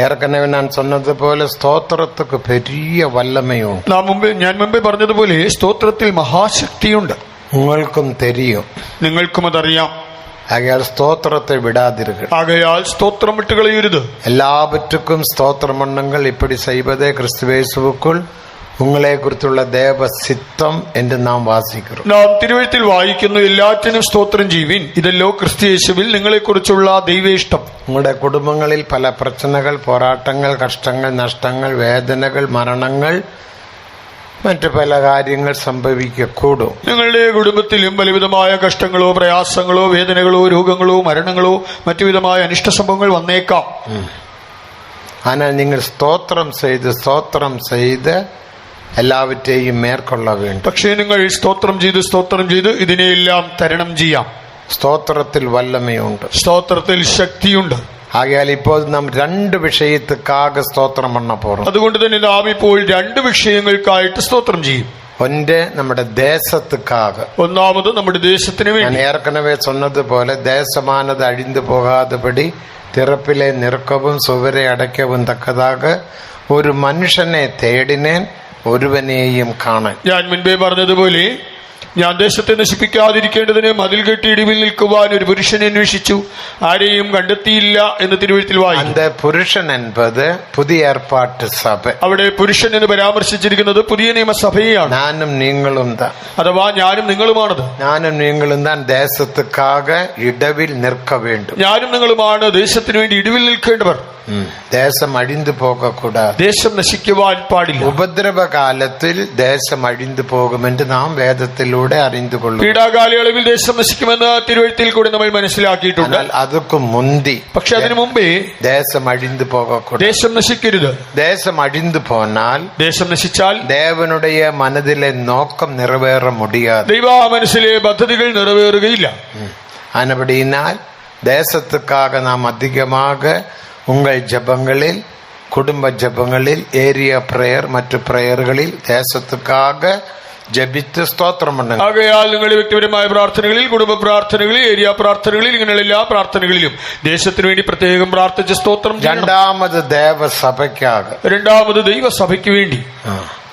ஏற்கனவே நான் சொன்னது போல ஸ்தோத்திரத்துக்கு பெரிய வல்லமையும் ഞാൻ മുമ്പേ പറഞ്ഞതുപോലെ സ്തോത്രത്തിൽ മഹാശക്തിയുണ്ട്. ഉങ്ങൾക്കും தெரியும், നിങ്ങൾക്കും അതറിയാം. ஆகையால் ஸ்தோத்திரத்தை விடாதீர்கள். ஆகையால் ஸ்தோத்திரம் விட்டு കളയരുത്. எல்லாவற்றுக்கும் ஸ்தோத்திரம் பண்ணுங்கள், இப்படி செய்வதே கிறிஸ்துவேசுவுக்குள் உங்களே குறித்துள்ள தேவ சித்தம் என்று நாம் வாசிக்கிறோம். നാം തിരുവെഴുത്തിൽ വായിക്കുന്നു, എല്ലാറ്റിനും സ്തോത്രം ചെയ്യുവിൻ, ഇതല്ലോ ക്രിസ്തുയേശുവിൽ നിങ്ങളെ കുറിച്ചുള്ള ദൈവേഷ്ടം. உங்களுடைய குடும்பங்களில் பல பிரச்சனைகள், போராட்டங்கள், கஷ்டங்கள், நஷ்டங்கள், வேதனைகள், மரணங்கள், മറ്റു പല കാര്യങ്ങൾ സംഭവിക്കൂടും. നിങ്ങളുടെ കുടുംബത്തിലും പലവിധമായ കഷ്ടങ്ങളോ പ്രയാസങ്ങളോ വേദനകളോ രോഗങ്ങളോ മരണങ്ങളോ മറ്റു വിധമായ അനിഷ്ട സംഭവങ്ങൾ വന്നേക്കാം. ஆனால் நீங்கள் ஸ்தோத்திரம் செய்து എല്ലാവറ്റെയും മേற்കൊള്ള വേണം. പക്ഷേ നിങ്ങൾ സ്തോത്രം ചെയ്ത് ഇതിനെയെല്ലാം തരണം ചെയ്യാം. സ്തോത്രത്തിൽ വല്ലമയുണ്ട്, സ്തോത്രത്തിൽ ശക്തിയുണ്ട്. ആകയാൽ ഇപ്പോൾ നാം രണ്ട് വിഷയത്തുക്കാക സ്തോത്രം பண்ண പോறோம். അതുകൊണ്ട് തന്നെ നാം ഇപ്പോൾ രണ്ട് വിഷയങ്ങൾക്കായിട്ട് സ്തോത്രം ചെയ്യും. ഒന്ന് നമ്മുടെ ദേശത്തുക്കാക, ഒന്നാമത് നമ്മുടെ ദേശത്തിന് വേണ്ടി. ഞാൻ ഏற்கனவே சொன்னதுപോലെ ദേശമാനത് അഴിந்து പോകാതെപടി തിറപ്പിലെ നിറക്കവും സുവരെ അടയ്ക്കവും തക്കതാക ഒരു മനുഷ്യനെ തേടിനേൻ, ഒരുവനെയും കാണാൻ. ഞാൻ മുൻപേ പറഞ്ഞതുപോലെ ഞാൻ ദേശത്തെ നശിപ്പിക്കാതിരിക്കേണ്ടതിന് മതിൽ കെട്ടി ഇടിവിൽ നിൽക്കുവാൻ ഒരു പുരുഷനെ അന്വേഷിച്ചു, ആരെയും കണ്ടെത്തിയില്ല എന്ന് തിരുവെഴുത്തിൽ വായിക്കും. அந்த പുരുഷൻ என்பது പുതിയ ഏർപ്പാട്ട് സഭ. അവിടെ പുരുഷൻ എന്ന് പരാമർശിച്ചിരിക്കുന്നത് പുതിയ നിയമസഭയാണ്. ഞാനും നീങ്ങളും தான், അഥവാ ഞാനും നിങ്ങളുമാണത്. ഞാനും നീങ്ങളും தான் ദേശத்துக்காக ഇടവിൽ നിൽക്ക வேண்டும். ഞാനും നിങ്ങളുമാണ് ദേശത്തിന് വേണ്ടി ഇടിവിൽ നിൽക്കേണ്ടവർ. ദേശം അഴിந்து പോകக்கூடாது, ദേശം നശിക്കുവാൻ പാടില്ല. ഉപദ്രവകാലത്തിൽ ദേശം അഴിந்து പോകുമെന്ന് നാം വേദത്തിലൂടെ അറിഞ്ഞുകൊള്ളും. പീഡാകാലയളവിൽ ദേശം നശിക്കുമെന്ന് തിരുവെഴുത്തിൽ കൂടി നമ്മൾ മനസ്സിലാക്കിയിട്ടുണ്ട്. അതൊക്കെ മുന്തി, പക്ഷെ അതിനു മുമ്പേ ദേശം അഴിந்து പോകக்கூடாது, ദേശം നശിക്കരുത്. ദേശം അഴിந்து പോന്നാൽ, ദേശം നശിച്ചാൽ ദേവനുடைய മനതിലെ നോക്കം നിറവേറ മുടിയാതെ, ദൈവ മനസ്സിലെ പദ്ധതികൾ നിറവേറുകയില്ല. ആനപടിയാൽ ദേശത്തുക്കാக നാം അധികமாக உங்கள் ஜபங்களில், குடும்ப ஜபங்களில், ஏரியா பிரேயர் மற்ற பிரேயர்களிൽ ദേശത്തുക്കാக ജപിച്ച് സ്തോത്രം பண்ணுங்க. ആകയാൽ നിങ്ങളുടെ വ്യക്തിപരമായ പ്രാർത്ഥനകളിൽ, കുടുംബ പ്രാർത്ഥനകളിൽ, ഏരിയ പ്രാർത്ഥനകളിൽ, ഇങ്ങനെയുള്ള എല്ലാ പ്രാർത്ഥനകളിലും ദേശത്തിന് വേണ്ടി പ്രത്യേകം പ്രാർത്ഥിച്ച് സ്തോത്രം ചെയ്യണം. രണ്ടാമത് ദേവസഭയ്ക്കാക, രണ്ടാമത് ദൈവസഭയ്ക്ക് വേണ്ടി.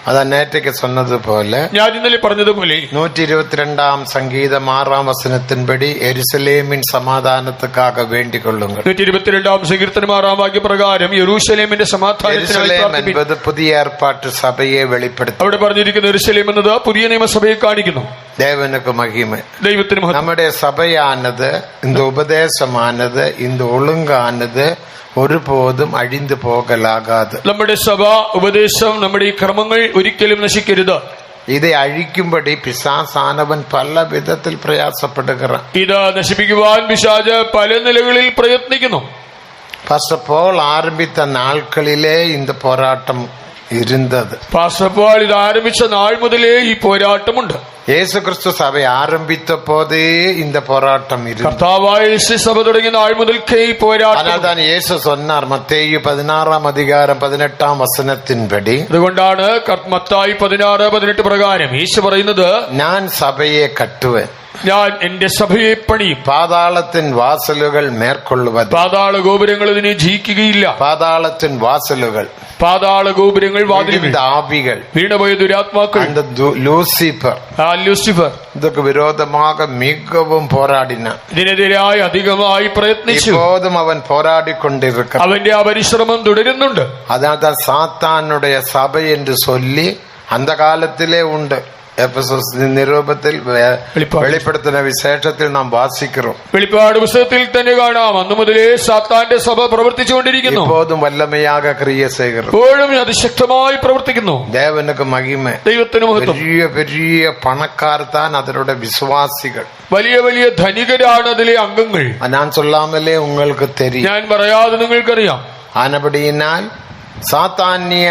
അതാ നേറ്റയ്ക്ക് சொன்னதுപോലെ, ഞാൻ ഇന്നലെ പറഞ്ഞതുപോലെ 122 സംഗീതം 6 വചനത്തിൻപടി യെരുശലേമിൻ സമാധാനത്തുക്കാക വേണ്ടിക്കൊള്ളുങ്ങൾ. 122 സങ്കീർത്തനം 6 വാക്യപ്രകാരം യെരൂശലേമിന്റെ സമാധാനത്തിനായി പ്രാർത്ഥിപ്പിൻ. പുതിയ ഏർപ്പാട്ട് സഭയെ വെളിപ്പെടുത്തും. അവിടെ പറഞ്ഞിരിക്കുന്ന യെരൂശലേം എന്നത് പുതിയ നിയമസഭയെ കാണിക്കുന്നു. ദേവനുക്ക് മഹിമ, ദൈവത്തിന് മഹത്വം. നമ്മുടെ സഭയാനത്, இந்த ഉപദേശമാനത്, இந்த ഒളുങ്കാനത് ഒരുപോതും അഴിந்து പോകലാകാതെ. നമ്മുടെ സഭ, ഉപദേശം, നമ്മുടെ ഈ ക്രമങ്ങൾ ഒരിക്കലും നശിക്കരുത്. ഇதை അഴിക്കുമ്പടി പിശാസാനവൻ പല വിധത്തിൽ പ്രയാസപ്പെടുകയാണ്. ഇത് നശിപ്പിക്കുവാൻ പിശാച് പല നിലകളിൽ പ്രയത്നിക്കുന്നു. പാസ്റ്റർ പോൾ ആരംഭിച്ച നാൾക്കളിലേ இந்த പോരാട്ടം ഇരുന്നത്. പാസ്റ്റർ പോൾ ഇത് ആരംഭിച്ച നാൾ മുതലേ ഈ പോരാട്ടമുണ്ട്. യേശു ക്രിസ്തു സഭ ആരംഭിച്ച പോതേ இந்த പോരാട്ടം ഇരുന്നു. കർത്താവായ യേശു സഭ തുടങ്ങിയ നാൾ മുതൽക്കേ ഈ പോരാട്ടം. അതാണ് യേശു சொன்னார் മത്തേയു 16 വചനത്തിൻപടി. അതുകൊണ്ടാണ് മത്തായി 16:18 പ്രകാരം യേശു പറയുന്നത്, ഞാൻ സഭയെ കട്ടുവൻ, ഞാൻ എന്റെ സഭയെ പണിയും, പാതാളത്തിൻ വാസലുകൾ മേற்കൊള്ളുവത്. പാതാള ഗോപുരങ്ങൾ ഇതിനെ ജയിക്കുകയില്ല. പാതാളത്തിൻ വാസലുകൾ, പാതാള ഗോപുരങ്ങൾ, വാതിലുകൾ, ആവികൾ, വീണുപോയ ദുരാത്മാക്കൾ, ലൂസിഫർ, ലൂസിഫർ ഇതൊക്കെ വിരോധமாக മികവും പോരാടിന. ഇതിനെതിരായി അധികമായി പ്രയത്നിച്ചു. ഇപ്പോഴും അവൻ പോരാടിക്കൊണ്ടിരിക്കും. അവന്റെ ആ പരിശ്രമം തുടരുന്നുണ്ട്. അതാണ് സാത്താനുடைய സഭ എന്ന് ചൊല്ലി അന്ത കാലത്തിലേ ഉണ്ട്. നിരൂപത്തിൽ വെളിപ്പെടുത്തുന്ന വിശേഷത്തിൽ നാം വാസിக்கிறோം. വെളിപ്പാട് പുസ്തകത്തിൽ തന്നെ കാണാം, അന്നു മുതലേ സാത്താന്റെ സഭ പ്രവർത്തിച്ചുകൊണ്ടിരിക്കുന്നു. ഇപ്പോഴും വല്ലമയാക ക്രിയ ചെയ്യുന്നു, ഇപ്പോഴും അതിശക്തമായി പ്രവർത്തിക്കുന്നു. ദേവനുക്ക് മഹിമ, ദൈവത്തിന് മഹത്വം. പെരിയ പെരിയ പണക്കാർത്താൻ അതിലൂടെ വിശ്വാസികൾ, വലിയ വലിയ ധനികരാണ് അതിലെ അംഗങ്ങൾ. ഞാൻ ചൊല്ലാമലേ ഉങ്ങൾക്ക് തെരി, ഞാൻ പറയാതെ നിങ്ങൾക്കറിയാം. ആനപടിയിനാൽ സാത്താന്യ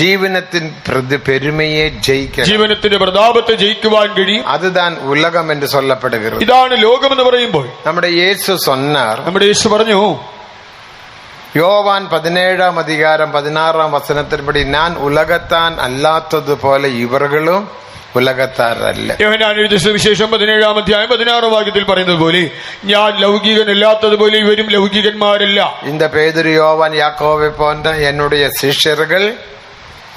ജീവനത്തിൻ പെരുമയെ ജയിക്കണം. ജീവനത്തിന്റെ പ്രതാപത്തെ ജയിക്കുവാൻ കഴിയും. അതുതാൻ ഉലകം എന്ന് சொல்லப்படுகிறது. ഇതാണ് ലോകം എന്ന് പറയുമ്പോൾ നമ്മുടെ യേശു சொன்னார், നമ്മുടെ യേശു പറഞ്ഞു, യോവാൻ 17:16 ഞാൻ ഉലകത്താൻ അല്ലാത്തതുപോലെ ഇവர்களுം ഉലകത്താരല്ല. യോഹന്നാൻ എഴുതിയ സുവിശേഷം 17:16 പറയുന്നത് പോലെ ഞാൻ ലൗകികനല്ലാത്തതുപോലെ ഇവരും ലൗകികന്മാരല്ല. இந்த பேதுரு யோவான் யாக்கோபை போன்ற என்னுடைய சிஷ்யர்கள்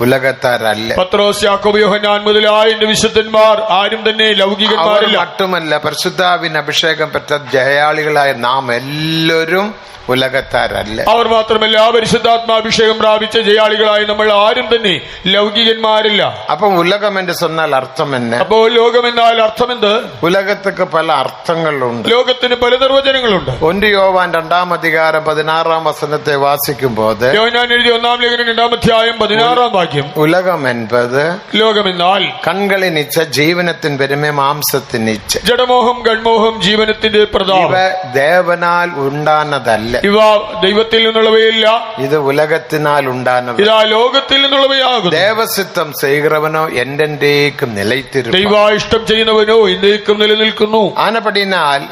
ഉലകത്താരല്ല. പത്രോസ്, യാക്കോബ്, യോഹന്നാൻ മുതലായ എന്റെ വിശുദ്ധന്മാർ ആരും തന്നെ ലൗകികന്മാരല്ല. മറ്റുമല്ല, പരിശുദ്ധാവിൻ അഭിഷേകം പെറ്റ ജയാളികളായ നാം എല്ലാവരും ഉലകത്താരല്ല. അവർ മാത്രമല്ല, പരിശുദ്ധാത്മാഭിഷേകം പ്രാപിച്ച ജയാളികളായ നമ്മൾ ആരും തന്നെ ലൗകികന്മാരല്ല. അപ്പൊ ഉലകം എന്ന് சொன்னால் അർത്ഥം എന്നെ? അപ്പോൾ ലോകം എന്നാൽ അർത്ഥമെന്ത്? ഉലകത്തേക്ക് പല അർത്ഥങ്ങളുണ്ട്. ലോകത്തിന് പല നിർവചനങ്ങളുണ്ട്. 1 യോവാൻ 2:16 വാസിക്കുമ്പോൾ യോഹന്നാൻ എഴുതിയ 1-ാം ലേഖനം 2-ാം അധ്യായം 16-ാം വാക്യം, ഉലകം എന്നത് ലോകമെന്നാൽ കൺകളിൻ ഇച്ഛ, ജീവനത്തിൻ പെരുമ, മാംസത്തിൻ ഇച്ഛ, ജഡമോഹം, കൺമോഹം, ജീവനത്തിന്റെ പ്രതാപം. ഇവ ദേവനാൽ ഉണ്ടാകുന്നതല്ല. ഇവ ദൈവത്തിൽ നിന്നുള്ളവയല്ല, ഇത് ഉലകത്തിനാൽ ഉണ്ടാകുന്നത്. ഇതാ ലോകത്തിൽ നിന്നുള്ളവയാകുന്നു. ദേവസിത്തം ചെയ്യുന്നവനോ എന്നെന്തേക്കും നിലയ്ത്തിരും. ദൈവായിഷ്ടം ചെയ്യുന്നവനോ എന്നേക്കും നിലനിൽക്കുന്നു. ആനപടിനാൽ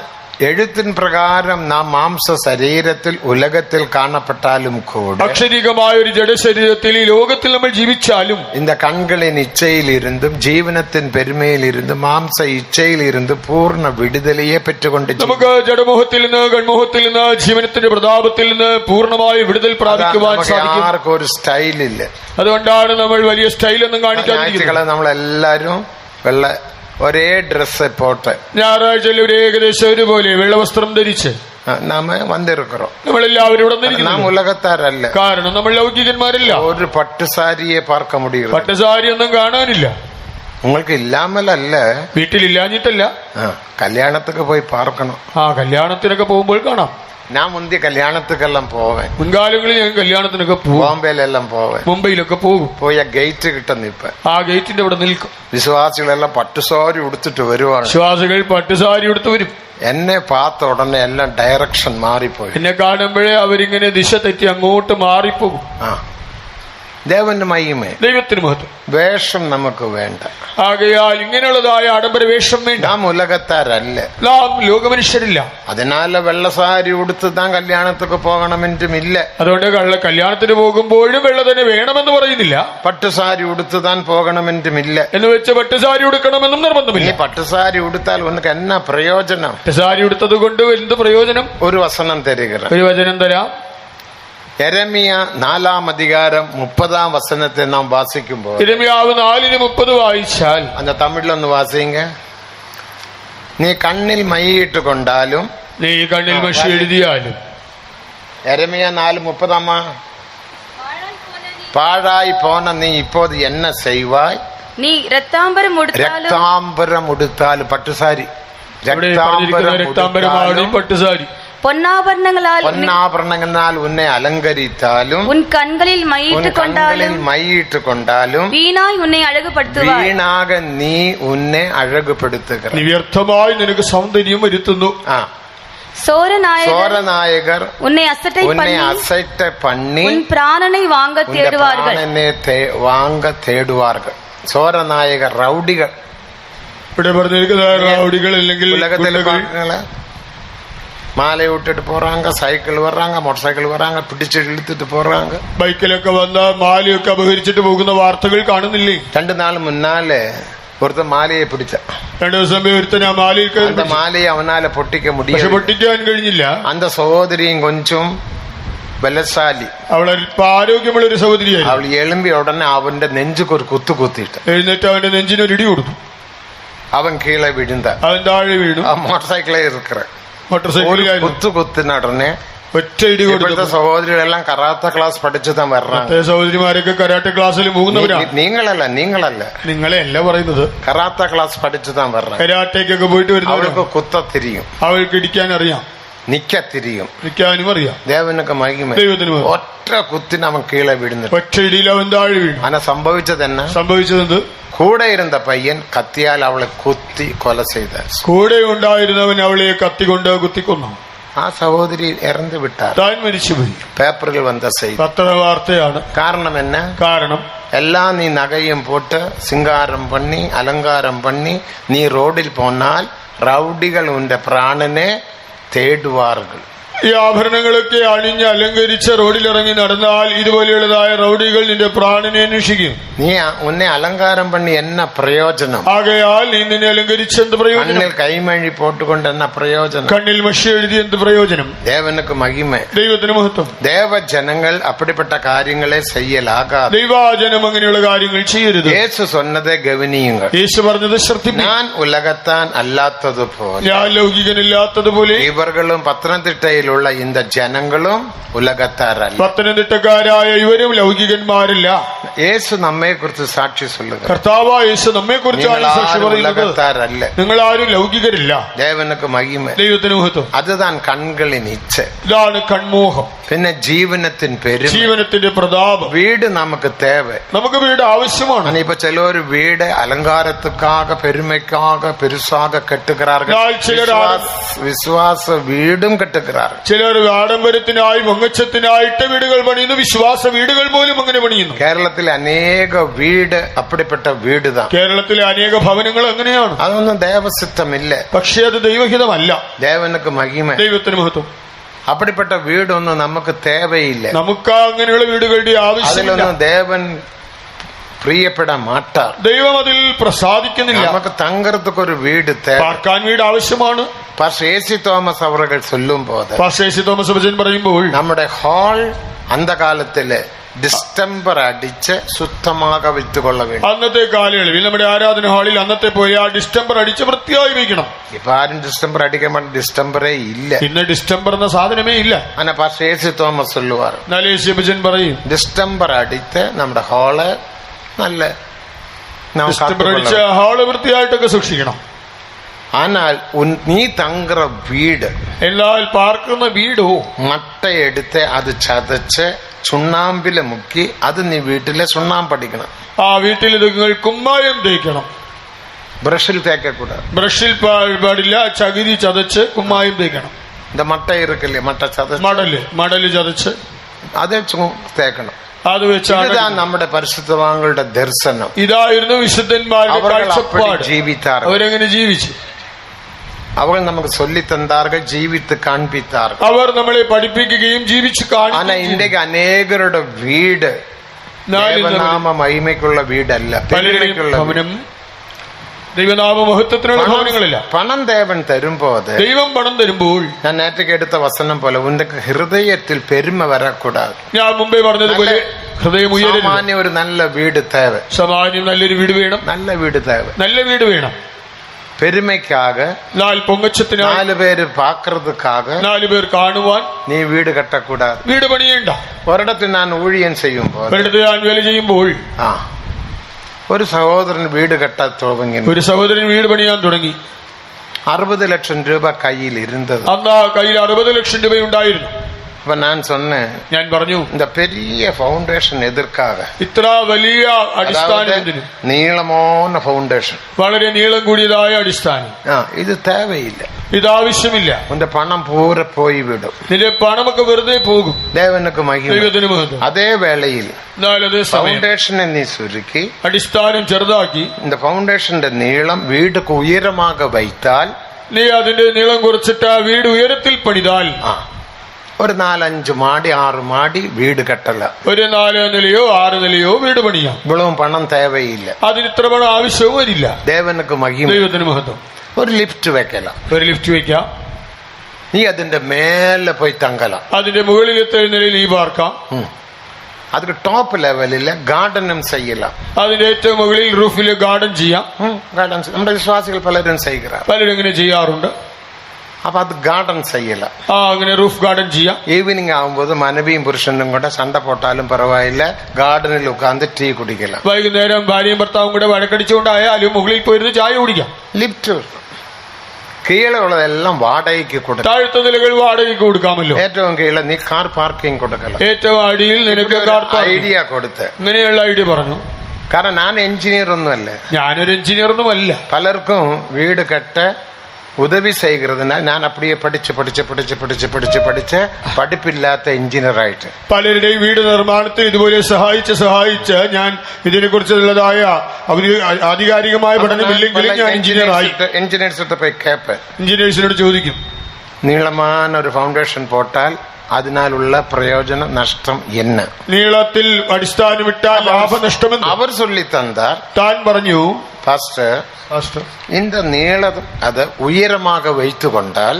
എഴുത്തിൻ പ്രകാരം നാം മാംസ ശരീരത്തിൽ ഉലകത്തിൽ കാണപ്പെട്ടാലും കൂടെ അക്ഷരികമായ ഒരു ജഡശരീരത്തിൽ ഈ ലോകത്തിൽ നമ്മൾ ജീവിച്ചാലും இந்த கண்களின் ഇച്ഛയിലിരുന്നും ജീവനത്തിൻ പെരുമയിലിരുന്നും മാംസ ഇച്ഛയിലിരുന്നും പൂർണ്ണ വിടുതലയെ പെറ്റുകൊണ്ട് നമുക്ക് ജഡമോഹത്തിൽ നിന്ന്, കൺമോഹത്തിൽ നിന്ന്, ജീവനത്തിന്റെ പ്രതാപത്തിൽ നിന്ന് പൂർണ്ണമായ വിടുതൽ പ്രാപിക്കുവാൻ സാധിക്കും. ആർക്കും ഒരു സ്റ്റൈലില്ല. അതുകൊണ്ടാണ് നമ്മൾ വലിയ സ്റ്റൈലൊന്നും കാണിക്കാതിരിക്കുന്നത്. നമ്മളെല്ലാരും വെള്ള ഒരേ ഡ്രസ് പോട്ടെ, ഞായറാഴ്ചയിൽ ഒരു ഏകദേശം ഒരുപോലെ വെള്ളവസ്ത്രം ധരിച്ച് നാം വന്നിരിக்கிறோம். നമ്മളെല്ലാവരും ഇവിടെ വന്നിരിക്കുന്നു. നാം ഉലകത്താരല്ല. കാരണം നമ്മൾ ലൗകികന്മാരല്ല. ഒരു പട്ടുസാരിയെ പാർക്ക മുടിയും. പട്ടുസാരി ഒന്നും കാണാനില്ല. നിങ്ങൾക്ക് ഇല്ലാമലല്ല, വീട്ടിലില്ലാഞ്ഞിട്ടല്ല, കല്യാണത്തൊക്കെ പോയി പാർക്കണം. കല്യാണത്തിനൊക്കെ പോകുമ്പോൾ കാണാം. ഞാൻ മുന്തിയ കല്യാണത്തിക്കെല്ലാം പോവേ. മുൻകാലങ്ങളിൽ ഞാൻ കല്യാണത്തിനൊക്കെ പോകും. ബോംബെയിലെല്ലാം പോവേ, മുംബൈയിലൊക്കെ പോകും. പോയ ഗേറ്റ് കിട്ടുന്ന ഇപ്പൊ ആ ഗേറ്റിന്റെ അവിടെ നിൽക്കും. വിശ്വാസികളെല്ലാം പട്ടുസാരി ഉടുത്തിട്ട് വരുവാണ്. വിശ്വാസികൾ പട്ടുസാരി ഉടുത്ത് വരും. എന്നെ പാത്ത ഉടനെ എല്ലാം ഡയറക്ഷൻ മാറിപ്പോയി. എന്നെ കാണുമ്പോഴേ അവരിങ്ങനെ ദിശ തെറ്റി അങ്ങോട്ട് മാറിപ്പോകും. ദേവന്റെ മഹിമേ, ദൈവത്തിന് മഹത്വം. വേഷം നമുക്ക് വേണ്ട. ആകയാൽ ഇങ്ങനെയുള്ളതായ ആഡംബര വേഷം വേണ്ട. നാം ഉലകത്താരല്ല, നാം ലോകമനുഷ്യരില്ല. അതിനാല വെള്ളസാരി ഉടുത്ത് താൻ കല്യാണത്തൊക്കെ പോകണമെന്നുമില്ല. അതുകൊണ്ട് കല്യാണത്തിന് പോകുമ്പോഴും വെള്ള തന്നെ വേണമെന്ന് പറയുന്നില്ല. പട്ടുസാരി ഉടുത്ത് താൻ പോകണമെന്നുമില്ല എന്ന് വെച്ച് പട്ടുസാരി ഉടുക്കണമെന്നും നിർബന്ധമില്ല. പട്ടുസാരി ഉടുത്താൽ ഉനക്ക് എന്നാ പ്രയോജനം? പട്ടുസാരി ഉടുത്തത് കൊണ്ട് എന്ത് പ്രയോജനം? ഒരു വസനം തരിക, ഒരു വചനം തരാം. യെരമിയ 4:30 നാം വാസിക്കുമ്പോൾ, യെരമിയാവ് 4:30 വായിച്ചാൽ, അന്ന് തമിഴിലൊന്ന് വാസിങ്ക. നീ കണ്ണിൽ മൈയിട്ട് കൊണ്ടാലും, നീ കണ്ണിൽ മഷി എഴുതിയാലും. യെരമിയ 4:30 പാഴായി പോന നീ ഇപ്പോത് എന്ന ചെയ്വായ്? നീ രക്താംബരം ഉടുത്താലും പട്ടുസാരി, രക്താംബരമാണ് പട്ടുസാരി. പൊന്നാഭരണങ്ങളാൽ ഉന്നെ അലങ്കരിത്താലും, ഉൻ കൺകളിൽ മൈയിട്ട് കൊണ്ടാലും വീണായി ഉന്നെ അഴകുപെടുത്തുവാൻ, വീണാക നീ ഉന്നെ അഴകുപെടുത്തുക, നീ വ്യർത്ഥമായി നിനക്ക് സൗന്ദര്യം വരുത്തുന്നു. சோரநாயகர் உன்னை அசட்டை பண்ணி உன் பிராணனை வாங்க தேடுவார்கள். சோரநாயகர் ரவுடிகள். ഇവിടെ പറഞ്ഞിരിക്കുന്ന റൗഡികൾ അല്ലെങ്കിൽ உலகத்தில் മാല ഇട്ടിട്ട് പോറാങ്ക, സൈക്കിൾ വരാങ്ക, മോട്ടോർ സൈക്കിൾ വരാങ്ക, പിടിച്ച് ഇழுത്തിട്ട് പോറാങ്ക. ബൈക്കിലൊക്കെ വന്ന മാലയൊക്കെ അപഹരിച്ചിട്ട് പോകുന്ന വാർത്തകൾ കാണുന്നില്ലേ? 2 നാൾ മുന്നാലെ ഒരുത്ത മാലയെ പിടിച്ച 2 ദിവസം ഒരുത്തൻ ആ മാലയെ അവനാലെ പൊട്ടിക്കാൻ കഴിഞ്ഞില്ല. അന്ത സഹോദരിയും കൊഞ്ചും ബലശാലി, അവളെ ആരോഗ്യമുള്ള ഒരു സഹോദരിയായി. അവൾ എളുമ്പി ഉടനെ അവന്റെ നെഞ്ചുക്ക് ഒരു കുത്തിയിട്ട് എഴുന്നേറ്റ് അവന്റെ നെഞ്ചിനൊരു ഇടി കൊടുത്തു. അവൻ കീഴെ വീഴുന്ന, അവൻ താഴെ വീണു. മോട്ടോർ സൈക്കിളേ മോട്ടോർ സൈക്കിളിൽ കുത്തുന്ന ഉടനെ ഒറ്റ ഇടി കൊടുത്ത. സഹോദരികളെല്ലാം കരാത്ത ക്ലാസ് പഠിച്ചു താൻ വരണം. സഹോദരിമാരൊക്കെ കരാട്ടെ ക്ലാസ്സിൽ പോകുന്നവരാണ്. നിങ്ങളല്ല നിങ്ങളെയല്ല പറയുന്നത്. കരാത്ത ക്ലാസ് പഠിച്ചു താൻ വരണം. കരാട്ടേക്കൊക്കെ പോയിട്ട് വരുന്ന അവർക്ക് കുത്തത്തിരിയും, അവർക്ക് ഇടിക്കാൻ അറിയാം, നിക്കാനും അറിയാം. ദേവനൊക്കെ മഹിമ. ദൈവത്തിന് ഒറ്റ കുത്തിന് അവൻ കീഴെ വീഴുന്നു. ഒറ്റ ഇടിയിൽ അവൻ താഴെ വീണു. അങ്ങനെ സംഭവിച്ചത് കൂടെ ഇരുന്ന പയ്യൻ കത്തിയാൽ അവളെ കുത്തി കൊല ചെയ്ത. കൂടെ ഉണ്ടായിരുന്നവൻ അവളെ കത്തിക്കൊണ്ട് കുത്തിക്കൊന്നു. ആ സഹോദരി ഇറந்து വിട്ടാർ. താൻ മരിച്ചുപോയി. പേപ്പറിൽ വന്ന ചെയ്തി. പത്രവാർത്തയാണ്. കാരണം എന്നാ? കാരണം എല്ലാം നീ നഗയും പോട്ട് സിംഗാരം പണി അലങ്കാരം പണി നീ റോഡിൽ പോന്നാൽ റൗഡികൾ ഉന്റെ പ്രാണനെ തേടുവാറുകൾ. ഈ ആഭരണങ്ങളൊക്കെ അണിഞ്ഞ് അലങ്കരിച്ച് റോഡിലിറങ്ങി നടന്നാൽ ഇതുപോലെയുള്ളതായ റൗഡികൾ നിന്റെ പ്രാണനെ അന്വേഷിക്കും. നീ ഉന്നെ അലങ്കാരം പണി എന്ന പ്രയോജനം? ആകയാൽ നീ നിന്നെ അലങ്കരിച്ച് എന്ത് പ്രയോജനം? കണ്ണിൽ കൈമഴി പോട്ടുകൊണ്ട് എന്ന പ്രയോജനം? കണ്ണിൽ മഷി എഴുതി എന്ത് പ്രയോജനം? ദേവനുക്ക് മഹിമ, ദൈവത്തിന് മഹത്വം. ദേവജനങ്ങൾ അപ്പടിപ്പെട്ട കാര്യങ്ങളെ ചെയ്യലാകാതെ ദൈവജനം അങ്ങനെയുള്ള കാര്യങ്ങൾ ചെയ്യരുത്. യേശു சொன்னதை ഗവനിയുങ്ങൾ. യേശു പറഞ്ഞത് ശ്രദ്ധിക്കുക. ഞാൻ ഉലകത്താൻ അല്ലാത്തതുപോലെ, ഞാൻ ലൗകികനില്ലാത്തതുപോലെ ഇവർകളും പത്തനംതിട്ടയിലുള്ള இந்த ജനങ്ങളും ഉലകത്താരല്ല. പത്തനംതിട്ടക്കാരായ ഇവരും ലൗകികന്മാരല്ല. യേശു നമ്മെ കുറിച്ച് സാക്ഷി சொல்லுங்க. കർത്താവായ യേശു നമ്മെ കുറിച്ചാണ് സാക്ഷി പറയുന്നത്. ഉലകത്താരല്ല, നിങ്ങൾ ആരും ലൗകികരില്ല. ദേവനുക്ക് മഹിമ, ദൈവത്തിന് മഹത്വം. അതുதான் കൺകളിൻ ഇച്ഛ. ഇതാണ് കൺമോഹം. പിന്നെ ജീവനത്തിൻ പെരുമ, ജീവനത്തിന്റെ പ്രതാപം. വീട് നമുക്ക് തേവ. നമുക്ക് വീട് ആവശ്യമാണ്. ഇപ്പൊ ചിലർ വീട് അലങ്കാരத்துக்காக பெருமைக்காக பெருசாக கட்டுகிறார்கள். വിശ്വാസ വീടും കെട്ടുகிறார்கள். ചിലർ ആഡംബരത്തിനായി പൊങ്ങച്ചത്തിനായിട്ട് വീടുകൾ പണിയുന്നു. വിശ്വാസ വീടുകൾ പോലും അങ്ങനെ പണിയുന്നു. കേരളത്തിലെ അനേക വീട് അപ്പടിപ്പെട്ട വീടുതാ. കേരളത്തിലെ അനേക ഭവനങ്ങൾ അങ്ങനെയാണ്. അതൊന്നും ദേവസിദ്ധമില്ല. പക്ഷേ അത് ദൈവഹിതമല്ല. ദേവനുക്ക് മഹിമ, ദൈവത്തിന് മഹത്വം. അപ്പടിപ്പെട്ട വീടൊന്നും നമുക്ക് തേവയില്ല. നമുക്ക് അങ്ങനെയുള്ള വീടുകളുടെ ആവശ്യമില്ല. അതിലൊന്നും ദേവൻ പ്രിയപ്പെടാൻ മാട്ടാർ. ദൈവം അതിൽ പ്രസാദിക്കുന്നില്ല. നമുക്ക് തങ്കറത്തൊക്കെ ഒരു വീട് പാർക്കാൻ വീട് ആവശ്യമാണ്. പക്ഷേ എസി തോമസ് അവർ ചൊല്ലുമ്പോൾ, എസി തോമസ് ബച്ചൻ പറയുമ്പോൾ, നമ്മുടെ ഹാൾ അന്ത കാലത്തില് ഡിസ്റ്റംബർ അടിച്ച് ശുദ്ധമാക വിറ്റുകൊള്ള വേണം. അന്നത്തെ കാലയളവിൽ നമ്മുടെ ആരാധന ഹാളിൽ അന്നത്തെ പോലെ ആ ഡിസ്റ്റംബർ അടിച്ച് വൃത്തിയായി വയ്ക്കണം. ഇപ്പൊ ആരും ഡിസ്റ്റംബർ അടിക്കാൻ വേണ്ടി ഡിസ്റ്റംബറേ ഇല്ല. ഇന്ന് ഡിസ്റ്റംബർ എന്ന സാധനമേ ഇല്ല. അങ്ങനെ പക്ഷേ എസി തോമസ് ചൊല്ലുവാർ, എസി ബച്ചൻ പറയും, ഡിസ്റ്റംബർ അടിച്ച് നമ്മുടെ ഹാള് നല്ല ഹാള് വൃത്തിയായിട്ടൊക്കെ സൂക്ഷിക്കണം. ஆனால் നീ തങ്കുற വീട്, എന്നാൽ പാർക്കുന്ന വീടോ മട്ടയെടുത്ത് അത് ചതച്ച് ചുണ്ണാമ്പില് മുക്കി അത് നീ വീട്ടിലെ ചുണ്ണാമ്പടിക്കണം. ആ വീട്ടിൽ നിങ്ങൾ കുമ്മായം തേക്കണം. ബ്രഷിൽ തേക്കൂടാ. ബ്രഷിൽ പാടില്ല. ചകിരി ചതച്ച് കുമ്മായം തേക്കണം. இந்த മട്ട ഇരിക്കില്ലേ, മട്ട ചതച്ച് മടല് ചതച്ച് അത് തേക്കണം. അത് വെച്ചാണ് നമ്മുടെ പരിശുദ്ധവാന്കളുടെ ദർശനം. ഇതായിരുന്നു വിശുദ്ധന്മാരുടെ കാഴ്ചപ്പാട്. ജീവിത്താർ. അവരെങ്ങനെ ജീവിച്ചു? അവർ നമുക്ക് ചൊല്ലിത്തந்தார்கள், ജീവിത്ത് കാണിപ്പിത്താർ. അവർ നമ്മളെ പഠിപ്പിക്കുകയും ജീവിച്ചു കാണിക്കുകയും. ഇന്നേക്ക് അനേകരുടെ വീട് ദൈവനാമ മഹിമയ്ക്കുള്ള വീടല്ല, ഭവനം ദൈവനാമ മഹത്വത്തിനുള്ള ഭവനങ്ങളില്ല. പണം ദേവൻ തരുമ്പോ, ദൈവം പണം തരുമ്പോൾ, ഞാൻ നേരത്തെ എടുത്ത വസനം പോലെ ഉന്റെ ഹൃദയത്തിൽ പെരുമ വരക്കൂടാതെ. ഞാൻ മുമ്പേ പറഞ്ഞതുപോലെ ഹൃദയം ഉയരും. സാമാന്യ ഒരു നല്ല വീട് തേവ. സാമാന്യം നല്ലൊരു വീട് വേണം. നല്ല വീട് തേവ. നല്ല വീട് വേണം. പെരുമയ്ക്കാക, പൊങ്ങച്ചത്തിന്, 4 പേര് പാക്കുന്നതുക്കാക, 4 പേർ കാണുവാൻ നീ വീട് കെട്ടക്കൂടാതെ. വീട് പണിയേണ്ട. ഒരിടത്ത് ഞാൻ ഊഴിയം ചെയ്യുമ്പോൾ, ഒരിടത്ത് ഞാൻ വേല ചെയ്യുമ്പോൾ, ഒരു സഹോദരൻ വീട് കെട്ടാൻ തുടങ്ങി. ഒരു സഹോദരൻ വീട് പണിയാൻ തുടങ്ങി. 60 ലക്ഷം രൂപ കയ്യിൽ ഇരുന്നത്. അന്ന് കയ്യിൽ 60 ലക്ഷം രൂപ ഉണ്ടായിരുന്നു. അപ്പൊ ഞാൻ പറഞ്ഞു, இந்த பெரிய ഫൗണ്ടേഷൻ എതിർക്കാതെ, ഇത്ര വലിയ അടിസ്ഥാനം, നീളമോന്ന ഫൗണ്ടേഷൻ, വളരെ നീളം കൂടിയതായ അടിസ്ഥാനം, ഇത് തേവയില്ല. ഇതാവശ്യമില്ല. ഉന്റെ പണം പൂരെ പോയി വിടും. നിന്റെ പണമൊക്കെ വെറുതെ പോകും. ദേവനുക്ക് മഹിമ. അതേ വേളയിൽ ഫൗണ്ടേഷനെ നീ ചുരുക്കി, അടിസ്ഥാനം ചെറുതാക്കി, இந்த ഫൗണ്ടേഷന്റെ നീളം വീടുക്ക് ഉയരமாக வைத்தாൽ, നീ അതിന്റെ നീളം കുറച്ചിട്ട് ആ വീട് ഉയരത്തിൽ പണിതാൽ, ഒരു 4-5 മാടി 6 മാടി വീട് കെട്ടല. ഒരു 4 നിലയോ 6 നിലയോ വീട് പണിയാം. ഇവളും പണം തേവയില്ല. അതിന് ഇത്ര പണം ആവശ്യവും വരില്ല. ദേവനുക്ക് മഹിമ. ദൈവത്തിന് മഹത്വം. ഒരു ലിഫ്റ്റ് വെക്കല. ഒരു ലിഫ്റ്റ് വെക്കാം. നീ അതിന്റെ മേലെ പോയി തങ്കല. അതിന്റെ മുകളിലത്തെ നിലയിൽ നീ പാർക്കാം. അതിന് ടോപ്പ് ലെവലില് ഗാർഡനും ചെയ്യല. അതിന്റെ ഏറ്റവും മുകളിൽ റൂഫില് ഗാർഡൻ ചെയ്യാം. ഗാർഡൻ നമ്മുടെ വിശ്വാസികൾ പലരും ചെയ്യുക. പലരും ഇങ്ങനെ ചെയ്യാറുണ്ട്. അപ്പൊ അത് ഗാർഡൻ ചെയ്യല. അങ്ങനെ റൂഫ് ഗാർഡൻ ചെയ്യാം. ഈവനിങ് ആകുമ്പോൾ മനവിയും പുരുഷനും കൂടെ സണ്ട പോട്ടാലും പറവായില്ല, ഗാർഡനിൽ ഉക്കാന്ത് ടീ കുടിക്കല. വൈകുന്നേരം ഭാര്യയും ഭർത്താവും കൂടെ വഴക്കടിച്ചുകൊണ്ടായാലും മുകളിൽ പോയിരുന്ന് ചായ കുടിക്കാം. ലിഫ്റ്റ് കീഴെ ഉള്ളതെല്ലാം വാടകയ്ക്ക് കൊടുക്കാം. താഴത്തെ നിലകൾ വാടകയ്ക്ക് കൊടുക്കാമല്ലോ. ഏറ്റവും കീഴെ നീ കാർ പാർക്കിംഗ് കൊടുക്കല. ഏറ്റവും അടിയിൽ നിനക്ക് കാർ ഐഡിയ കൊടുത്ത്. ഇങ്ങനെയുള്ള ഐഡിയ പറഞ്ഞു. കാരണം ഞാൻ എഞ്ചിനീയർ ഒന്നുമല്ല, ഞാനൊരു എഞ്ചിനീയർ ഒന്നുമല്ല. പലർക്കും വീട് കെട്ട് உதவி செய்கிறதுனா நான் அப்படியே படிச்சு പഠിപ്പില്ലാത്ത എഞ്ചിനീയർ ആയിട്ട് പലരുടെയും വീട് നിർമ്മാണത്തിൽ ഇതുപോലെ സഹായിച്ച് ഞാൻ ഇതിനെക്കുറിച്ചുള്ളതായ ആധികാരികമായ പഠനമില്ലെങ്കിലും ഞാൻ എഞ്ചിനീയേഴ്സിട്ട് പോയി കേപ്പൻ. എഞ്ചിനീയേഴ്സിനോട് ചോദിക്കും, നീളமான ഒരു ഫൗണ്ടേഷൻ പോട്ടാൽ അതിനാലുള്ള പ്രയോജന നഷ്ടം എന്ന് നീളത്തിൽ അടിസ്ഥാനമിട്ടാൽ ലാഭനഷ്ടമെന്ന് അവർ ചൊല്ലി തന്താർ. താൻ പറഞ്ഞു, പാസ്റ്റർ இந்த നീളം അത് ഉയരமாக വയ്ത്തുകൊണ്ടാൽ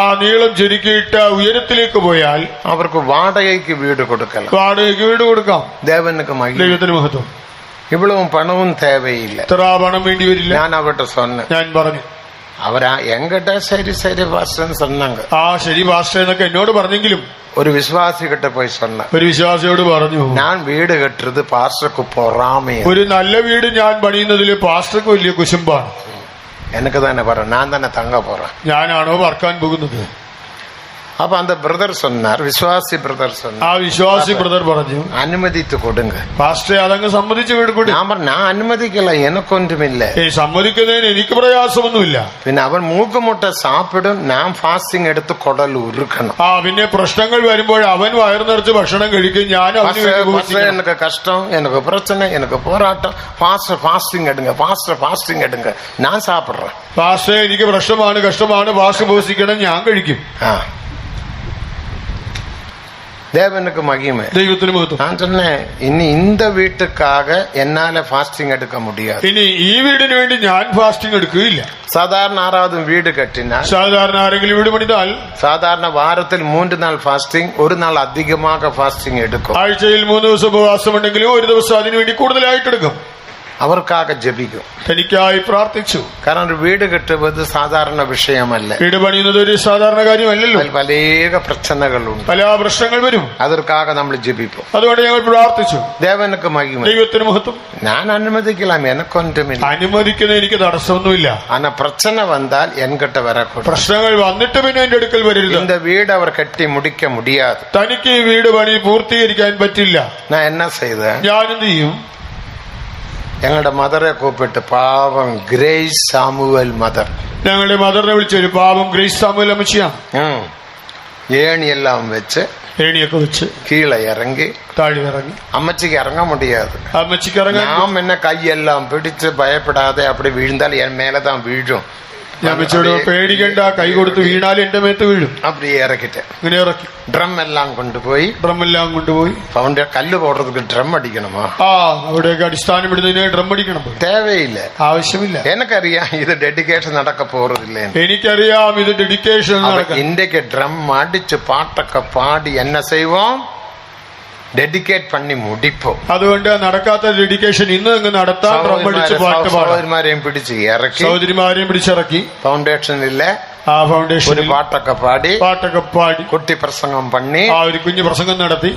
ആ നീളം ചുരുക്കിയിട്ട് ഉയരത്തിലേക്ക് പോയാൽ അവർക്ക് വാടകയ്ക്ക് വീട് കൊടുക്കണം. വാടകയ്ക്ക് വീട് കൊടുക്കാം. ദേവനുക്ക് ദൈവത്തിന് മഹത്വം. ഇവളും പണവും തേവയില്ല. ഇത്ര പണം വേണ്ടി വരില്ല. ഞാൻ അവരുടെ സ്വന്തം ഞാൻ പറഞ്ഞു. അവരാ എങ്കട്ട ശരി പാസ്റ്റർ சொன்னாங்க. ആ ശരി പാസ്റ്റർ എന്നൊക്കെ എന്നോട് പറഞ്ഞെങ്കിലും ഒരു വിശ്വാസി കിட்ட പോയി சொன்ன ഒരു വിശ്വാസിയോട് പറഞ്ഞു, ഞാൻ വീട് കെട്ടത് പാസ്റ്റർക്ക് പൊറാമയാണ്. ഒരു നല്ല വീട് ഞാൻ പണിയുന്നതിൽ പാസ്റ്റർക്ക് വലിയ കുശുമ്പാണ്. എനിക്ക് തന്നെ പറ, ഞാൻ തന്നെ തങ്ക പോറാ, ഞാനാണോ പറക്കാൻ പോകുന്നത്? അപ്പൊ அந்த ബ്രദർ சொன்னார், വിശ്വാസി ബ്രദർ சொன்னார். ആ വിശ്വാസി ബ്രദർ പറഞ്ഞു, അനുമതിത്ത് കൊടുങ്ക പാസ്റ്ററെ, അതങ്ങ് സമ്മതിച്ചു കൊടുക്കും. ഞാൻ പറഞ്ഞു, ഞാൻ അനുമതിക്കല്ല, എനക്കൊണ്ടുമില്ല. സമ്മതിക്കുന്നതിന് എനിക്ക് പ്രയാസമൊന്നുമില്ല. പിന്നെ അവൻ മൂക്കുമുട്ട സാപ്പിടും, ഞാൻ ഫാസ്റ്റിംഗ് എടുത്ത് കുടൽ ഉരുക്കണം. പിന്നെ പ്രശ്നങ്ങൾ വരുമ്പോൾ അവൻ വയറു നിറച്ച് ഭക്ഷണം കഴിക്കും, ഞാൻ എനിക്ക് കഷ്ടം, എനിക്ക് പ്രശ്നം, എനിക്ക് പോരാട്ടം, ഫാസ്റ്റിംഗ് എടുങ്ക, ഞാൻ സാപ്പിടുறேன். പാസ്റ്ററെ, എനിക്ക് പ്രശ്നമാണ്, കഷ്ടമാണ്, ഫാസ്റ്റ് പോഷിക്കണം, ഞാൻ കഴിക്കും. தேவனுக்கு மகிமை. ദൈവത്തിന് മഹത്വം. நான் சொன்னேன், இனி இந்த வீட்டுக்காக என்னால ஃபாஸ்டிங் எடுக்க முடியாது. ഇനി ഈ വീടിന് വേണ്ടി ഞാൻ ഫാസ്റ്റിംഗ് എടുക്കുകയില്ല. സാധാരണ ആരാതും വീട് കെട്ടിനാൽ, സാധാരണ ആരെങ്കിലും വീട് പണിതാൽ സാധാരണ വാരത്തിൽ 3 നാൾ ഫാസ്റ്റിംഗ്, ഒരു നാൾ അധികமாக ഫാസ്റ്റിംഗ് എടുക്കും. ആഴ്ചയിൽ 3 ദിവസം ഉപവാസം ഉണ്ടെങ്കിലും ഒരു ദിവസം അതിനു വേണ്ടി കൂടുതലായിട്ട് എടുക്കും. അവർക്കാக ജപിക്കും, തനിക്കായി പ്രാർത്ഥിച്ചു. കാരണം ഒരു വീട് കെട്ടുന്നത് സാധാരണ വിഷയമല്ല. വീട് പണിയുന്നത് ഒരു സാധാരണ കാര്യമല്ലല്ലോ. പല പ്രശ്നങ്ങളുണ്ട്, പല പ്രശ്നങ്ങൾ വരും. അതற்காக നമ്മൾ ജപിക്കും. അതുകൊണ്ട് ഞങ്ങൾ പ്രാർത്ഥിച്ചു. ദേവനുക്ക് മഹിമ. ദൈവത്തിന് മഹത്വം. ഞാൻ അനുമതിക്കലാം, എനക്കൊണ്ടുമില്ല. അനുമതിക്കുന്നത് എനിക്ക് തടസ്സമൊന്നുമില്ല. ആന പ്രശ്ന വന്നാൽ എൻകിட்ட വരക്കൂടാ. പ്രശ്നങ്ങൾ വന്നിട്ട് പിന്നെ എന്റെ അടുക്കൽ വരരുത്. இந்த വീട് അവർ കെട്ടി മുടിക്ക മുടിയാതെ. തനിക്ക് ഈ വീട് പണി പൂർത്തീകരിക്കാൻ പറ്റില്ല. ഞാൻ എന്നാ ചെയ്ത, ഞാൻ എന്ത് ചെയ്യും? ഞങ്ങളുടെ മദറെ കൂപ്പിട്ട്, പാവം ഗ്രേസ് സാമുവൽ മദർ, ഞങ്ങളുടെ മദറിനെ വിളിച്ചൊരു പാവം ഗ്രേസ് സാമുവൽ അമ്മച്ചിയാണ്. ഏണിയെല്ലാം വെച്ച്, ഏണിയൊക്കെ വെച്ച് കീഴെ ഇറങ്ങി, താഴെ ഇറങ്ങി. അമ്മച്ചിക്ക് ഇറങ്ങാൻ മുടിയാതെ. അമ്മച്ചിക്ക് ഇറങ്ങാൻ, ഞാൻ എന്നെ കൈയെല്ലാം പിടിച്ച് ഭയപ്പെടാതെ അവിടെ വീഴ്ന്താൽ എൻ മേലതാൻ വീഴും. ഞാൻ വെച്ചോട് പേടിക്കണ്ട, കൈ കൊടുത്ത് വീണാൽ എന്റെ മേത്ത് വീഴും. അപ്പടി ഇറക്കിട്ട് ഇങ്ങനെ ഇറക്കി. ഡ്രം എല്ലാം കൊണ്ടുപോയി ഫൗണ്ടർ കല്ല് പോടുறதுக்கு ഡ്രം അടിക്കണമോ? അവിടെയൊക്കെ അടിസ്ഥാനം ഇടുന്നതിന് ഡ്രം അടിക്കണം. തേവയില്ല, ആവശ്യമില്ല. എനിക്കറിയാം ഇത് ഡെഡിക്കേഷൻ നടക്ക പോറതില്ല. എനിക്കറിയാം ഇത് ഡെഡിക്കേഷൻ. ഇന്ത്യക്ക് ഡ്രം അടിച്ച് പാട്ടൊക്കെ പാടി എന്നെ ചെയ്வோம், ഡെഡിക്കേറ്റ് പണി മുടിപ്പോ. അതുകൊണ്ട് നടക്കാത്ത ഡെഡിക്കേഷൻ ഇന്ന് നടത്താൻ സഹോദരിമാരെയും പിടിച്ച് ഇറക്കി, സഹോദരിമാരെയും പിടിച്ചിറക്കി. ഫൗണ്ടേഷനിലെ ആ ഫൗണ്ടേഷൻ പാട്ടൊക്കെ പാടി കുട്ടി പ്രസംഗം പണി, ഒരു കുഞ്ഞു പ്രസംഗം നടത്തി.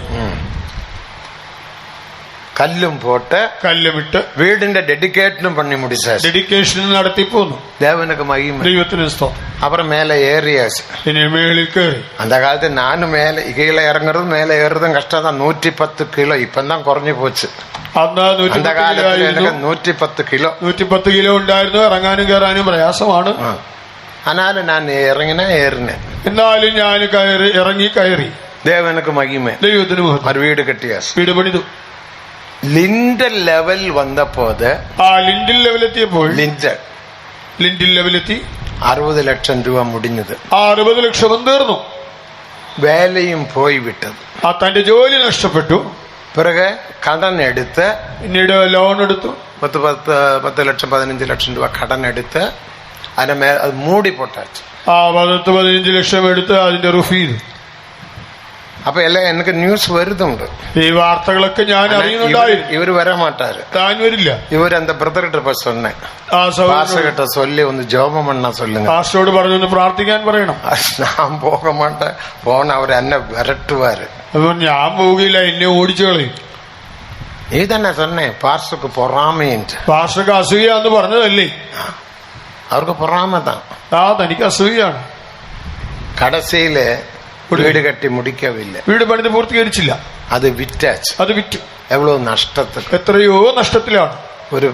കല്ലും പോട്ട്, കല്ലുമിട്ട് വീടിന്റെ ഡെഡിക്കേഷനും പണി മുടിച്ച ഡെഡിക്കേഷൻ നടത്തി പോന്നു. ദേവനുക്ക് മഹിമ. ദൈവത്തിന് സ്തോത്രം. அப்புறம் மேல ஏறியாச்சு. மேலில் கேറി. அந்த காலத்து நானும் மேல கீழே இறங்குறதும் மேல ஏறுறதும் கஷ்டம் தான். 110 கிலோ இப்பதான் കുറഞ്ഞു പോச்சு. அந்த കാലത്ത് 110 കിലോ 110 കിലോ ഉണ്ടായിരുന്നു. ഇറങ്ങാനും കയറാനും പ്രയാസമാണ്. എന്നാലും ഞാൻ ഏറിനെ എന്നാലും ഞാൻ കയറി. ദേവനുക്ക് മഹിമ. ദൈവത്തിന് മഹത്വം. വീട് കെട്ടിയ, വീട് പണിതു. ലിൻഡൽ ലെവൽ വന്നപ്പോത്, ലിൻഡിൽ ലെവലെത്തിയപ്പോൾ, ലിൻഡിൽ ലെവലെത്തി 60 ലക്ഷം രൂപ മുടിഞ്ഞത്. 60 ലക്ഷം തീർന്നു. വേലയും പോയി വിട്ടത്. തന്റെ ജോലി നഷ്ടപ്പെട്ടു. പിറകെ കടൻ എടുത്ത്, പിന്നീട് ലോൺ എടുത്തു. 10 ലക്ഷം 15 ലക്ഷം രൂപ കടൻ എടുത്ത് അതിനെ അത് മൂടി പൊട്ടാച്ചു. 15 ലക്ഷം എടുത്ത് അതിന്റെ റൂഫ് ചെയ്തു. അപ്പൊ എല്ലാം എനിക്ക് ന്യൂസ് വരുന്നുണ്ട്. ഈ വാർത്തകളൊക്കെ ഞാൻ അറിയുന്നുണ്ടായിരുന്നു. ഇവര് വരമാട്ടാര്, താൻ വരില്ല. ഇവര് എന്താ ബ്രദറിട്ട് சொன்னேன், പാസ്റ്റർகிட்ட சொல்லி ഒന്ന് ജോബം பண்ண சொல்லுங்க. പാസ്റ്ററോട് പറഞ്ഞു ഒന്ന് പ്രാർത്ഥിക്കാൻ പറയണം. ഞാൻ പോക മാട്ടേ, പോണ അവർ എന്നെ വരട്ടുവാര്. ഞാൻ പോവുകയില്ല, എന്നെ ഓടിച്ചു കളയും. നീ തന്നെ சொன்னேன், പാസ്റ്റർക്ക് പൊറാമയുണ്ട്. പാസ്റ്റർക്ക് അസൂയാന്ന് പറഞ്ഞതല്ലേ? അവർക്ക് പൊറാമതാ. തനിക്ക് അസൂയാണ്. കടസയില് വീട് കെട്ടി മുടിക്കവില്ല, വീട് പണിത് പൂർത്തീകരിച്ചില്ല. അത് വിറ്റാച്ച്, അത് വിറ്റു. എവ്വളോ നഷ്ടത്തിൽ, എത്രയോ നഷ്ടത്തിലാണ്. ഒരു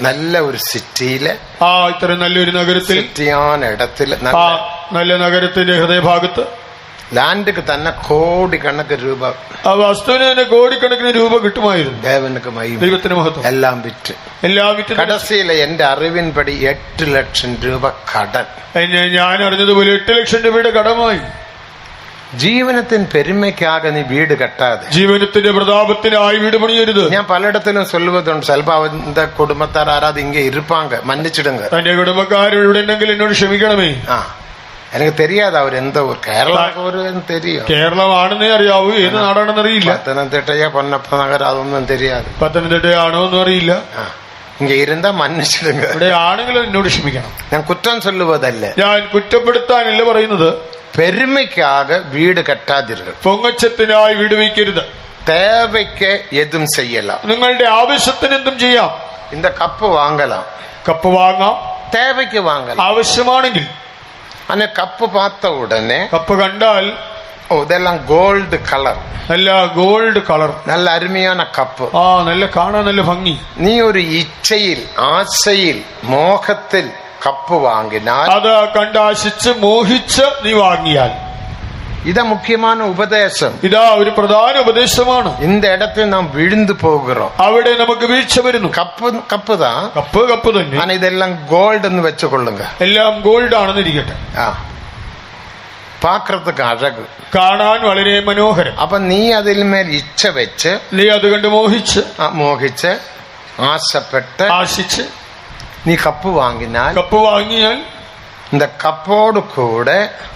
നല്ല ഒരു സിറ്റിയില്, ആ ഇത്തരം നല്ലൊരു നഗരത്തിൽ, സിറ്റിയാണ് ഇടത്തില്, ആ നല്ല നഗരത്തിന്റെ ഹൃദയഭാഗത്ത് ലാൻഡ്ക്ക് തന്നെ കോടിക്കണക്ക് രൂപ, ആ വസ്തുവിന് തന്നെ കോടിക്കണക്കിന് രൂപ കിട്ടുമായിരുന്നു. ദേവനക്ക് മഹിമ, ദൈവത്തിന് മഹത്വം. എല്ലാം വിറ്റ്, എല്ലാം വിറ്റ് കടസിയിലെ എന്റെ അറിവിൻപടി 8 ലക്ഷം രൂപ കടൻ. ഞാൻ അറിഞ്ഞതുപോലെ 8 ലക്ഷം രൂപയുടെ കടമായി. ജീവനത്തിന് പെരുമയ്ക്കാക നീ വീട് കെട്ടാതെ, ജീവനത്തിന്റെ പ്രതാപത്തിനായി വീട് പണിയരുത്. ഞാൻ പലയിടത്തിലും சொல்வதுണ്ട്, ചിലപ്പോ അവന്റെ കുടുംബത്താർ ആരാത് ഇങ്ങ ഇരുപ്പാങ്ക, മன்னிச்சிடுங்க. തന്റെ കുടുംബക്കാർ ഇവിടെ ഉണ്ടെങ്കിൽ എന്നോട് ക്ഷമിക്കണമേ. ആ എനിക്ക് தெரியாது അവർ എന്തോ കേരള தெரியும், കേരളമാണെന്നേ അറിയാവൂ, ഏത് നാടാണെന്ന് അറിയില്ല. പത്തനംതിട്ടയോ പൊന്നപ്പ നഗർ അതൊന്നും தெரியாது. പത്തനംതിട്ടയാണോ എന്നും അറിയില്ല. ഇങ്ങ ഇരുന്നാ മன்னிச்சிடுங்க. ഇവിടെ ആണെങ്കിലും എന്നോട് ക്ഷമിക്കണം. ഞാൻ കുറ്റം சொல்லுவதല്ല, ഞാൻ കുറ്റപ്പെടുത്താനല്ല പറയുന്നത്. പെരുമയ്ക്കാക വീട് കെട്ടാതിരുക, പൊങ്ങച്ചത്തിനായി വീട് വയ്ക്കരുത്. தேவைக்கு எதுவும் செய்யலாம். നിങ്ങളുടെ ആവശ്യത്തിന് എന്തും ചെയ്യാം. இந்த കപ്പ് വാങ്ങലാം, കപ്പ് വാങ്ങാം, தேவைக்கு വാങ്ങലാം, ആവശ്യമാണെങ്കിൽ. അന്നെ കപ്പ് പാത്ത ഉടനെ, കപ്പ് കണ്ടാൽ ഓ ഇതെല്ലാം ഗോൾഡ് കളർ, നല്ല ഗോൾഡ് കളർ, നല്ല അരുമയാണ് കപ്പ്, ആ നല്ല കാണാൻ നല്ല ഭംഗി. നീ ഒരു ഇച്ഛയിൽ, ആശയിൽ, മോഹത്തിൽ കപ്പ് വാങ്ങിനാൽ, അത് കണ്ടാശിച്ച് മോഹിച്ച് നീ വാങ്ങിയാൽ, ഇതാ മുഖ്യமான ഉപദേശം, ഇതാ ഒരു പ്രധാന ഉപദേശമാണ്. இந்த இடத்தில் நாம் விழுந்து போகிறோம், അവിടെ നമുക്ക് വീഴ്ച വരുന്നു. കപ്പ് தான், കപ്പ് തന്നെ, ஆனா இதெல்லாம் கோல்டு എന്ന് വെച്ചുകൊള്ളുക, എല്ലാം ഗോൾഡ് ആണെന്ന് ഇരിക്കട്ടെ. ആ പാക്കറത്തൊക്കെ അഴക്, കാണാൻ വളരെ മനോഹരം. അപ്പൊ നീ അതിൽ മേൽ ഇച്ഛ വെച്ച്, നീ അത് കണ്ട് മോഹിച്ച് ആശപ്പെട്ട് ആശിച്ച് നീ കപ്പ് വാങ്ങിനാൽ, കപ്പ് വാങ്ങിയാൽ, இந்த கப்போடு கூட,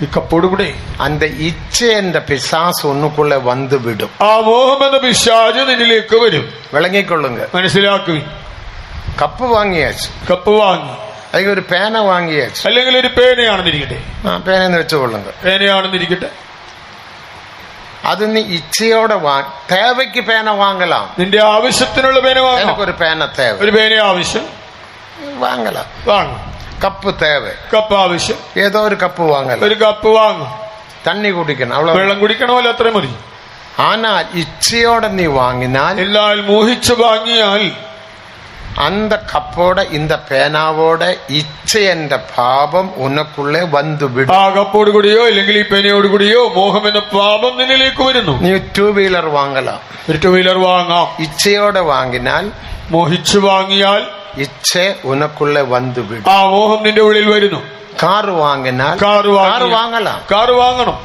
ഈ കപ്പോട് കൂടെ அந்த ഇച്ഛ എന്റെ പിശാസ് ഒന്നുക്കുള്ള വന്നു വിടും, ആ മോഹം എന്ന പിശാച് നിന്നിലേക്ക് വരും. വിളങ്ങിക്കൊള്ളുക, മനസ്സിലാക്കുവിൻ. കപ്പ് വാങ്ങിയാച്ചു, കപ്പ് വാങ്ങി, അല്ലെങ്കിൽ ഒരു പേന വാങ്ങിയാച്ചു, അല്ലെങ്കിൽ ഒരു പേനയാണെന്നിരിക്കട്ടെ, പേനെന്ന് വെച്ചുകൊള്ളുക, പേനയാണെന്നിരിക്കട്ടെ, അത് നീ ഇച്ഛയോടെ തേവയ്ക്ക് പേന വാങ്ങലാം. നിന്റെ ആവശ്യത്തിനുള്ള പേന വാങ്ങാം. എനിക്കൊരു പേന തേവ, ഒരു പേന ആവശ്യം, വാങ്ങലാം. വാങ്ങാം. കപ്പ് തേവ, കപ്പ് ആവശ്യം, ഏതോ ഒരു കപ്പ് വാങ്ങലാം. ഒരു കപ്പ് വാങ്ങാം. തണ്ണി കുടിക്കണം, അവളെ വെള്ളം കുടിക്കണമല്ലോ, അത്ര മതി. ஆனால் ഇച്ഛയോടെ നീ വാങ്ങിനാൽ, എന്നാൽ മോഹിച്ച് വാങ്ങിയാൽ, அந்த கப்போட இந்த பேனாவோட இச்சை என்ற பாவம் உனக்குள்ளே வந்து விடும். ആ കപ്പോട് കൂടിയോ അല്ലെങ്കിൽ ഈ പേനയോട് കൂടിയോ മോഹം എന്ന പാപം നിന്നിലേക്ക് വരുന്നു. നീ 2 വീലർ വാങ്ങലാം, ഒരു 2 വീലർ വാങ്ങാം. ഇച്ഛയോടെ വാങ്ങിനാൽ, മോഹിച്ച് വാങ്ങിയാൽ ഇച്ഛ ഉനക്കുള്ളേ വന്നു വിടും, ആ മോഹം നിന്റെ ഉള്ളിൽ വരുന്നു. കാറ് വാങ്ങിനാൽ, കാറ് വാങ്ങലാം, കാറ് വാങ്ങണം,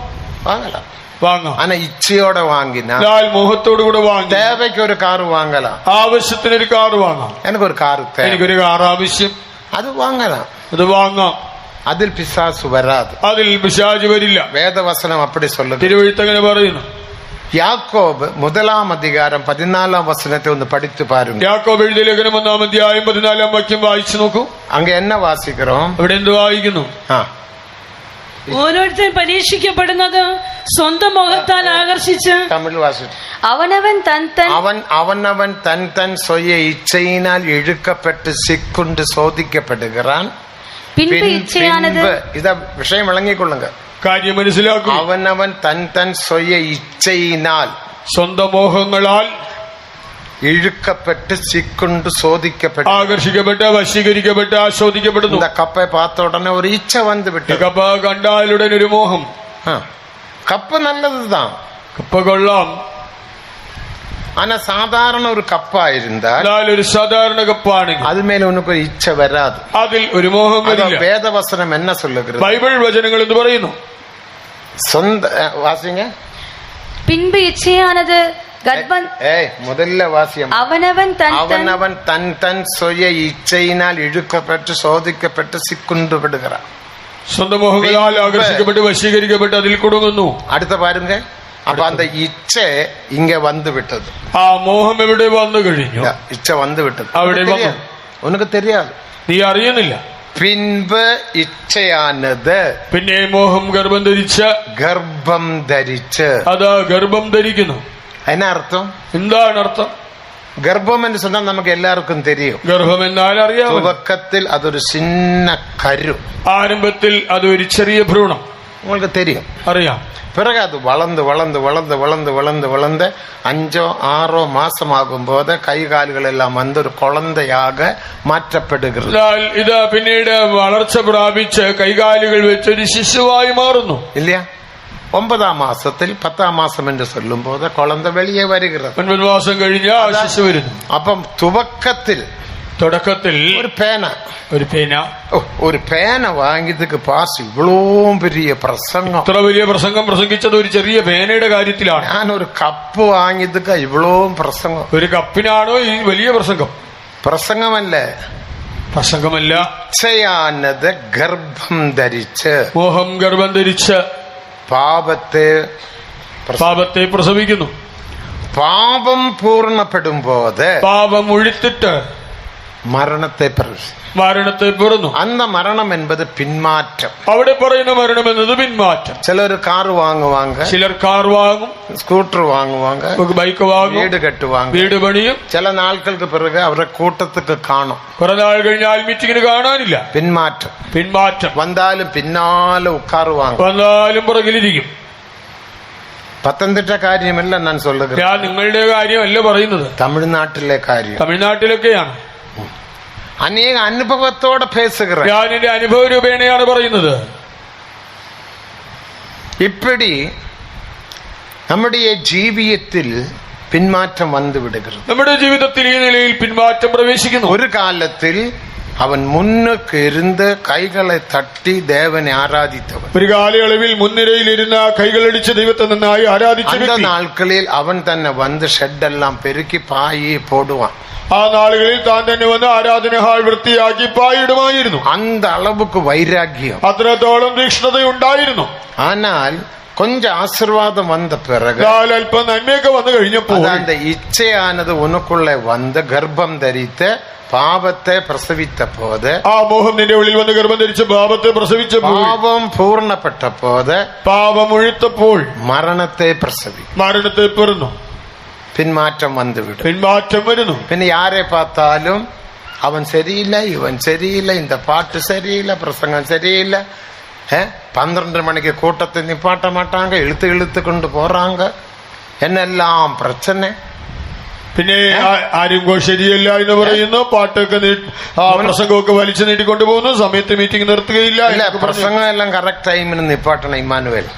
വാങ്ങലാം, വാങ്ങാം. ആന ഇച്ഛയോടെ വാങ്ങിനാൽ, മോഹത്തോടു കൂടെ വാങ്ങി, തേവയ്ക്ക് ഒരു കാറ് വാങ്ങലാം, ആവശ്യത്തിനൊരു കാറ് വാങ്ങാം. എനിക്കൊരു കാറ്, എനിക്കൊരു കാർ ആവശ്യം, അത് വാങ്ങലാം, അത് വാങ്ങാം. അതിൽ പിശാസു വരാതെ, അതിൽ പിശാച് വരില്ല. വേദവസനം അപ്പടി சொல்லுது. തിരുവെഴുത്തങ്ങനെ പറയുന്നു. യാക്കോബ് 1-ാം അധികാരം 14-ാം വസനത്തെ ഒന്ന് പഠിച്ചു പാരുங்க. യാക്കോബ് എഴുതിയ ലേഖനം 1-ാം അധ്യായം 14-ാം വാക്യം വായിച്ചു നോക്കൂ. അങ്ങ് എന്നെ വാസിக்கிறோம், അവിടെ എന്ത് വായിക്കുന്നു? ഓരോരുത്തൻ പരീക്ഷിക്കപ്പെടുന്നത് സ്വന്തം മുഖത്താൽ ആകർഷിച്ച്, തമിഴ് വാസിച്ചു, അവനവൻ തൻ സ്വയ ഇച്ഛയിനാൽ ഇഴുക്കപ്പെട്ട് സിക്കുണ്ട് ശോധിക്കപ്പെടുகிறாൻ. പിൻപ് ഇച്ഛയാനത്, ഇതാ വിഷയം വിളങ്ങിക്കൊള്ളുക, കാര്യം മനസ്സിലാക്കും. അവനവൻ തൻ സ്വയ ഇച്ഛയിനാൽ, സ്വന്തം മോഹങ്ങളാൽ ഇഴുക്കപ്പെട്ട് സിക്കുണ്ട് ശോധിക്കപ്പെട്ടു, ആകർഷിക്കപ്പെട്ട് വശീകരിക്കപ്പെട്ട് ആസ്വദിക്കപ്പെടുന്നു. കപ്പെ പാത്ത ഉടനെ ഒരു ഇച്ഛ വന്ന് വിട്ടു, കപ്പ കണ്ടാലുടൻ ഒരു മോഹം. കപ്പ് നല്ലതുதான், കപ്പ കൊള്ളാം. ആന സാധാരണ ഒരു കപ്പായിരുന്നാൽ, ഒരു സാധാരണ കപ്പാണെങ്കിൽ അതുമേലെ ഉനക്കൊരു ഇച്ഛ വരാതെ, അതിൽ ഒരു മോഹം വരില്ല. വേദവസനം എന്നെ சொல்லுகிறது, ബൈബിൾ വചനങ്ങൾ എന്ന് പറയുന്നു. വാസിங்க, പിൻപ് ഇച്ഛയാനത് முதல்ல வாசியம், അവനവൻ தன் சுய இச்சையினால் இழுக்கப்பட்டு சோதிக்கப்பட்டு சிக்குண்டு விடுகிறான். സ്വന്തം മോഹങ്ങളാൽ ആകർഷിക്കപ്പെട്ട് വശീകരിക്കപ്പെട്ട് അതിൽ കുടുങ്ങുന്നു. അടുത്ത പാരുങ്ക, അപ്പൊ அந்த ഇച്ഛ ഇങ്ങ വന്നു വിട്ടത്, ആ മോഹം എവിടെ വന്നു കഴിഞ്ഞു? ഇച്ഛ വന്നു വിട്ടത് അവിടെ വന്നു, ഉനക്ക് தெரியாது, നീ അറിയുന്നില്ല. പിൻപ് ഇച്ഛയാനത്, പിന്നെ മോഹം ഗർഭം ധരിച്ച്, അതാ ഗർഭം ധരിക്കുന്നു. അതിന് അർത്ഥം എന്താണ് അർത്ഥം? ഗർഭം എന്ന് சொன்னா നമുക്ക് എല്ലാവർക്കും தெரியும். ഗർഭം എന്നാൽ അറിയാം. തുടക്കത്തിൽ അതൊരു ചിന്ന കരു, ആരംഭത്തിൽ അതൊരു ചെറിയ ഭ്രൂണം, നിങ്ങൾക്ക് தெரியும், അറിയാം. பிறகு அது வளர்ந்து வளர்ந்து வளர்ந்து வளர்ந்து வளர்ந்து வளர்ந்து 5-6 മാസമാകുമ്പോൾ കൈകാലുകളെല്ലാം വന്ന് ഒരു കുളന്തയാക മാറ്റപ്പെടുகிறது. എന്നാൽ ഇത് പിന്നീട് വളർച്ച പ്രാപിച്ച് കൈകാലുകൾ വെച്ച് ഒരു ശിശുവായി മാറുന്നു. ഇല്ല, 9-ാം മാസത്തിൽ 10-ാം മാസം എന്ന് ചൊല്ലുമ്പോൾ കുളന്ത വെളിയെ വരുகிறது. 9 മാസം കഴിഞ്ഞ് ആ ശിശു വരുന്നു. അപ്പം തുടക്കത്തിൽ ഒരു പേന വാങ്ങിയതൊക്കെ പാസ് ഇവളോ വലിയ പ്രസംഗം. ഇത്ര വലിയ പ്രസംഗം പ്രസംഗിച്ചത് ഒരു ചെറിയ പേനയുടെ കാര്യത്തിലാണ്. ഞാനൊരു കപ്പ് വാങ്ങിയതൊക്കെ ഇവളോ പ്രസംഗം. ഒരു കപ്പിനാണോ ഈ വലിയ പ്രസംഗം? പ്രസംഗമല്ല, ചെയ്യാനത് ഗർഭം ധരിച്ച്, മോഹം ഗർഭം ധരിച്ച് പാപത്തെ പ്രസവിക്കുന്നു. പാപം പൂർണ്ണപ്പെടുമ്പോൾ പാപം ഒഴിത്തിട്ട് മരണത്തെ പിറന്നു. അന്ന മരണം എന്നത് പിന്മാറ്റം. അവിടെ പറയുന്ന മരണം എന്നത് പിന്മാറ്റം. ചിലർ കാർ വാങ്ങുവാങ്ക, ചിലർ കാർ വാങ്ങും, സ്കൂട്ടർ വാങ്ങുവാങ്ക, ബൈക്ക് വാങ്ങും, വീട് കെട്ടുവാങ്ക, വീട് പണിയും. ചില നാളുകൾക്ക് പിറകെ അവരുടെ കൂട്ടത്തേക്ക് കാണും. കുറെ നാൾ കഴിഞ്ഞാൽ മീറ്റിങ്ങിന് കാണാനില്ല. പിന്മാറ്റം വന്നാലും പിന്നാലെ ഉക്കാറുവാങ്ക, വന്നാലും പുറകിലിരിക്കും. പത്തനംതിട്ട കാര്യമല്ല ഞാൻ சொல்லுகிறேன். ഞാൻ നിങ്ങളുടെ കാര്യമല്ല പറയുന്നത്, തമിഴ്നാട്ടിലൊക്കെയാണ്. അനേക അനുഭവത്തോടെ പേസുകിற, ഞാൻ എന്റെ അനുഭവ രൂപേണയാണ് പറയുന്നത്. ഇപ്പടി നമ്മുടെ ജീവിതത്തിൽ പിന്മാറ്റം വന്നു വിടുகிறது. നമ്മുടെ ജീവിതത്തിൽ ഈ നിലയിൽ പിന്മാറ്റം പ്രവേശിക്കുന്നു. ഒരു കാലത്തിൽ അവൻ മുന്നോക്ക് ഇരുന്ന് കൈകളെ തട്ടി ദേവനെ ആരാധിച്ചവൻ. ഒരു കാലയളവിൽ മുൻനിരയിലിരുന്ന കൈകളടിച്ച് ദൈവത്തെ നന്നായി ആരാധിച്ച നാളുകളിൽ അവൻ തന്നെ വന്ന് ഷെഡെല്ലാം പെരുക്കി പായി പോടുവാൻ. ആ നാളുകളിൽ താൻ തന്നെ വന്ന് ആരാധന ഹാൾ വൃത്തിയാക്കി പായിടുമായിരുന്നു. അന്ത അളവുക്ക് വൈരാഗ്യം, അത്രത്തോളം തീക്ഷ്ണതയുണ്ടായിരുന്നു. ആനാൽ கொஞ்சம் ஆசீர்வாதம் வந்த பிறகு, അല്പം നന്മയൊക്കെ വന്നു കഴിഞ്ഞപ്പോൾ, அந்த ഇച്ഛയാനത് ഉനക്കുള്ള വന്ന് ഗർഭം ധരിത്ത് പാപത്തെ പ്രസവിച്ചപ്പോത്, ആ മോഹം നിന്റെ ഉള്ളിൽ വന്ന് ഗർഭം ധരിച്ച് പാപത്തെ പ്രസവിച്ചപ്പോൾ, പാപം പൂർണ്ണപ്പെട്ടപ്പോത്, പാപം ഒഴുത്തപ്പോൾ മരണത്തെ പിറന്നു. പിന്മാറ്റം വന്നുവിടും. പിന്മാറ്റം വരുന്നു. പിന്നെ യാരെ பார்த்தாலும் അവൻ ശരിയില്ല, ഇവൻ ശരിയില്ല, இந்த പാട്ട് ശരിയില്ല, പ്രസംഗം ശരിയില്ല, 12 മണിക്ക് കൂട്ടത്തിൽ നിപ്പാട്ട മാട്ടാങ്ക, ഇழுத்து കൊണ്ട് പോറാങ്ക, എന്നെല്ലാം പ്രശ്നം. പിന്നെ ആരും ശരിയല്ല എന്ന് പറയുന്നു, പാട്ടൊക്കെ പ്രസംഗമൊക്കെ വലിച്ചു നീട്ടിക്കൊണ്ടു പോകുന്നു, സമയത്ത് മീറ്റിംഗ് നിർത്തുകയില്ല. പ്രസംഗം എല്ലാം കറക്റ്റ് ടൈമിന് നിപ്പാട്ടണം. ഇമ്മാനുവേൽ,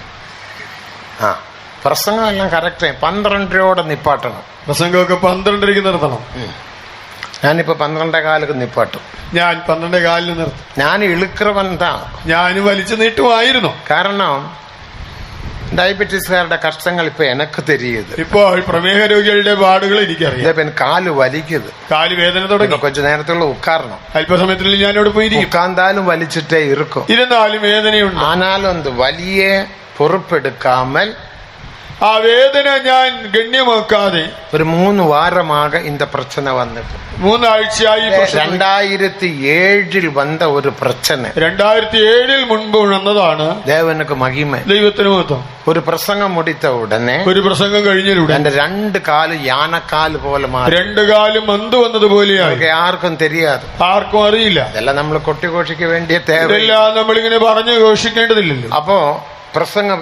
പ്രസംഗം എല്ലാം കറക്റ്റ് ടൈം 12 നിപ്പാട്ടണം. പ്രസംഗമൊക്കെ 12 നിർത്തണം. ഞാനിപ്പോ 12:15 നിപ്പാട്ടും. ഞാൻ 12:15 നിർത്തും. ഞാൻ ഇളുக்கிறവൻ தான். ഞാൻ വലിച്ചു നീട്ടുമായിരുന്നു. കാരണം ഡയബറ്റീസുകാരുടെ കഷ്ടങ്ങൾ ഇപ്പൊ എനക്ക് തെരിയത്. ഇപ്പോൾ പ്രമേഹ രോഗികളുടെ പാടുകൾ എനിക്കറിയാം. കാല് വലിക്കത്, കാല് വേദന തുടങ്ങി. കൊച്ചു നേരത്തുള്ള ഉക്കാരണം, അല്പസമയത്തിൽ ഞാൻ അവിടെ പോയിരിക്കും. ഉക്കാന്താലും വലിച്ചിട്ടേ ഇരിക്കും. ഇരുന്നാലും വേദനയുണ്ട്. ആനാലും അത് വലിയ പൊറുപ്പെടുക്കാമൽ, ആ വേദന ഞാൻ ഗണ്യമാക്കാതെ ഒരു 3 വാരமாக இந்த பிரச்சனை വന്നിട്ട് 3 ആഴ്ചയായി. 2007 വന്ന ഒരു പ്രശ്നം 2007 മുൻപ് വന്നതാണ്. ദേവനുക്ക് മഹിമ, ദൈവത്തിന് മഹത്വം. ഒരു പ്രസംഗം മുടിച്ച ഉടനെ, ഒരു പ്രസംഗം കഴിഞ്ഞിലൂടെ എന്റെ 2 കാല് യാനക്കാല് പോലെ മാറി. 2 കാലും മന്ത് വന്നതുപോലെയാണ്. ആർക്കും தெரியாது, ആർക്കും അറിയില്ല. ഇതെല്ലാം നമ്മൾ കൊട്ടിഘോഷിക്ക് വേണ്ടിയ തേവ, നമ്മളിങ്ങനെ പറഞ്ഞു ഘോഷിക്കേണ്ടതില്ലല്ലോ. അപ്പോ പ്രസംഗം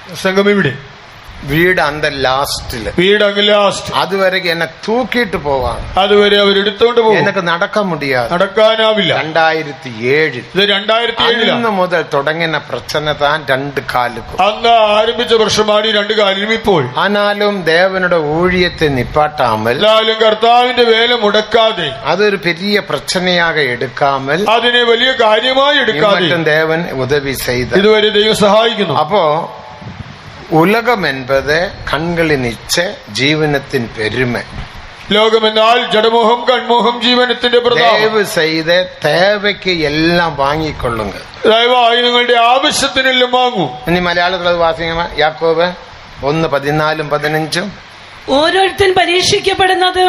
പ്രസംഗം ഇവിടെ, വീട് അന്ത ലാസ്റ്റില്, വീട് അങ്ങ് ലാസ്റ്റ്. അതുവരെ എന്നെ തൂക്കിയിട്ട് പോവാണ്. അതുവരെ അവരെടുത്തോണ്ട് പോകും. എനിക്ക് നടക്കാനാവില്ല. 2007 ഇത് 2007 മുതൽ തുടങ്ങിയ പ്രശ്നം താൻ 2 കാലുക്കും. അന്ന് ആരംഭിച്ച പ്രശ്നമാണ് 2 കാലിലും ഇപ്പോൾ. ആനാലും ദേവനുടെ ഊഴിയത്തെ നിപ്പാട്ടാമൽ, കർത്താവിന്റെ വേല മുടക്കാതെ, അതൊരു പെരിയ പ്രശ്നയാക എടുക്കാമൽ, അതിനെ വലിയ കാര്യമായി എടുക്കാതെ ദേവൻ ഉദവി ചെയ്ത് ഇതുവരെ ദൈവം സഹായിക്കുന്നു. അപ്പോ ഉലകം എന്നത് കൺകളിൻ ഇച്ഛ, ജീവനത്തിൻ പെരുമ. ലോകമെന്നാൽ ജഡമോഹം, കൺമോഹം, ജീവനത്തിന്റെ ദയവ് ചെയ്ത് തേവയ്ക്ക് എല്ലാം വാങ്ങിക്കൊള്ളുക. ദയവായി നിങ്ങളുടെ ആവശ്യത്തിനെല്ലാം വാങ്ങൂ. ഇനി മലയാളത്തിൽ വാസിക്കണ യാക്കോബ് 1:14-15. ഓരോരുത്തൻ പരീക്ഷിക്കപ്പെടുന്നത്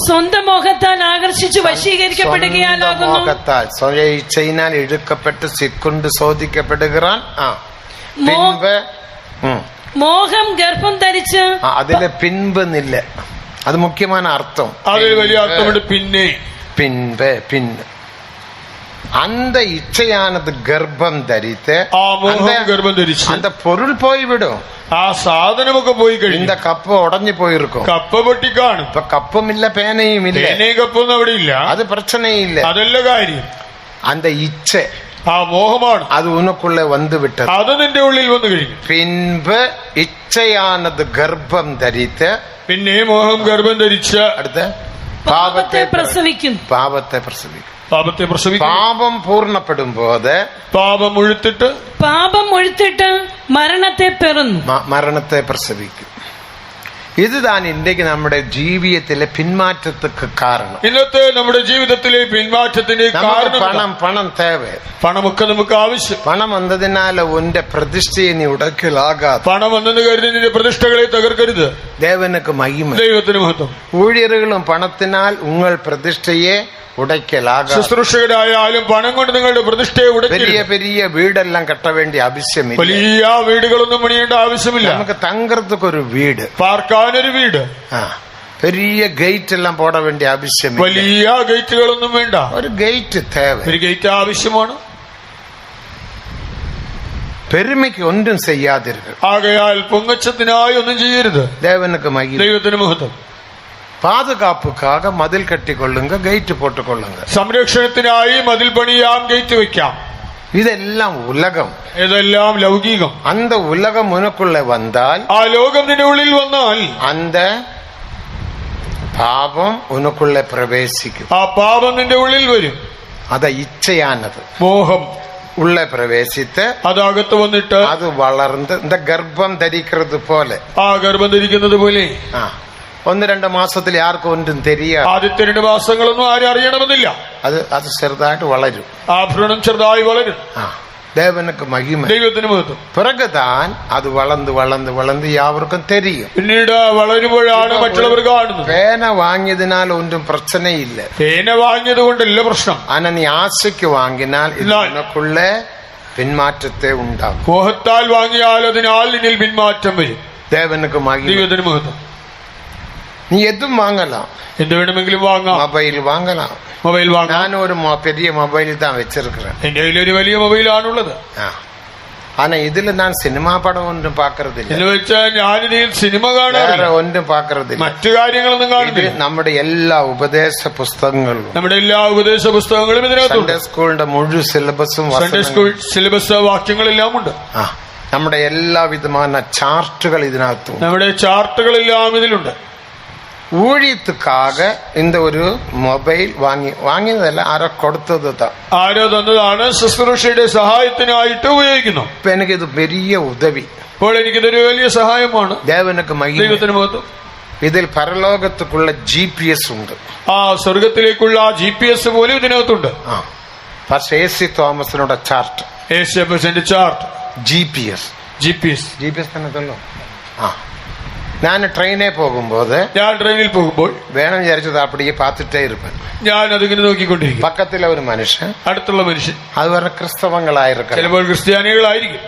സ്വന്തം മോഹത്താൽ ആകർഷിച്ചു വശീകരിക്കപ്പെടുകയാലാകുന്നു. മോഹത്താൽ സ്വയ ഇച്ഛയിനാൽ ഇഴുക്കപ്പെട്ട് സിക്കൊണ്ട് ശോധിക്കപ്പെടുகிறாൻ. മോഹം ഗർഭം ധരിച്ച്, അതിലെ പിൻപെന്നില്ല, അത് മുഖ്യമായ അർത്ഥം. അതിൽ വലിയ അർത്ഥമുണ്ട്. പിന്നെ പിൻപ് அந்த இச்சையானது கர்ப்பம் தரித்து ആ മോഹം ഗർഭം ധരിച്ച് அந்த பொருள் போய்விடும். ആ സാധനമൊക്കെ പോയി കഴിഞ്ഞു. இந்த കപ്പ് ഉടഞ്ഞു പോയിരിക്കും. കപ്പ പൊട്ടി കാണും. இப்ப കപ്പും ഇല്ല, പേനയും ഇല്ല, പേനയും കപ്പൊന്നും അവിടെ ഇല്ല. അത് പ്രശ്നമില്ല. അതല്ല കാര്യം. அந்த இச்சை, ആ മോഹമാണ്, அது உனக்குள்ள வந்து விட்டது. അത് നിന്റെ ഉള്ളിൽ വന്നു കഴിഞ്ഞു. பின்பு இச்சையானது கர்ப்பம் தரித்து പിന്നെ മോഹം ഗർഭം ധരിച്ച് അടുത്ത പാപത്തെ പ്രസവിക്കും. പാപത്തെ പ്രസവിക്കും. പാപത്തെ പ്രസവിക്കും. പാപം പൂർണ്ണപ്പെടുമ്പോത് പാപം മുഴുത്തിട്ട് പാപം മുഴുത്തിട്ട് മരണത്തെ പിറന്നു. മരണത്തെ പ്രസവിക്കും. இதுதான் இன்றைக்கு നമ്മുടെ ജീവിതത്തിലെ പിന്മാറ്റத்துக்கு കാരണം. ഇന്നത്തെ നമ്മുടെ ജീവിതത്തിലെ പിന്മാറ്റത്തിന്റെ കാരണം പണം തേവ. പണമൊക്കെ നമുക്ക് ആവശ്യം. പണം വന്നതിനാല ഉന്റെ പ്രതിഷ്ഠയെ നീ ഉടക്കലാകാതെ. പണം വന്നെന്ന് കരുതി നിന്റെ പ്രതിഷ്ഠകളെ തകർക്കരുത്. ദേവനുക്ക് മഹിമ, ദൈവത്തിന് മഹത്വം. ഊഴിയറുകളും പണത്തിനാൽ ഉങ്ങൾ പ്രതിഷ്ഠയെ ഉടക്കലാകാതെ. ശുശ്രൂഷകരായാലും പണം കൊണ്ട് നിങ്ങളുടെ പ്രതിഷ്ഠയെ ഉടക്കരുത്. പെരിയ പെരിയ വീടെല്ലാം കെട്ട വേണ്ടി ആവശ്യമില്ല. വലിയ വീടുകളൊന്നും പണിയേണ്ട ആവശ്യമില്ല. നമുക്ക് തങ്കറത്തൊക്കെ ഒരു വീട്, പാർക്കാനൊരു വീട്, പെരിയ ഗേറ്റ് എല്ലാം പോട വേണ്ടി ആവശ്യമില്ല. വലിയ ഗേറ്റുകളൊന്നും വേണ്ട. ഒരു ഗേറ്റ് തേവ. ഒരു ഗേറ്റ് ആവശ്യമാണ്. പെരുമയ്ക്ക് ഒന്നും ചെയ്യാതിരിക്കും. ആകയാൽ പൊങ്ങച്ചത്തിനായി ഒന്നും ചെയ്യരുത്. ദേവനുക്ക് മഹിമ, ദൈവത്തിന് മഹത്വം. പാതുകാപ്പുക്കാക മതിൽ കെട്ടിക്കൊള്ളുങ്ക, ഗേറ്റ് പോട്ടുകൊള്ളുങ്ക. സംരക്ഷണത്തിനായി മതിൽ പണിയാം, ഗേറ്റ് വെക്കാം. ഇതെല്ലാം ഉലകം, ഇതെല്ലാം ലൗകികം. അന്ത ഉലകം ഉനക്കുള്ള വന്നാൽ, ആ ലോകം നിന്റെ ഉള്ളിൽ വന്നാൽ അന്ത പാപം ഉനക്കുള്ള പ്രവേശിക്കും. ആ പാപം നിന്റെ ഉള്ളിൽ വരും. അത് ഇച്ഛയാനത്, മോഹം ഉള്ള പ്രവേശിത്ത് അതകത്ത് വന്നിട്ട് അത് വളർന്ന് இந்த ഗർഭം ധരിക്കുന്നത് പോലെ, ആ ഗർഭം ധരിക്കുന്നത് പോലെ. 1-2 മാസത്തിൽ ആർക്കും ഒന്നും தெரியாது. ആദ്യത്തെ 2 മാസങ്ങളൊന്നും ആരും അറിയണമെന്നില്ല. അത് ചെറുതായിട്ട് വളരും. ആ ഭ്രൂണം ചെറുതായി വളരും. ദേവനുക്ക് മഹിമ, ദൈവത്തിന് മഹത്വം. പിറകുതാൻ അത് വളർന്ന് വളർന്ന് വളർന്ന് യാവർക്കും തെരിയും. പിന്നീട് വളരുമ്പോഴാണ് മറ്റുള്ളവർ കാണുന്നത്. പേന വാങ്ങിയതിനാൽ ഒന്നും പ്രശ്നയില്ല. പേന വാങ്ങിയത് കൊണ്ടല്ല പ്രശ്നം. ആന നീ ആശയ്ക്ക് വാങ്ങിനാൽ ഇതിനൊക്കുള്ള പിന്മാറ്റത്തെ ഉണ്ടാകും. മോഹത്താൽ വാങ്ങിയാൽ അതിനാൽ നിന്നിൽ പിന്മാറ്റം വരും. ദേവനുക്ക് മഹിമ, ദൈവത്തിന് മഹത്വം. നീ എതും വാങ്ങലാം, എന്ത് വേണമെങ്കിലും വാങ്ങാം. മൊബൈൽ വാങ്ങലാം. മൊബൈൽ വാങ്ങാം. ഞാനൊരു പെരിയ മൊബൈൽ தான் வச்சிருக்கிறேன். എന്റെ കയ്യിൽ ഒരു വലിയ മൊബൈലാണുള്ളത്. ആന ഇതിൽ ഞാൻ സിനിമാ പടം ഒന്നും പാക്കറതില്ല. എന്ന് വെച്ചാൽ ഞാനിതിൽ സിനിമ കാണാറില്ല, ഒന്നും പാക്കറതില്ല, മറ്റു കാര്യങ്ങളൊന്നും കാണുന്നില്ല. നമ്മുടെ എല്ലാ ഉപദേശ പുസ്തകങ്ങളും, നമ്മുടെ എല്ലാ ഉപദേശ പുസ്തകങ്ങളും ഇതിനകത്തുണ്ട്. സൺഡേ സ്കൂളിന്റെ മുഴുവൻ സിലബസും, സൺഡേ സ്കൂൾ സിലബസ് വാക്യങ്ങളെല്ലാം ഉണ്ട്. നമ്മുടെ എല്ലാവിധமான ചാർട്ടുകൾ ഇതിനകത്തും, നമ്മുടെ ചാർട്ടുകളെല്ലാം ഇതിലുണ്ട്. ഊഴിയത്തുക്കാക இந்த ഒരു മൊബൈൽ വാങ്ങിയതല്ല, ആരോ കൊടുത്തത്, ആരോ തന്നതാണ്. ശുശ്രൂഷയുടെ സഹായത്തിനായിട്ട് ഉപയോഗിക്കുന്നു. ഇപ്പൊ എനിക്കിത് വലിയ ഉദവി. അപ്പോൾ എനിക്കിതൊരു വലിയ സഹായമാണ്. ദേവനുക്ക് മഹിമ, ദൈവത്തിന് മഹത്വം. ഇതിൽ പരലോകത്തുക്കുള്ള GPS ഉണ്ട്. ആ സ്വർഗത്തിലേക്കുള്ള GPS പോലും ഇതിനകത്തുണ്ട്. പക്ഷേ AC തോമസിനോട് ചാർട്ട്, ചാർട്ട്, GPS തന്നെ. ഞാൻ ട്രെയിനിൽ പോകുമ്പോൾ, വേണം വിചാരിച്ചത് അപ്പടിയെ പാത്തിട്ടേ ഇരുപ്പൻ. ഞാൻ അതിങ്ങനെ നോക്കിക്കൊണ്ടിരിക്കും. പക്കത്തിലെ ഒരു മനുഷ്യൻ, അടുത്തുള്ള മനുഷ്യൻ, അത് പറഞ്ഞ ക്രിസ്തവങ്ങളായിരിക്കും, ചിലപ്പോൾ ക്രിസ്ത്യാനികളായിരിക്കും.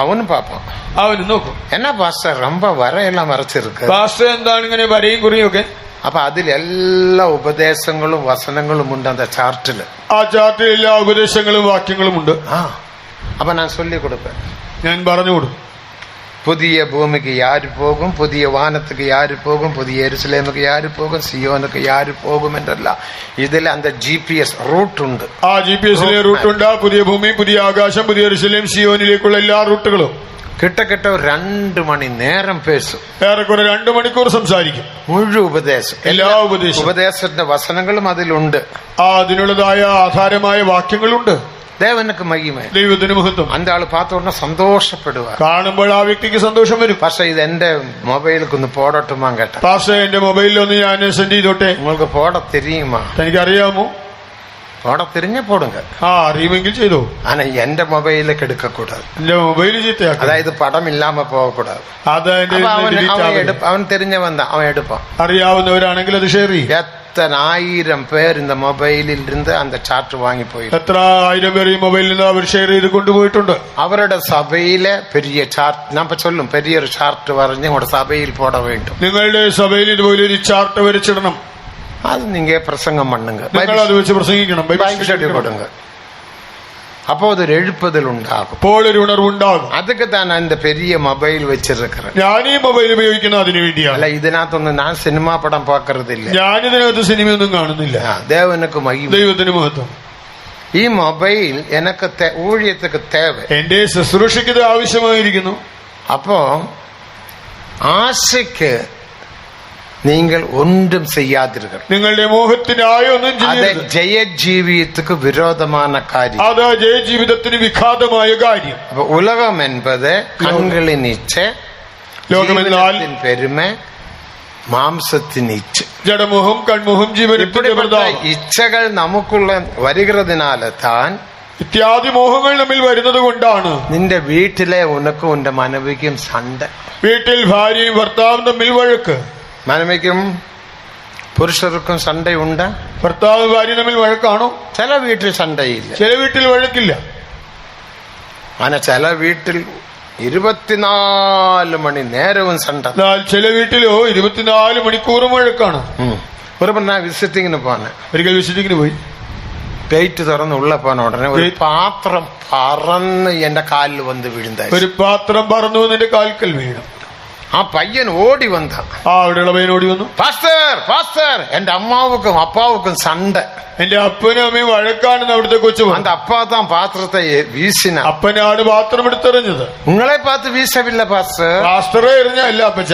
അവനും പാപ്പം, അവനും നോക്കും. എന്നാ പാസ്റ്റർ ரொம்ப വരയെല്ലാം വരച്ചിരിക്കും. പാസ്റ്റർ എന്താണ് ഇങ്ങനെ വരയും കുറിയും ഒക്കെ? അപ്പൊ അതിലെല്ലാ ഉപദേശങ്ങളും വസനങ്ങളും ഉണ്ട് അന്ത ചാർട്ടില്. ആ ചാർട്ടിൽ എല്ലാ ഉപദേശങ്ങളും വാക്യങ്ങളും ഉണ്ട്. അപ്പൊ ഞാൻ ചൊല്ലി കൊടുപ്പേൻ, ഞാൻ പറഞ്ഞു കൊടുക്കും. പുതിയ ഭൂമിക്ക് യാര് പോകും, പുതിയ വാനത്തുക്ക് യാര് പോകും, പുതിയ യെരുസലേമുക്ക് യാര് പോകും, സിയോനുക്ക് യാര് പോകും എന്നല്ല, ഇതിൽ അന്ത GPS റൂട്ടുണ്ട്. ആ GPS-ലെ റൂട്ടുണ്ട്. പുതിയ ഭൂമി, പുതിയ ആകാശം, പുതിയ യെരുസലേം, സിയോനിലേക്കുള്ള എല്ലാ റൂട്ടുകളും. കിട്ട 2 മണി നേരം പേസും, ഏറെക്കുറെ 2 മണിക്കൂർ സംസാരിക്കും. മുഴുവൻ ഉപദേശം, എല്ലാ ഉപദേശത്തിന്റെ വസനങ്ങളും അതിലുണ്ട്. അതിനുള്ളതായ ആധാരമായ വാക്യങ്ങളുണ്ട്. ദേവനുക്ക് മഹിമ, ദൈവത്തിന് മഹത്വം. അന്റെ ആള് പാത്തോടനെ സന്തോഷപ്പെടുക, കാണുമ്പോൾ ആ വ്യക്തിക്ക് സന്തോഷം വരും. പക്ഷെ ഇത് എന്റെ മൊബൈലിൽ പോടട്ടുമാ കേട്ട. പക്ഷേ എന്റെ മൊബൈലിലൊന്ന് ഞാൻ സെൻഡ് ചെയ്തോട്ടെ. നിങ്ങൾക്ക് പോട തിരിയുമാ? എനിക്കറിയാമോ? പോട തിരിഞ്ഞ പോടുങ്ക. അറിയുമെങ്കിൽ ചെയ്തോ. ആന എന്റെ മൊബൈലിലേക്ക് എടുക്കക്കൂടാது, എന്റെ മൊബൈൽ ചീത്തയാക്കും. അതായത് പടം ഇല്ലാമ പോകக்கூடாது. അവൻ തിരിഞ്ഞവൻ അവൻ എടുപ്പാൻ. അറിയാവുന്നവരാണെങ്കിൽ അത് ഷെയർ ചെയ്യും. 1000 പേർ இந்த മൊബൈലിൽ ഇരുന്ന് அந்த ചാർട്ട് വാങ്ങിപ്പോയി. എത്ര 1000 പേർ ഈ മൊബൈലിൽ നിന്ന് അവർ ഷെയർ ചെയ്ത് കൊണ്ടുപോയിട്ടുണ്ട്. അവരുടെ സഭയിലെ പെരിയ ചാർട്ട്, ഞാൻ ചൊല്ലും, പെരിയൊരു ചാർട്ട് പറഞ്ഞ് നമ്മുടെ സഭയിൽ പോട വേണ്ടും. നിങ്ങളുടെ സഭയിൽ ഇതുപോലെ ഒരു ചാർട്ട് വരച്ചിടണം. അത് നിങ്ങൾ പ്രസംഗം പണ്ണുങ്ക, അത് വെച്ച് പ്രസംഗിക്കണം, ബൈബിൾ സ്റ്റഡി കൊടുങ്ക. அப்போ அது எழுப்புதல் உண்டாகும். അപ്പോൾ ഒരു ഉണർവുണ്ടാകും. அதுக்கு தான் நான் இந்த பெரிய மொபைல் வச்சிருக்கிறேன். ഞാൻ ഈ മൊബൈൽ ഉപയോഗിക്കുന്നത് അതിനു വേണ്ടിയാണ്. അല്ല, ഇതിനകത്തൊന്നും ഞാൻ സിനിമാ പടം പാക്കறதிല്ല. ഞാൻ ഇതിനകത്ത് സിനിമയൊന്നും കാണുന്നില്ല. ദേവനുക്ക് മഹിമ. ദൈവത്തിന് മഹത്വം. ഈ മൊബൈൽ എനക്ക് ഊഴിയத்துக்கு தேவை. എന്റെ ശുശ്രൂഷയ്ക്ക് ഇത് ആവശ്യമായിരിക്കുന്നു. അപ്പോ ആശയ്ക്ക് നിങ്ങൾ ഒന്നും ചെയ്യാതിരുക. നിങ്ങളുടെ മോഹത്തിനായി ഒന്നും ചെയ്യരുത്. അത് ജയജീവിതத்துக்கு വിരോധமான കാര്യം. അത് ജയജീവിതത്തിന് വിഘാതമായ കാര്യം. അപ്പൊ ഉലകം എന്നത് കണ്ണുകളിൻ ഇച്ഛ, ലോകമെന്നാൽ പെരുമ, മാംസത്തിൻ ഇച്ഛ, ജഡമോഹം, കൺമോഹം, ജീവനത്തിന്റെ പ്രതാപം. ഇച്ഛകൾ നമുക്കുള്ള വരുகிறதுனால താൻ ഇത്യാദി മോഹങ്ങൾ നമ്മിൽ വരുന്നത് കൊണ്ടാണ് നിന്റെ വീട്ടിലെ ഉനക്കും ഉന്റെ മനവിക്കും സണ്ട. വീട്ടിൽ ഭാര്യയും ഭർത്താവും തമ്മിൽ വഴക്ക്. മനവിക്കും പുരുഷർക്കും സണ്ടയുണ്ട്. ഭർത്താവ് ഭാര്യ തമ്മിൽ വഴക്കാണോ? ചില വീട്ടിൽ സണ്ടയില്ല, ചില വീട്ടിൽ വഴക്കില്ല. അങ്ങനെ ചില വീട്ടിൽ 24 മണി നേരവും സണ്ട. ചില വീട്ടിലോ 24 മണിക്കൂറും വഴക്കാണ്. ഒരു ഞാൻ വിസിറ്റിങ്ങിന് പോന്നെ, ഒരിക്കൽ വിസിറ്റിങ്ങിന് പോയി. ഗേറ്റ് തുറന്ന് ഉള്ള പോന ഉടനെ ഒരു പാത്രം പറന്ന് എന്റെ കാലിൽ വന്ന് വീഴുന്ന. ഒരു പാത്രം പറന്നു എന്റെ കാൽക്കൽ വീണു. ആ പയ്യൻ ഓടി വന്ന. അവിടെയുള്ള പയ്യൻ ഓടി വന്നു. പാസ്റ്റർ, പാസ്റ്റർ, എന്റെ അമ്മാവുക്കും അപ്പാവുക്കും സണ്ട. എന്റെ അപ്പനും അമ്മയും വഴക്കാണെന്ന് അവിടുത്തെ കൊച്ചു. அந்த அப்பா தான் பாத்திரத்தை வீசினா. അപ്പനാണ് പാത്രം എടുത്തെറിഞ്ഞത്. നിങ്ങളെ பார்த்து വീശവില്ല പാസ്റ്റർ. പാസ്റ്ററെ എറിഞ്ഞല്ല അപ്പച്ച,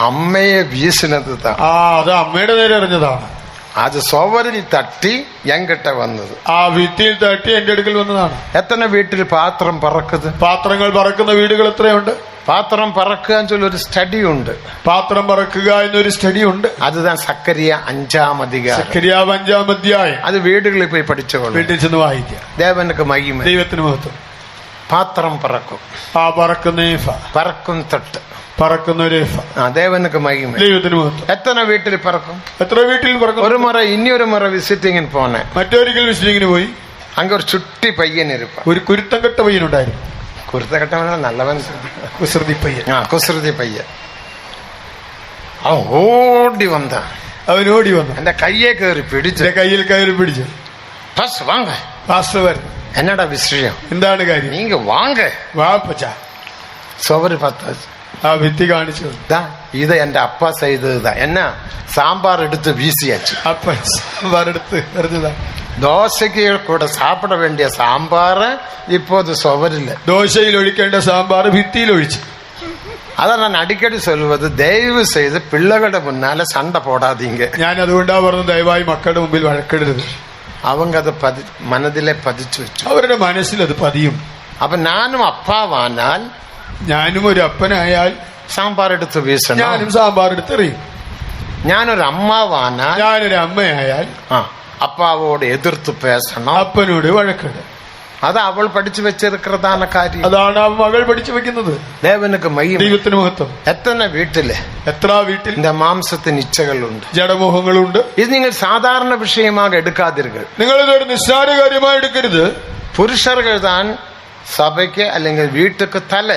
അമ്മയെ വീശിനത് താ. അത് അമ്മയുടെ നേരെ എറിഞ്ഞതാണ്. അത് സോവരിൽ തട്ടി എങ്കിട്ട വന്നത്. ആ ഭിത്തിയിൽ തട്ടി എന്റെ അടുക്കൽ വന്നതാണ്. എത്ര വീട്ടിൽ പാത്രം പറക്കുന്നത്? പാത്രങ്ങൾ പറക്കുന്ന വീടുകൾ എത്രയുണ്ട്? പാത്രം പറക്കുക എന്നുള്ള ഒരു സ്റ്റഡി ഉണ്ട്. പാത്രം പറക്കുക എന്നൊരു സ്റ്റഡി ഉണ്ട്. അതുതാൻ സക്കറിയ 5-ാം അധ്യായം. സക്കറിയ 5-ാം അധ്യായം. അത് വീടുകളിൽ പോയി പഠിച്ചോളൂ. വീട്ടിൽ ചെന്ന് വായിക്കുക. ദേവനക്ക് മഹിമ. ദൈവത്തിന് മഹത്വം. പാത്രം പറക്കും. ആ പറക്കുന്ന പറക്കും തൊട്ട് പറക്കുന്ന ദേവനക്ക് മഹിമ. ദൈവത്തിന് മഹത്വം. എത്ര വീട്ടിൽ പറക്കും? എത്ര വീട്ടിൽ പറക്കും? ഒരു മുറ ഇനിയൊരു മുറ വിസിറ്റിങ്ങിന് പോന്നെ. മറ്റൊരിക്കൽ വിസിറ്റിങ്ങിന് പോയി. അങ്ങ് ഒരു ചുട്ടി പയ്യൻ ഇരുപ്പ. ഒരു കുരുത്തം കെട്ട പയ്യനുണ്ടായിരുന്നു. കുരുത്തക്കെട്ടവന നല്ലവൻ, കുസൃതി പയ്യൻ. കുസൃതി പയ്യൻ. അവൻ ഓടി വന്ന. അവനോടി വന്നു എന്റെ കയ്യെ കയറി പിടിച്ചു. കയ്യിൽ കയറി പിടിച്ചു. വാങ്ങ പാസ്റ്റർ വരുന്നു. എന്നടാ വിഷയം? എന്താണ് കാര്യം? നീങ്ക വാങ്ങ വാപ്പച്ച. സോവര് പത്ത് ആ ഭിത്തി കാണിച്ചു. ഇത് എന്റെ അപ്പ ചെയ്തതാ. എന്നാ സാമ്പാർ എടുത്ത് വീശിയാച്ചു. അപ്പ സാമ്പാർ എടുത്ത് എറിഞ്ഞതാ. ദോശയ്ക്ക് കൂടെ സാപ്പിട വേണ്ടിയ സാമ്പാർ ഇപ്പോ സുവരില്ല. ദോശയിൽ ഒഴിക്കേണ്ട സാമ്പാർ ഭിത്തിയിൽ ഒഴിച്ചു. അതാ ഞാൻ അടിക്കടി ചൊല്ലുന്നത്, ദയവ് ചെയ്ത് പിള്ളകളുടെ മുന്നാലെ സണ്ട പോടാതീങ്ക. ഞാൻ അതുകൊണ്ടാ പറഞ്ഞു, ദയവായി മക്കളുടെ മുമ്പിൽ വഴക്കിടരുത്. അവങ്കത് മനതിലെ പതിച്ചു വെച്ചു. അവരുടെ മനസ്സിൽ അത് പതിയും. അപ്പൊ ഞാനും അപ്പാവാനാൽ, ഞാനും ഒരു അപ്പനായാൽ സാമ്പാർ എടുത്ത് വീശണം. ഞാനും സാമ്പാർ എടുത്ത് എറിയും. ഞാനൊരു അമ്മാവാനാൽ, ഞാനൊരു അമ്മയായാൽ അപ്പാവോട് എതിർത്ത് പേശണം, അപ്പനോട് വഴക്കിടും. അത് അവൾ പഠിച്ചു വെച്ചിരിക്കുന്നതാണ് കാര്യം. അതാണ് ആ മകൾ പഠിച്ചു വെക്കുന്നത്. ദേവനക്ക് മഹിമ. ദൈവത്തിന് മഹത്വം. എത്ര വീട്ടില് വീട്ടിൽ இந்த മാംസത്തിന് ഇച്ഛകളുണ്ട്, ജഡമോഹങ്ങളുണ്ട്. ഇത് നിങ്ങൾ സാധാരണ വിഷയமாக എടുക്കാതിരുകൾ. നിങ്ങളിതൊരു നിസ്സാര കാര്യമായി എടുക്കരുത്. പുരുഷர்கள் தான் സഭയ്ക്ക് അല്ലെങ്കിൽ വീട്ടുക്ക് തല.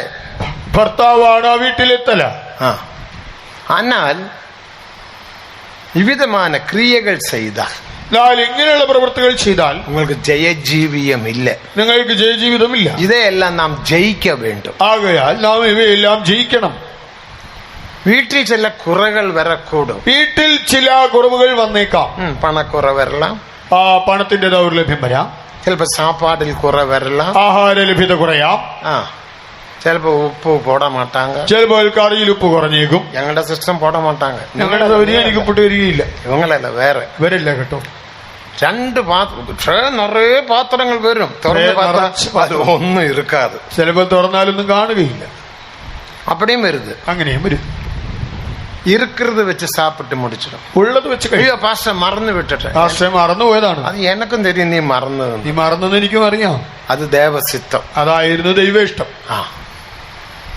ഭർത്താവാണ് ആ വീട്ടിലെ തല. എന്നാൽ വിവിധமான ക്രിയകൾ ചെയ്താൽ, ഇങ്ങനെയുള്ള പ്രവൃത്തികൾ ചെയ്താൽ നിങ്ങൾക്ക് ജയജീവിയമില്ല, നിങ്ങൾക്ക് ജയജീവിതമില്ല. ഇതെല്ലാം നാം ജയിക്ക വേണ്ടും. ആകയാൽ നാം ഇവയെല്ലാം ജയിക്കണം. വീട്ടിൽ ചില കുറകൾ വരക്കൂടും. വീട്ടിൽ ചില കുറവുകൾ വന്നേക്കാം. പണക്കുറവ് വരലാം, പണത്തിന്റെ ദൗർലഭ്യം വരാം, ചിലപ്പോ സാപ്പാടിൽ കുറവ് വരലാം, ആഹാര ലഭ്യത കുറയാം, ചിലപ്പോ ഉപ്പ് പോട മാട്ടാങ്ക, ചിലപ്പോൾ കറിയിൽ ഉപ്പ് കുറഞ്ഞേക്കും. ഞങ്ങളുടെ സിസ്റ്റം പോട മാട്ടാങ്ക. ഞങ്ങളുടെ സൗകര്യം എനിക്ക് പൊട്ടി വരികയില്ല. ഇവങ്ങളല്ല, വേറെ വരില്ല കേട്ടോ. 2 നിറയെ പാത്രങ്ങൾ വരും, ഒന്നും ഇരിക്കാതെ. ചിലപ്പോൾ തുറന്നാലൊന്നും കാണുകയില്ല. അപ്പടിയും വരുത്, അങ്ങനെയും വരും. ഇരിക്കുന്നത് വെച്ച് സാപ്പിട്ട് മുടിച്ചിടും, ഉള്ളത് വെച്ച് കഴിയും. പാസ്റ്റ മറന്നു വിട്ടിട്ട്. പാസ്റ്റർ മറന്നുപോയതാണ്. അത് എനക്കും തരും, നീ മറന്നത്. നീ മറന്നെന്ന് എനിക്കും അറിയാം. അത് ദേവസിത്തം, അതായിരുന്നു ദൈവ ഇഷ്ടം.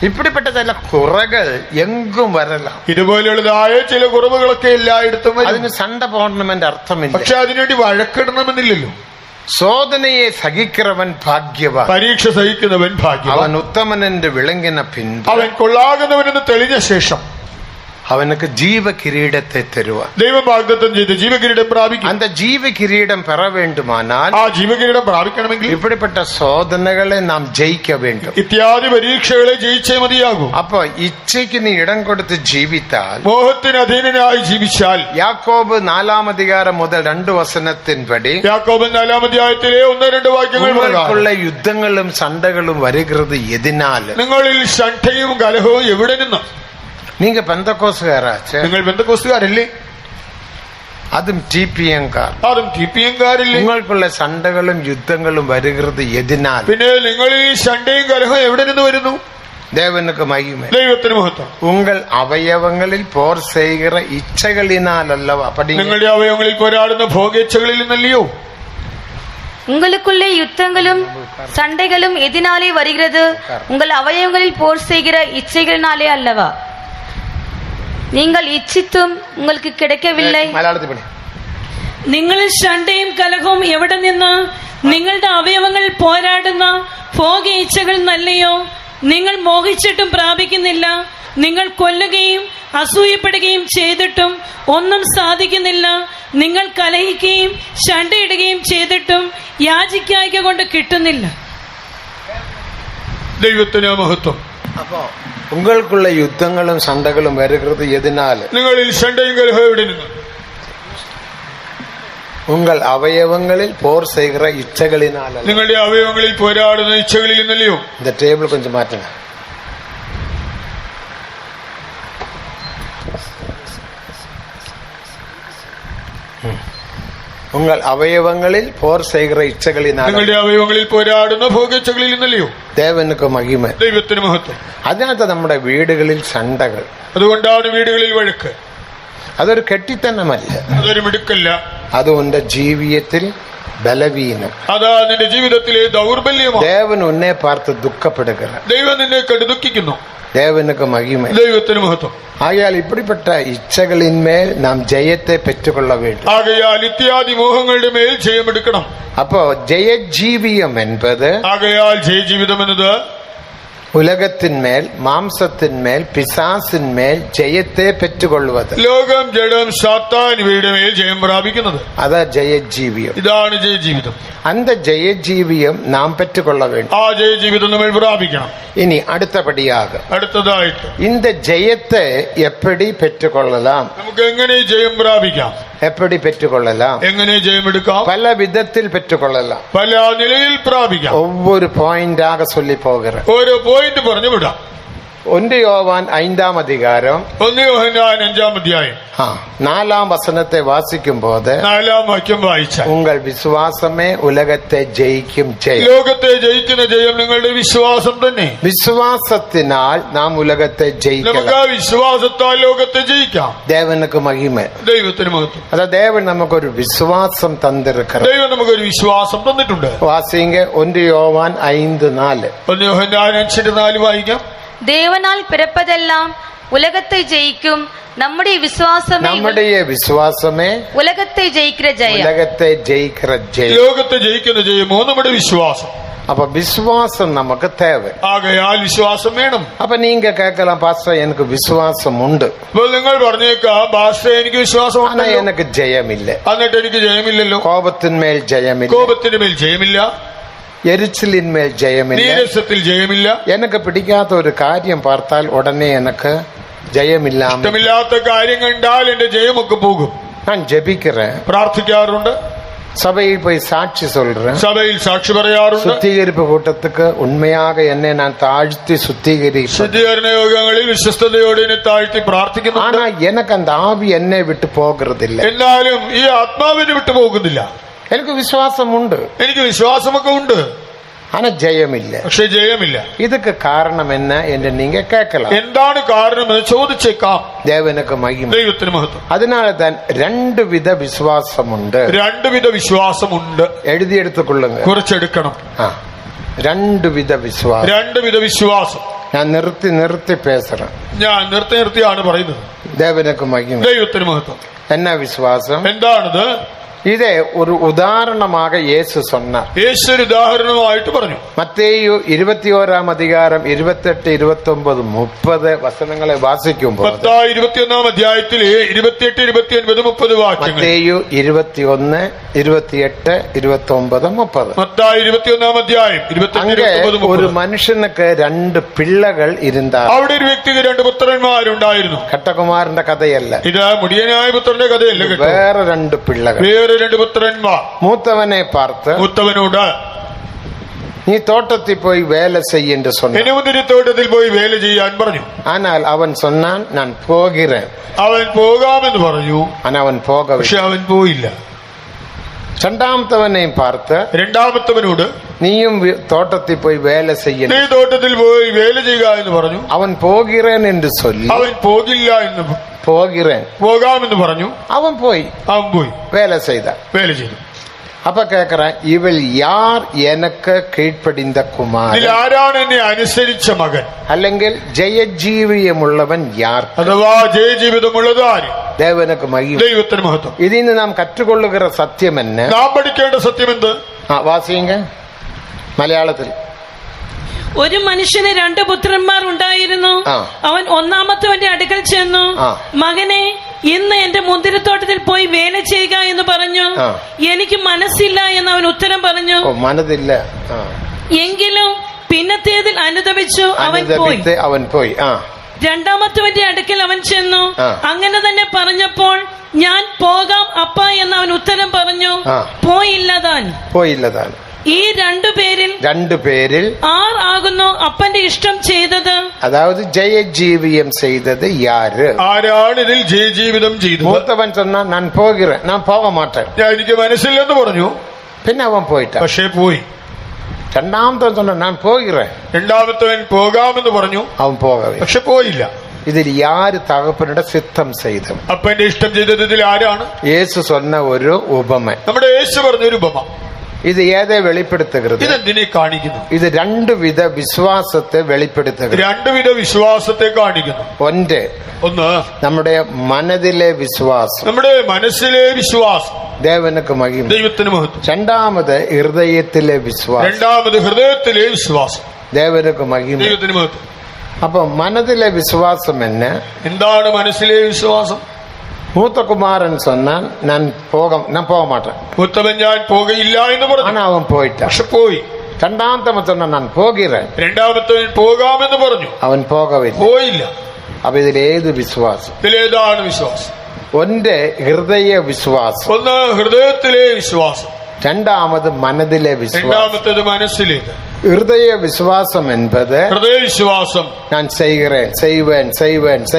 ഇപ്പിടിപ്പെട്ട ചില കുറകൾ എങ്കും വരലാം. ഇതുപോലെയുള്ളതായ ചില കുറവുകളൊക്കെ എല്ലായിടത്തും. അതിന് സണ്ട പോടണമെന്റെ അർത്ഥമില്ല. പക്ഷെ അതിനുവേണ്ടി വഴക്കിടണമെന്നില്ലല്ലോ. சோதனையை சகிக்கிறவன் பாக்யவான். പരീക്ഷ സഹിക്കുന്നവൻ ഭാഗ്യവാൻ. അവൻ ഉത്തമനെന്ന് വിളങ്ങിന പിൻപ്, അവൻ കൊള്ളാകുന്നവനെന്ന് തെളിഞ്ഞ ശേഷം அவனுக்கு ஜீவ கிரீடத்தை தருவார். ദൈവം വാഗ്ദത്തം ചെയ്ത് ജീവകിരീടം പ്രാപിക്കും. அந்த ஜீவ கிரீடம் பெற வேண்டுமானால் ആ ജീവകിരീടം പ്രാപിക്കണമെങ്കിൽ இப்படிப்பட்ட சோதனைகளை நாம் ஜெயிக்க வேண்டும். ഇത്യാദി പരീക്ഷകളെ ജയിച്ചേ മതിയാകൂ. அப்போ இச்சைக்கு நீ இடம் கொடுத்து ஜீவித்தால், മോഹത്തിന് അധീനനായി ജീവിച്ചാൽ, யாக்கோபு 4 அதிகாரம் முதல் 2 வசனத்தின்படி യാക്കോബ് 4 അധ്യായത്തിലെ 1-2 വാക്യങ്ങൾ உங்களுக்குள்ள யுத்தங்களும் சண்டைகளும் வருகிறது எதினால? നിങ്ങളിൽ ശണ്ഠയും കലഹവും എവിടെ നിന്ന്? நீங்க பெந்தகோஸ்துகாராச்சே, നിങ്ങൾ ബന്ധക്കോസ്തുകാരല്ലേ? அதும் டிபிஎங்கார். അതും ടിപിഎംകാരില്ലേ? உங்களுக்குள்ள சண்டைகளும் யுத்தங்களும் வருகிறது எதினால்? പിന്നെ നിങ്ങളിൽ ശണ്ഠയും കലഹവും എവിടെ നിന്ന് വരുന്നു? தேவனுக்கு மகிமை. ദൈവത്തിന് മഹത്വം. உங்கள் அவயவங்களில் போர் செய்கிற இச்சைகளினால் அல்லவா? அப்படி നിങ്ങളുടെ അവയവങ്ങളിൽ പോരാടുന്ന ഭോഗേച്ഛകളിൽ നിന്നല്ലയോ? உங்களுக்குள்ளே யுத்தங்களும் சண்டைகளும் எதினாலே வருகிறது? உங்கள் அவயவங்களில் போர் செய்கிற இச்சைகளினாலே அல்லவா? நீங்கள் இச்சித்தும் உங்களுக்கு கிடைக்கவில்லை. മലയാളത്തിൽ പണി. നിങ്ങളിൽ ശണ്ഠയും കലഹവും എവിടെ നിന്ന്? നിങ്ങളുടെ അവയവങ്ങൾ പോരാടുന്ന ഭോഗ ഇച്ഛകൾ നല്ലയോ? നിങ്ങൾ മോഹിച്ചിട്ടും പ്രാപിക്കുന്നില്ല. നിങ്ങൾ കൊല്ലുകയും അസൂയപ്പെടുകയും ചെയ്തിട്ടും ഒന്നും സാധിക്കുന്നില്ല. നിങ്ങൾ കലഹിക്കുകയും ശണ്ഠയിടുകയും ചെയ്തിട്ടും യാചിക്കായ്ക കൊണ്ട് കിട്ടുന്നില്ല. ദൈവത്തിന് മഹത്വം. அப்போ உங்களுக்குள்ள யுத்தங்களும் சண்டைகளும் வருகிறது எதனால? നിങ്ങളിൽ ശണ്ഠയും കലഹവും എവിടെ നിന്ന്? உங்கள் அவயவங்களில் போர் செய்கிற இச்சைகளினால். നിങ്ങളുടെ അവയവങ്ങളിൽ പോരാടുന്ന ഇച്ഛകളിൽ നിന്നല്ലയോ? இந்த டேபிள் கொஞ்சம் மாற்றுங்க. உங்கள் அவயவங்களில் போர் செய்கிற இச்சைகளினால். നിങ്ങളുടെ അവയവങ്ങളിൽ പോരാടുന്ന ഭോഗേച്ഛകളിൽ നിന്നല്ലയോ? தேவனுக்கு மகிமை. ദൈവത്തിന് മഹത്വം. അതിനകത്ത് നമ്മുടെ വീടുകളിൽ സണ്ടകൾ. അതുകൊണ്ടാണ് വീടുകളിൽ വഴക്ക്. അതൊരു കെട്ടിത്തന്നമല്ല, അതൊരു മിടുക്കല്ല. അത് ഉന്റെ ജീവിതത്തിൽ ബലവീനം. അതാ നിന്റെ ജീവിതത്തിലെ ദൗർബല്യമാണ്. ദേവൻ ഉന്നെ പാർത്ത് ദുഃഖപ്പെടുക. ദൈവം നിന്നെ കണ്ടു ദുഃഖിക്കുന്നു. தேவனுக்கு மகிமை. ദൈവത്തിന് മഹത്വം. ஆகையால் இப்படிப்பட்ட இச்சைகளின் மேல் நாம் ஜெயத்தை பெற்றுக்கொள்ள வேண்டும். ആകയാൽ ഇത്യാദി മോഹങ്ങളുടെ മേൽ ജയമെടുക്കണം. அப்போ ஜெயஜீவியம் என்பது ആകയാൽ ജയജീവിതം എന്നത് உலகத்தின் மேல், மாம்சத்தின் மேல், பிசாசின் மேல் ஜெயத்தை பெற்றுக்கொள்வது. ലോകം, ജഡം, സാത്താൻ ഇവയുടെ മേൽ ജയം പ്രാപിക്കുന്നത്. അതാ ജയജീവിയം. ഇതാണ് ജയജീവിതം. அந்த ஜெயஜீவியம் நாம் பெற்றுக்கொள்ள வேண்டும். ആ ജയജീവിതം നമ്മൾ പ്രാപിക്കണം. இனி அடுத்தபடியாக അടുത്തതായിട്ട് இந்த ஜெயத்தை எப்படி பெற்றுக்கொள்ளலாம்? നമുക്ക് എങ്ങനെ ജയം പ്രാപിക്കാം? எப்படி பெற்றுக்கொள்ளலாம்? എങ്ങനെ ജയമെടുക്കാം? பல விதத்தில் பெற்றுக்கொள்ளலாம். പല നിലയിൽ പ്രാപിക്കാം. ஒவ்வொரு பாயிண்டாக சொல்லி போகிற ഓരോ പോയിന്റ് പറഞ്ഞു വിടാം. 1 யோவான் 5 அதிகாரம் 1 യോഹന്നാൻ 5 അധ്യായം 4 வசனத்தை வாசிக்கும் போது 4 വാക്യം വായിച്ചാൽ, உங்கள் விசுவாசமே உலகத்தை ஜெயிக்கும் ஜெயம். ലോകത്തെ ജയിക്കുന്ന ജയം നിങ്ങളുടെ വിശ്വാസം തന്നെ. விசுவாசத்தினால் நாம் உலகத்தை നമുക്ക് ஜெயிக்கலாம். ആ വിശ്വാസത്താൽ ലോകത്തെ ജയിക്കാം. தேவனுக்கு மகிமை. ദൈവത്തിന് മഹത്വം. அதான் தேவன் நமக்கு ஒரு விசுவாசம் தந்திருக்கிறார். ദൈവം നമുക്കൊരു വിശ്വാസം തന്നിട്ടുണ്ട്. வாசிங்க 1 யோவான் 5:4. 1 യോഹന്നാൻ 5:4 വായിക്കാം. தேவனால் பிறப்பதெல்லாம் உலகத்தை ஜெயிக்கும் நம்முடைய விசுவாசமே உலகத்தை ஜெயிக்கிற ஜெயம். உலகத்தை ஜெயிக்கிற ஜெயம். ലോകത്തെ ജയിക്കുന്ന ജയമോ നമ്മുടെ വിശ്വാസം. அப்ப விசுவாசம் நமக்கு தேவை. ആകയാൽ വിശ്വാസം വേണം. அப்ப நீங்க கேட்கலாம், பாஸ்டர் எனக்கு விசுவாசம் உண்டு, അപ്പോൾ നിങ്ങൾ പറഞ്ഞേക്കാം, ഭാഷ എനിക്ക് വിശ്വാസം ஆனா எனக்கு ஜெயம் இல்ல. എന്നിട്ട് എനിക്ക് ജയമില്ലല്ലോ. கோபத்தின் மேல் ஜெயம் இல்ல, കോപത്തിന് മേൽ ജയമില്ല, எரிச்சலின் மேல் ஜெயம் இல்ல, നീരസത്തിൽ ജയമില്ല, எனக்கு பிடிக்காத ஒரு காரியம் பார்த்தால் உடனே எனக்கு ஜெயம் இல்லாம, ഇഷ്ടമില്ലാത്ത കാര്യം കണ്ടാൽ എന്റെ ജയമൊക്കെ പോകും. நான் ஜெபிக்கிறேன், പ്രാർത്ഥിക്കാറുണ്ട്, சபையில் போய் சாட்சி சொல்றேன், സഭയിൽ സാക്ഷി പറയാറുണ്ട്, சுத்திகரிப்பு கூட்டத்துக்கு உண்மையாக என்னை நான் தாழ்த்தி சுத்திகரிப்பேன். ശുദ്ധീകരണ യോഗങ്ങളിൽ വിശ്വസ്തയോടെ എന്നെ താഴ്ത്തി പ്രാർത്ഥിക്കുന്നു. ஆனா எனக்கு அந்த ஆவி என்னை விட்டு போகிறது இல்லை. എന്നാലും ഈ ആത്മാവിനെ വിട്ടു പോകുന്നില്ല. எனக்கு விசுவாசம் உண்டு, എനിക്ക് വിശ്വാസമൊക്കെ ഉണ്ട്, ஆனா ஜெயம் இல்ல. പക്ഷെ ജയമില്ല. இதுக்கு காரணம் என்ன என்று நீங்க கேட்கலாம். എന്താണ് കാരണമെന്ന് ചോദിച്ചേക്കാം. தேவனுக்கு மகிமை. ദൈവത്തിന് മഹത്വം. அதனால தான் 2 വിധ விசுவாசம் உண்டு. 2 വിധ വിശ്വാസമുണ്ട്. எழுதி எடுத்துக்கொள்ளுங்க. കുറച്ചെടുക്കണം. 2 വിധ വിശ്വാസം. 2 വിധ വിശ്വാസം. ഞാൻ നിർത്തി പേசுறேன். ഞാൻ നിർത്തിയാണ് പറയുന്നത്. தேவனுக்கு மகிமை. ദൈവത്തിന് മഹത്വം. என்ன விசுவாசம்? എന്താണിത്? இதை ஒரு உதாரணமாக இயேசு சொன்னார். യേശു ഒരു ഉദാഹരണമായിട്ട് പറഞ്ഞു. മത്തേയു 21 அதிகாரம் 28, 29, 30 വചനങ്ങളെ വാസിക്കുമ്പോൾ മത്തായി 21 അധ്യായത്തിലെ 28, 29, 30 വാക്യങ്ങൾ. മത്തേയു 21, 28, 29, 30. മത്തായി 21 അധ്യായം 28, அங்க 29, ஒரு 30. மனுஷனுக்கு 2 പിള്ളകൾ இருந்தார். അവിടെ ഒരു വ്യക്തിക്ക് 2 പുത്രന്മാരുണ്ടായിരുന്നു. കട്ടകുമാരന്റെ കഥയല്ല, ഇത് മുടിയനായ പുത്രന്റെ കഥയല്ല കേട്ടോ. വേറെ 2 പിള്ളകൾ. വേറെ 2 പുത്രന്മാർ. മൂത്തവനെ பார்த்து മൂത്തവനോട് நீ தோட்டத்தில் போய் வேலை செய் என்று சொன்னான். മുന്തിരിത്തോട്ടത്തിൽ പോയി വേല ചെയ്യാൻ പറഞ്ഞു. ஆனால் அவன் சொன்னான், நான் போகிறேன். അവൻ പോകാമെന്ന് പറഞ്ഞു. ஆனா அவன் போகவில்லை. പക്ഷെ അവൻ പോയില്ല. രണ്ടാമത്തവനെ பார்த்து രണ്ടാമത്തവനോട് നീയും തോട്ടത്തിൽ പോയി വേല ചെയ്യ, നീ തോട്ടത്തിൽ പോയി വേല ചെയ്യുക എന്ന് പറഞ്ഞു. അവൻ പോகிறேൻ என்று சொல்லி അവൻ പോകില്ല എന്ന് போகிறேன் പോകാമെന്ന് പറഞ്ഞു. അവൻ പോയി வேலை செய்தான். വേല ചെയ്തു. அப்ப கேக்குறேன், இவள் யார் எனக்கு கீழ்ப்படிந்த குமாரன்? ഇതിൽ ആരാണ് എന്നെ അനുസരിച്ച മകൻ? അല്ലെങ്കിൽ ജയജീവിയമുള്ളവൻ യാർ? അഥവാ ജയജീവിതമുള്ളത് ആര്? ദേവനക്ക് മഹിമ, ദൈവത്തിന് മഹത്വം. ഇതിൽ നിന്ന് നാം കற்றுകൊള്ളുകിற സത്യം എന്നെ നാം പഠിക്കേണ്ട സത്യം എന്ത്? വാസിയുങ്ക മലയാളത്തിൽ. ഒരു മനുഷ്യന് 2 പുത്രന്മാർ ഉണ്ടായിരുന്നു. അവൻ ഒന്നാമത്തവന്റെ അടുക്കൽ ചെന്നു, മകനെ, ഇന്ന് എന്റെ മുന്തിരിത്തോട്ടത്തിൽ പോയി വേല ചെയ്യുക എന്ന് പറഞ്ഞു. എനിക്ക് മനസ്സില്ല എന്ന് അവൻ ഉത്തരം പറഞ്ഞു. മനസ്സില്ല. എങ്കിലും പിന്നത്തേതിൽ അനുതപിച്ചു അവൻ പോയി. രണ്ടാമത്തവന്റെ അടുക്കൽ അവൻ ചെന്നു, അങ്ങനെ തന്നെ പറഞ്ഞപ്പോൾ ഞാൻ പോകാം അപ്പ എന്ന് അവൻ ഉത്തരം പറഞ്ഞു. പോയില്ലതാൻ. ഈ 2 പേരിൽ ആരാകുന്നു അപ്പന്റെ ഇഷ്ടം ചെയ്തത്? അതായത് ജയജീവിയം ചെയ്തത് യാര്? ആരാണ് ഇതിൽ ജയജീവിതം ചെയ്തത്? മൂത്തവൻ சொன்னா நான் போகிறேன், நான் போக மாட்டேன், എനിക്ക് മനസ്സില്ലെന്ന് പറഞ്ഞു. പിന്നെ അവൻ പോയിട്ടാ, പക്ഷേ പോയി. രണ്ടാമത്തവൻ சொன்னா நான் போகிறேன், രണ്ടാമത്തവൻ പോകാമെന്ന് പറഞ്ഞു. അവൻ പോകവേ, പക്ഷെ പോയില്ല. ഇതിൽ യാര് തകപ്പനുടെ സിദ്ധം ചെയ്തു? അപ്പന്റെ ഇഷ്ടം ചെയ്തത് ഇതിൽ ആരാണ്? യേശു சொன்ன ഒരു ഉപമ, നമ്മുടെ യേശു പറഞ്ഞൊരു ഉപമ. ഇത് ഏതെ വെളിപ്പെടുത്തുന്നത്? ഇതെന്തിനെ കാണിക്കുന്നു? ഇത് 2 വിധ വിശ്വാസത്തെ വെളിപ്പെടുത്തുന്നത്. 2 വിധ വിശ്വാസത്തെ കാണിക്കുന്നു. ഒന്ന് നമ്മുടെ മനതിലെ വിശ്വാസം, നമ്മുടെ മനസ്സിലെ വിശ്വാസം, ദേവനക്ക് മഹിമ, ദൈവത്തിന് മഹത്വം. രണ്ടാമത് ഹൃദയത്തിലെ വിശ്വാസം, രണ്ടാമത് ഹൃദയത്തിലെ വിശ്വാസം, ദേവനക്ക് മഹിമ, ദൈവത്തിന് മഹത്വം. അപ്പൊ മനതിലെ വിശ്വാസം എന്താണ്? മനസ്സിലെ വിശ്വാസം. മൂത്ത കുമാരൻ சொன்னான், நான் போக மாட்டேன். മൂത്തവൻ ഞാൻ പോകയില്ല എന്ന് പറഞ്ഞു. ആന അവൻ പോയിട്ട, പക്ഷെ പോയി. രണ്ടാമത്തവൻ சொன்னான், நான் போகிறேன். രണ്ടാമത്തവൻ പോകാമെന്ന് പറഞ്ഞു. അവൻ പോയില്ല. അപ്പൊ ഇതിലേത് വിശ്വാസം? ഇതിലേതാണ് വിശ്വാസം? ഒന്ന് ഹൃദയ വിശ്വാസം, ഒന്ന് ഹൃദയത്തിലെ വിശ്വാസം, രണ്ടാമത് മനതിലെ വിശ്വാസം, രണ്ടാമത്തേത് മനസ്സിലേക്ക്. ഹൃദയ വിശ്വാസം എന്നത് ഹൃദയവിശ്വാസം, ഞാൻ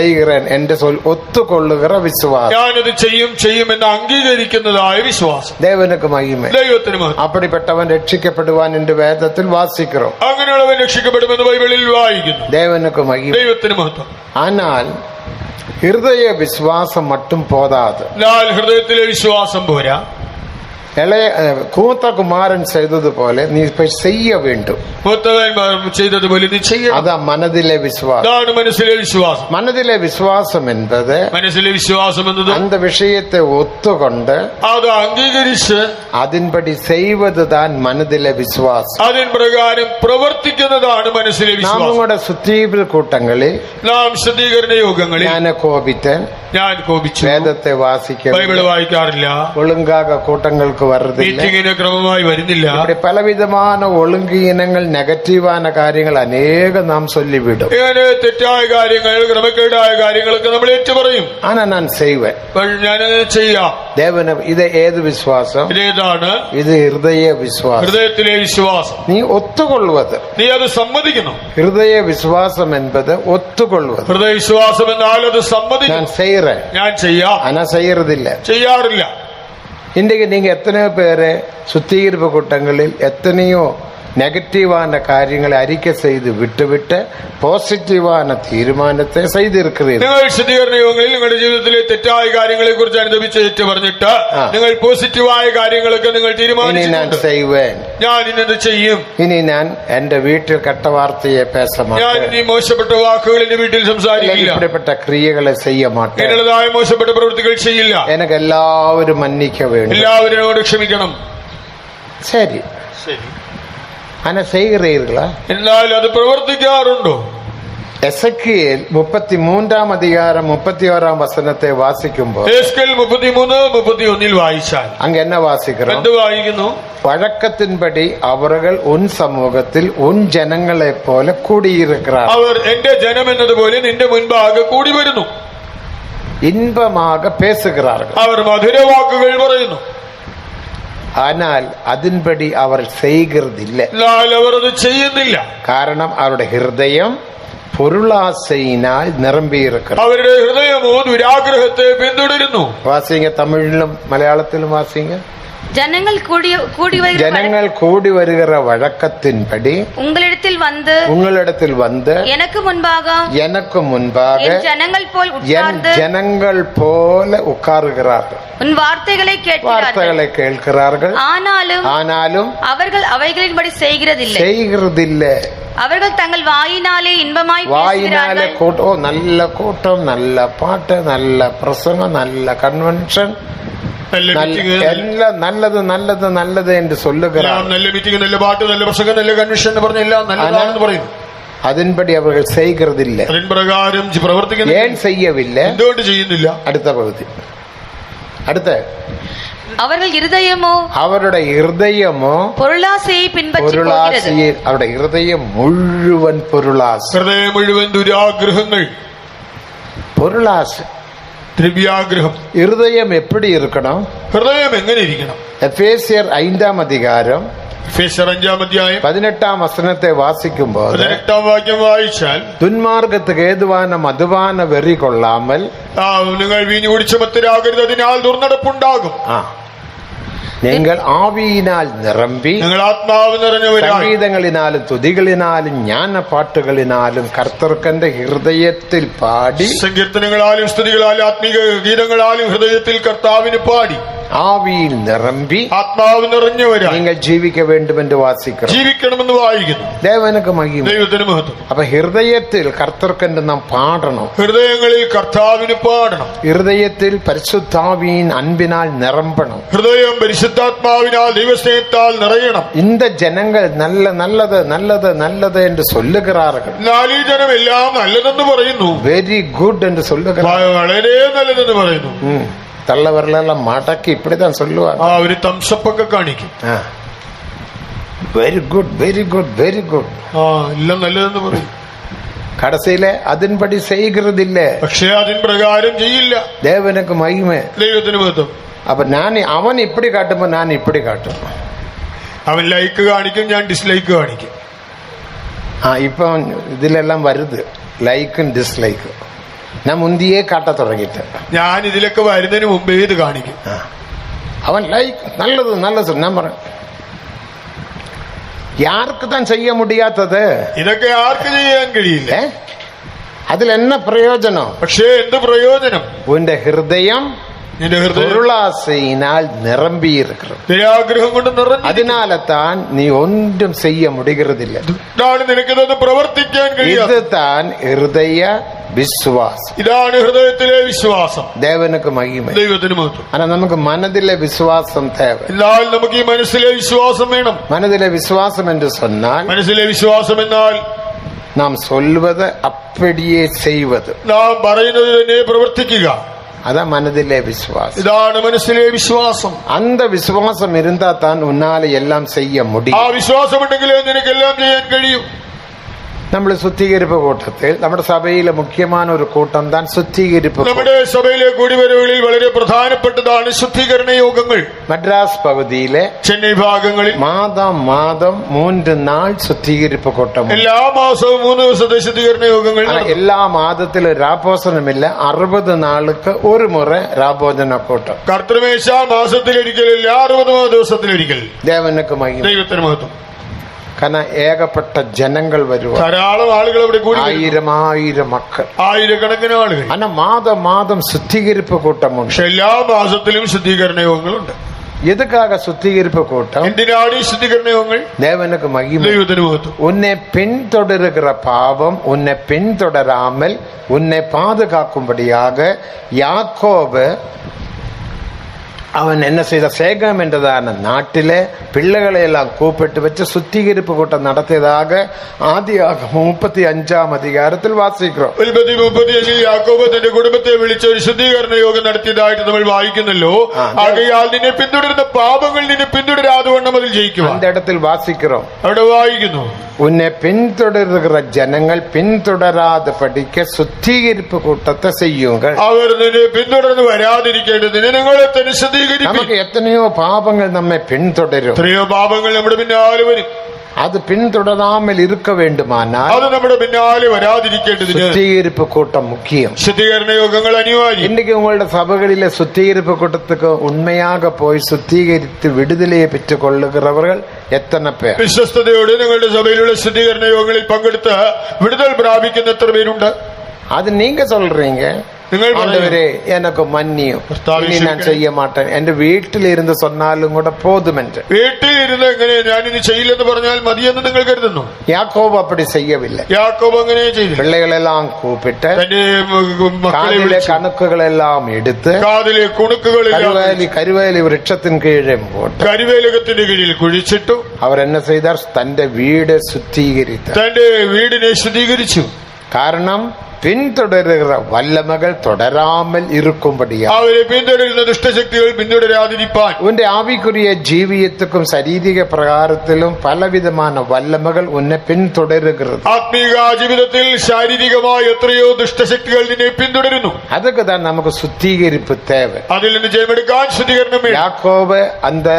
ചെയ്യുവേൻ എന്റെ ഒത്തുകൊള്ളുകിற വിശ്വാസം, ഞാനത് ചെയ്യും എന്ന് അംഗീകരിക്കുന്നതായ വിശ്വാസം, ദേവനക്ക് മഹിമ, ദൈവത്തിന് മഹത്വം. അപ്പടിപ്പെട്ടവൻ രക്ഷിക്കപ്പെടുവാൻ എന്റെ വേദത്തിൽ വാസിக்கிறோம். അങ്ങനെയുള്ളവൻ രക്ഷിക്കപ്പെടുമെന്ന് ബൈബിളിൽ വായിക്കുന്നു. ദേവനക്ക് മഹിമ, ദൈവത്തിന് മഹത്വം. ஆனால் ഹൃദയ വിശ്വാസം മറ്റും പോതാതെ, ഹൃദയത്തിലെ വിശ്വാസം പോരാ. കൂത്ത കുമാരൻ ചെയ്തതുപോലെ നീ ചെയ്യ വേണ്ടും. ചെയ്തതുപോലെ നീ ചെയ്യണം. അതാ മനതിലെ വിശ്വാസം, മനസ്സിലെ വിശ്വാസം. മനതിലെ വിശ്വാസം എന്നത്, മനസ്സിലെ വിശ്വാസം എന്നത് அந்த விஷயத்தை ஒத்துக்கொண்டு അത് അംഗീകരിച്ച് അതിൻപടി ചെയ്വതുതാൻ മനതിലെ വിശ്വാസം, അതിൻ പ്രകാരം പ്രവർത്തിക്കുന്നതാണ് മനസ്സിലെ വിശ്വാസം. നമ്മുടെ സുത്തീപ് കൂട്ടങ്ങളിൽ, നാം ശുദ്ധീകരണ യോഗങ്ങളിൽ ഞാൻ കോപിച്ചു, വേദത്തെ വാസിക്കാൻ, ബൈബിൾ വായിക്കാറില്ല, ഒളുങ്കാക കൂട്ടങ്ങൾക്ക് മീറ്റിംഗിന് ക്രമമായി വരുന്നില്ല. ഇവിടെ പലവിധமான ഒളുങ്കീനങ്ങൾ, നെഗറ്റീവാന കാര്യങ്ങൾ അനേകം നാം ചൊല്ലിവിടും. ഇങ്ങനെ തെറ്റായ കാര്യങ്ങൾ, ക്രമക്കേടായ കാര്യങ്ങളൊക്കെ നമ്മൾ ഏറ്റുപറയും. ആന ഞാൻ ചെയ്യുവേൻ, ഞാനത് ചെയ്യാം. ദേവന് ഇത് ഏത് വിശ്വാസം? ഇതേതാണ്? ഇത് ഹൃദയ വിശ്വാസം, ഹൃദയത്തിലെ വിശ്വാസം. നീ ഒത്തുകൊള്ളുവത്, നീ അത് സമ്മതിക്കുന്നു. ഹൃദയ വിശ്വാസം എന്നത് ഒത്തുകൊള്ളുവത്. ഹൃദയ വിശ്വാസം എന്നാൽ അത് സമ്മതിക്കും. ഞാൻ ചെയ്യാം, ആന ചെയ്യறதிല്ല, ചെയ്യാറില്ല. இன்றைக்கு நீங்க எத்தனையோ பேரு சுத்திகரிப்பு கூட்டங்களில் எத்தனையோ நெகட்டிவான காரியங்களை அறிக்கை செய்து விட்டுவிட்டு പോസിറ്റീവാன തീരുമാനത്തെ ചെയ്തിരിക്കുന്നത്. നിങ്ങൾ ശുദ്ധീകരണ യോഗങ്ങളിൽ നിങ്ങളുടെ ജീവിതത്തിലെ തെറ്റായ കാര്യങ്ങളെ കുറിച്ച് അനുഭവിച്ച് ഏറ്റു പറഞ്ഞിട്ട് നിങ്ങൾ പോസിറ്റീവായ കാര്യങ്ങളൊക്കെ നിങ്ങൾ തീരുമാനിച്ചു. ഞാൻ ചെയ്യുവേൻ, ഞാൻ ഇന്നത് ചെയ്യും, ഇനി ഞാൻ എന്റെ വീട്ടിൽ കെട്ട വാർത്തയെ പേശമാട്ടേൻ, ഞാൻ ഇനി മോശപ്പെട്ട വാക്കുകൾ എന്റെ വീട്ടിൽ സംസാരിക്കില്ല, ഇപ്പടിപ്പെട്ട ക്രിയകളെ ചെയ്യ മാട്ടേൻ, എന്നതായ മോശപ്പെട്ട പ്രവൃത്തികൾ ചെയ്യില്ല. എനിക്ക് എല്ലാവരും മന്നിക്ക വേണം, എല്ലാവരോട് ക്ഷമിക്കണം. ശരി ശരി, അങ്ങനെ ചെയ്യുകയാ? എന്നാൽ അത് പ്രവർത്തിക്കാറുണ്ടോ? എസെക്കിയേൽ 33-ാം അധികാരം 31-ാം വചനത്തെ വാസിക്കുമ്പോൾ 33:31 വായിച്ചാൽ അങ്ങ് എന്നെ വാസിക്കണം. എന്ത് വായിക്കുന്നു? വഴക്കത്തിൻപടി അവர்கள் ഉൻ സമൂഹത്തിൽ ഉൻ ജനങ്ങളെ പോലെ കൂടിയിരിക്கிறார். അവർ എന്റെ ജനം എന്നതുപോലെ നിന്റെ മുൻപാകെ കൂടി വരുന്നു. ഇൻപമാക പേസുகிறார்கள். അവർ മധുരവാക്കുകൾ പറയുന്നു. ஆனால் അതിൻപടി അവർ ചെയ്യുകയില്ല. അവർ അത് ചെയ്യുന്നില്ല. കാരണം അവരുടെ ഹൃദയം പൊരുളാശയിനാൽ നിറമ്പിയിരിക്കുന്നു. അവരുടെ ഹൃദയമോ ദുരാഗ്രഹത്തെ പിന്തുടരുന്നു. വാസിங்க തമിഴിലും മലയാളത്തിലും വാസിங்க. ஜனங்கள் கூடி வருகிற வழக்கத்தின்படி உங்களிடத்தில் வந்து எனக்கு முன்பாக என் ஜனங்கள் போல உட்காருகிறார்கள். உன் வார்த்தைகளை கேட்கிறார்கள். ஆனாலும் அவர்கள் அவைகளின்படி செய்கிறதில்லை. அவர்கள் தங்கள் வாயினாலே இன்பமாய் பேசுகிறார்கள். நல்ல கூட்டம், நல்ல பாட்டு, நல்ல பிரசங்கம், நல்ல கன்வென்ஷன், എല്ലാം നല്ലത് നല്ലത് നല്ലത് എന്ന് சொல்லுகிறார். നല്ല മീറ്റിംഗ്, നല്ല പാട്ട്, നല്ല പ്രസംഗം, നല്ല കൺവെൻഷൻ എന്ന് പറഞ്ഞ എല്ലാം നല്ലതാണെന്ന് പറയുന്നു. അതിൻപടി അവർ ചെയ്യുകയില്ല. അതിൻ പ്രകാരം പ്രവർത്തിക്കുന്നു. ഏൻ ചെയ്യവില്ല? എന്തുകൊണ്ട് ചെയ്യുന്നില്ല? അടുത്ത പകുതി. അടുത്ത അവരുടെ ഹൃദയമോ പൊരുളാശയെ അവരുടെ ഹൃദയം മുഴുവൻ പൊരുളാശ, ഹൃദയം മുഴുവൻ ദുരാഗ്രഹങ്ങൾ, പൊരുളാശ, ദ്രവ്യാഗ്രഹം. ഹൃദയം എപ്പടി ഇരിക്കണം? ഹൃദയം എങ്ങനെ ഇരിക്കണം? എഫേസ്യർ 5-ാം അധികാരം 5-ാം അധ്യായം 18-ാം വചനത്തെ വാസിക്കുമ്പോൾ 18-ാം വാക്യം വായിച്ചാൽ ദുന്മാർഗത്തുക്ക് ഏതുവാന മധുപാന വെറി കൊള്ളാമൽ നിങ്ങൾ വീഞ്ഞു കുടിച്ച് മത്തരാകരുത്, അതിനാൽ ദുർനടപ്പുണ്ടാകും. നിങ്ങൾ ആവിയിനാൽ നിറമ്പി, നിങ്ങൾ ആത്മാവ് നിറഞ്ഞവരായി സംഗീതങ്ങളിനാലും തുതികളിനാലും ജ്ഞാനപാട്ടുകളിനാലും കർത്തർക്കന്റെ ഹൃദയത്തിൽ പാടി, സങ്കീർത്തനങ്ങളാലും സ്തുതികളാലും ആത്മീക ഗീതങ്ങളാലും ഹൃദയത്തിൽ കർത്താവിന് പാടി, ആവിയിൽ നിറമ്പി ആത്മാവ് നിറഞ്ഞവരായി നിങ്ങൾ ജീവിക്ക വേണ്ടുമെന്ന് വാസിക്കണം, ജീവിക്കണമെന്ന് വായിക്കുന്നു. ദേവനക്ക് മഹിമ, ദൈവത്തിന് മഹത്വം. അപ്പൊ ഹൃദയത്തിൽ കർത്തർക്കന്റെ നാം പാടണം, ഹൃദയങ്ങളിൽ കർത്താവിന് പാടണം, ഹൃദയത്തിൽ പരിശുദ്ധാവിൻ അൻപിനാൽ നിറമ്പണം, ഹൃദയം പരിശുദ്ധാത്മാവിനാൽ ദൈവസ്നേഹത്താൽ നിറയണം. இந்த ஜனங்கள் நல்லது நல்லது நல்லது என்று சொல்லுகிறார்கள். ഈ ജനം എല്ലാം നല്ലതെന്ന് പറയുന്നു. വെരി ഗുഡ് എന്ന് சொல்லுகிறார்கள். വളരെ നല്ലതെന്ന് പറയുന്നു. തള്ളവരെല്ലാം മടക്കി இப்படிதான் சொல்லுவாங்க. ഒരു തംസപ്പൊക്കെ കാണിക്കും. Very good very good very good, എല്ലാം നല്ലതെന്ന് പറയും. കടസിലെ അതിൻപടി ചെയ്യുകയില്ല, പക്ഷേ അതിൻ പ്രകാരം ചെയ്യില്ല. ദേവനക്ക് മഹിമ, ദൈവത്തിന് മഹത്വം. അപ്പൊ അവൻ ഇപ്പടി കാട്ടുമ്പോ ഞാൻ ഇപ്പടി കാട്ടും. അവൻ ലൈക്ക് കാണിക്കും, ഞാൻ ഡിസ്ലൈക്ക് കാണിക്കും. ഇപ്പൊ ഇതിലെല്ലാം വരുത് ലൈക്കും ഡിസ്ലൈക്കും. ഞാൻ മുന്തിയെ കാട്ട തുടങ്ങിട്ട് ഞാൻ ഇതിലൊക്കെ വരുന്നതിന് മുമ്പേ ഇത് കാണിക്കും. അവൻ ലൈക്ക് നല്ലത് നല്ലത് ഞാൻ പറയാം. യാർക്ക് താൻ ചെയ്യ മുടിയാത്തത്? ഇതൊക്കെ ആർക്ക് ചെയ്യാൻ കഴിയില്ല. അതിലെന്ന പ്രയോജനം? പക്ഷേ എന്ത് പ്രയോജനം? ഉന്റെ ഹൃദയം பொருளாசையினால் நிரம்பி இருக்கிறது. ദുരാഗ്രഹം കൊണ്ട് നിറഞ്ഞു. അതിനാലത്താൻ നീ ഒന്നും ചെയ്യ മുടികരുതില്ല. നിനക്കിതൊന്നും പ്രവർത്തിക്കാൻ കഴിയും. ഇത് താൻ ഹൃദയ വിശ്വാസം. ഇതാണ് ഹൃദയത്തിലെ വിശ്വാസം. ദേവനക്ക് മഹിമ, ദൈവത്തിന് മഹത്വം. അല്ല നമുക്ക് മനതിലെ വിശ്വാസം തേവ. എന്നാൽ നമുക്ക് ഈ മനസ്സിലെ വിശ്വാസം വേണം. മനതിലെ വിശ്വാസം എന്ന് சொன்னால், മനസ്സിലെ വിശ്വാസം എന്നാൽ നാം சொல்வது அப்படியே செய்வது, നാം പറയുന്നത് തന്നെ പ്രവർത്തിക്കുക. അതാ മനതിലെ വിശ്വാസം. ഇതാണ് മനസ്സിലെ വിശ്വാസം. അന്ത വിശ്വാസം ഇരുന്നാ താൻ ഉന്നാലെ എല്ലാം ചെയ്യ മുടിയും. ആ വിശ്വാസം ഉണ്ടെങ്കിലേ നിനക്കെല്ലാം ചെയ്യാൻ കഴിയും. നമ്മൾ ശുദ്ധീകരിപ്പ് കൂട്ടത്തിൽ നമ്മുടെ സഭയിലെ മുഖ്യമായ ഒരു കൂട്ടം താൻ ശുദ്ധീകരിപ്പ്. നമ്മുടെ സഭയിലെ കൂടിവരവുകളിൽ വളരെ പ്രധാനപ്പെട്ടതാണ് ശുദ്ധീകരണ യോഗങ്ങൾ. മദ്രാസ് പകുതിയിലെ ചെന്നൈ ഭാഗങ്ങളിൽ മാതം 3 നാൾ ശുദ്ധീകരിപ്പ് കൂട്ടം. എല്ലാ മാസവും 3 ദിവസത്തെ ശുദ്ധീകരണ യോഗങ്ങൾ. എല്ലാ മാസത്തിലും രാഭോജനമില്ല, 60 നാൾക്ക് ഒരു മുறை രാഭോജന കൂട്ടം. കർത്തൃമേശ മാസത്തിലൊരിക്കലില്ല, 60 ദിവസത്തിലൊരിക്കൽ. ദേവനക്ക് മഹിമ, ദൈവത്തിന് മഹത്വം. കാരണം ഏകപ്പെട്ട ജനങ്ങൾ വരുക, ധാരാളം ആളുകൾ അവിടെ കൂടി, ആയിരം മക്കൾ, ആയിരക്കണക്കിന് ആളുകൾ. അങ്ങനെ മാതം ശുദ്ധീകരിപ്പ് കൂട്ടമുണ്ട്. പക്ഷെ എല്ലാ മാസത്തിലും ശുദ്ധീകരണ യോഗങ്ങളുണ്ട്. எதுக்காக சுத்திகரிப்பு கூட்டம்? എന്തിനാണ് ഈ ശുദ്ധീകരണ യോഗങ്ങൾ? தேவனுக்கு மகிமை. ദൈവത്തിന് മഹത്വം. உன்னை பின்தொடருகிற பாவம் உன்னை பின்தொடராமல் உன்னை பாதுகாக்கும்படியாக யாக்கோபு அவன் என்ன செய்த, சேகம் என்றதான நாட்டிலே பிள்ளைகளை எல்லாம் கூப்பிட்டு வச்சு சுத்திகரிப்பு கூட்டம் நடத்தியதாக ஆதியாகமம் 35 அதிகாரத்தில் വാസിக்கிறோം. 35 യാക്കോബ് തന്റെ കുടുംബത്തെ വിളിച്ച് ഒരു ശുദ്ധീകരണ യോഗം നടത്തിയതായിട്ട് നമ്മൾ വായിക്കുന്നല്ലോ. ആകയാൽ നിന്നെ പിന്തുടരുന്ന പാപങ്ങൾ നിന്നെ പിന്തുടരാതെ വണ്ണം അതിൽ ജയിക്കുക. அந்த இடத்தில் வாசிக்கிறோம். അവിടെ വായിക്കുന്നു, உன்னை பின்தொடர்கிற ஜனங்கள் பின்தொடராத படிக்க சுத்திகரிப்பு கூட்டத்தை செய்யுங்கள். അവർ നിന്നെ പിന്തുടർന്ന് വരാതിരിക്കേണ്ടതിന് നിങ്ങളെ തന്നെ ശുദ്ധീകരിക്കും. நமக்கு எத்தனையோ பாவங்கள் நம்மை பின்தொடரும். എത്രയോ പാപങ്ങൾ നമ്മുടെ പിന്നാലെ വരും. அது பின்தொடராமல் இருக்க வேண்டுமானால் അത് നമ്മുടെ പിന്നാലെ വരാതിരിക്കേണ്ടതിന് சுத்திகரிப்பு கூட்டம் முக்கியம். ശുദ്ധീകരണ യോഗങ്ങൾ അനിവാര്യം. இன்னைக்கு உங்களோட சபைகளிலே சுத்திகரிப்பு கூட்டத்துக்கு உண்மையாக போய் சுத்திகரித்து விடுதலையை பெற்றுக் கொள்ளுகிறவர்கள் எத்தனை பேர்? വിശ്വസ്തയോടെ നിങ്ങളുടെ സഭയിലുള്ള ശുദ്ധീകരണ യോഗങ്ങളിൽ പങ്കെടുത്ത് വിടുതൽ പ്രാപിക്കുന്ന എത്ര പേരുണ്ട്? அது நீங்க சொல்றீங்க, ஆண்டவரே எனக்கு மன்னியும், இனி நான் செய்ய மாட்டேன். എന്റെ വീട്ടിലിരുന്ന് சொன்னாலும் கூட போதும் என்று. വീട്ടിലിരുന്ന് എങ്ങനെ ഞാനിത് ചെയ്യില്ലെന്ന് പറഞ്ഞാൽ മതിയെന്ന് നിങ്ങൾ കരുതുന്നു? யாக்கோபு அப்படி செய்யவில்லை. യാക്കോബ് അങ്ങനെ ചെയ്തു. பிள்ளைகளெல்லாம் கூப்பிட்டு തന്റെ മക്കളെ காதிலே വിളിച്ച് கணக்குகளெல்லாம் எடுத்து കാതിലെ കുണുക്കുകളിൽ கருவேலி விருட்சத்தின் கீழே போட்டு കരിവേലകത്തിന്റെ കീഴിൽ കുഴിച്ചിട്ടു. அவர் என்ன செய்தார்? തന്റെ വീട് சுத்திகரித்தார். തന്റെ വീടിനെ ശുദ്ധീകരിച്ചു. കാരണം പിന്തുടരുகிற வல்லமைகள் தொடராமல் இருக்கும்படியா അവരെ പിന്തുടരുന്ന ദുഷ്ടശക്തികൾ പിന്തുടരാതിരിപ്പാൻ உன்னுடைய ஆவிக்குரிய ஜீவியத்துக்கும் சரீரிக பிரகாரத்திலும் பலவிதமான வல்லமைகள் உன்னை பின்தொடருகிறது. ആത്മീക ജീവിതത്തിൽ ശാരീരികമായ എത്രയോ ദുഷ്ടശക്തികൾ നിന്നെ പിന്തുടരുന്നു. அதுக்கு தான் நமக்கு சுத்திகரிப்பு தேவை. അതിൽ നിന്ന് ജയമെടുക്കാൻ ശുദ്ധീകരണം വേണം. யாக்கோபு அந்த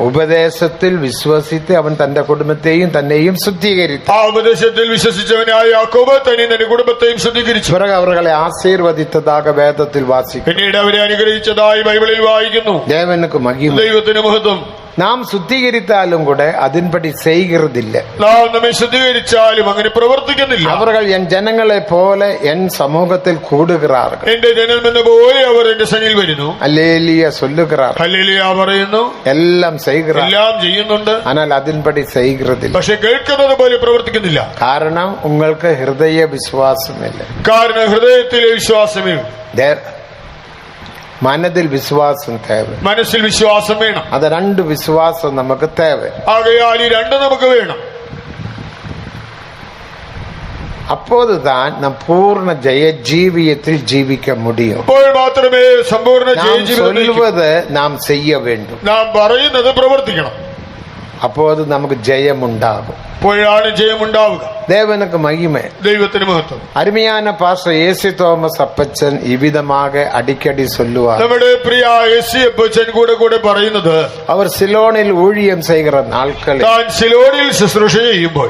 ഉപദേശത്തിൽ വിശ്വസിച്ച് അവൻ തന്റെ കുടുംബത്തെയും തന്നെയും ശുദ്ധീകരിച്ചു. ആ ഉപദേശത്തിൽ വിശ്വസിച്ചവനായ യാക്കോബ് തന്നെ തന്റെ കുടുംബത്തെയും ശുദ്ധീകരിച്ചു. பிறகு அவர்களை ஆசீர்வதித்ததாக வேதத்தில் வாசிக்கிறோம். പിന്നീട് അവരെ അനുഗ്രഹിച്ചതായി ബൈബിളിൽ വായിക്കുന്നു. தேவனுக்கு மகிமை. ദൈവത്തിന് മഹത്വം. நாம் சுத்திகரித்தாலும் கூட அதன்படி செய்கிறதில்லை. നാം നമ്മെ ശുദ്ധീകരിച്ചാലും അങ്ങനെ പ്രവർത്തിക്കുന്നില്ല. அவர்கள் என் ஜனங்களை போல என் சமூகத்தில் கூடுகிறார்கள். എന്റെ ജനം എന്ന പോലെ അവർ എന്റെ സന്നിധിയിൽ വരുന്നു. அல்லேலூயா சொல்லுகிறார்கள். ഹല്ലേലൂയ പറയുന്നു. எல்லாம் செய்கிறார்கள். എല്ലാം ചെയ്യുന്നുണ്ട്. ஆனால் அதன்படி செய்கிறதில்லை. പക്ഷെ കേൾക്കുന്നത് പോലെ പ്രവർത്തിക്കുന്നില്ല. കാരണം உங்களுக்கு ഹൃദയ വിശ്വാസമില്ല. കാരണം ഹൃദയത്തിലെ വിശ്വാസമേ, മനതിൽ വിശ്വാസം தேவை. മനസ്സിൽ വിശ്വാസം വേണം. അത് രണ്ട് വിശ്വാസം നമുക്ക് தேவை. ആകയാൽ ഈ രണ്ട് നമുക്ക് വേണം. அப்போதுதான் நம் பூர்ண ஜெய ஜீவியத்தில் ஜீவிக்க முடியும். അപ്പോൾ മാത്രമേ സമ്പൂർണ്ണ சொல்வது நாம் செய்ய வேண்டும். നാം പറയുന്നത് പ്രവർത്തിക്കണം. அப்போது நமக்கு ஜெயம் உண்டாகும். അപ്പോഴാണ് ജയമുണ്ടാവുക. தேவனுக்கு மகிமை. ദൈവത്തിന് മഹത്വം. அருமையான பாஸ்டர் ஏசி തോമസ് അപ്പച്ചൻ ഇവിധமாக അടിക്കടി சொல்லுவார். നമ്മുടെ പ്രിയ യേശു അപ്പച്ചൻ കൂടെ പറയുന്നത്, அவர் சிலோனில் ஊழியம் செய்கிற நாட்களில் താൻ സിലോണിൽ ശുശ്രൂഷ ചെയ്യുമ്പോൾ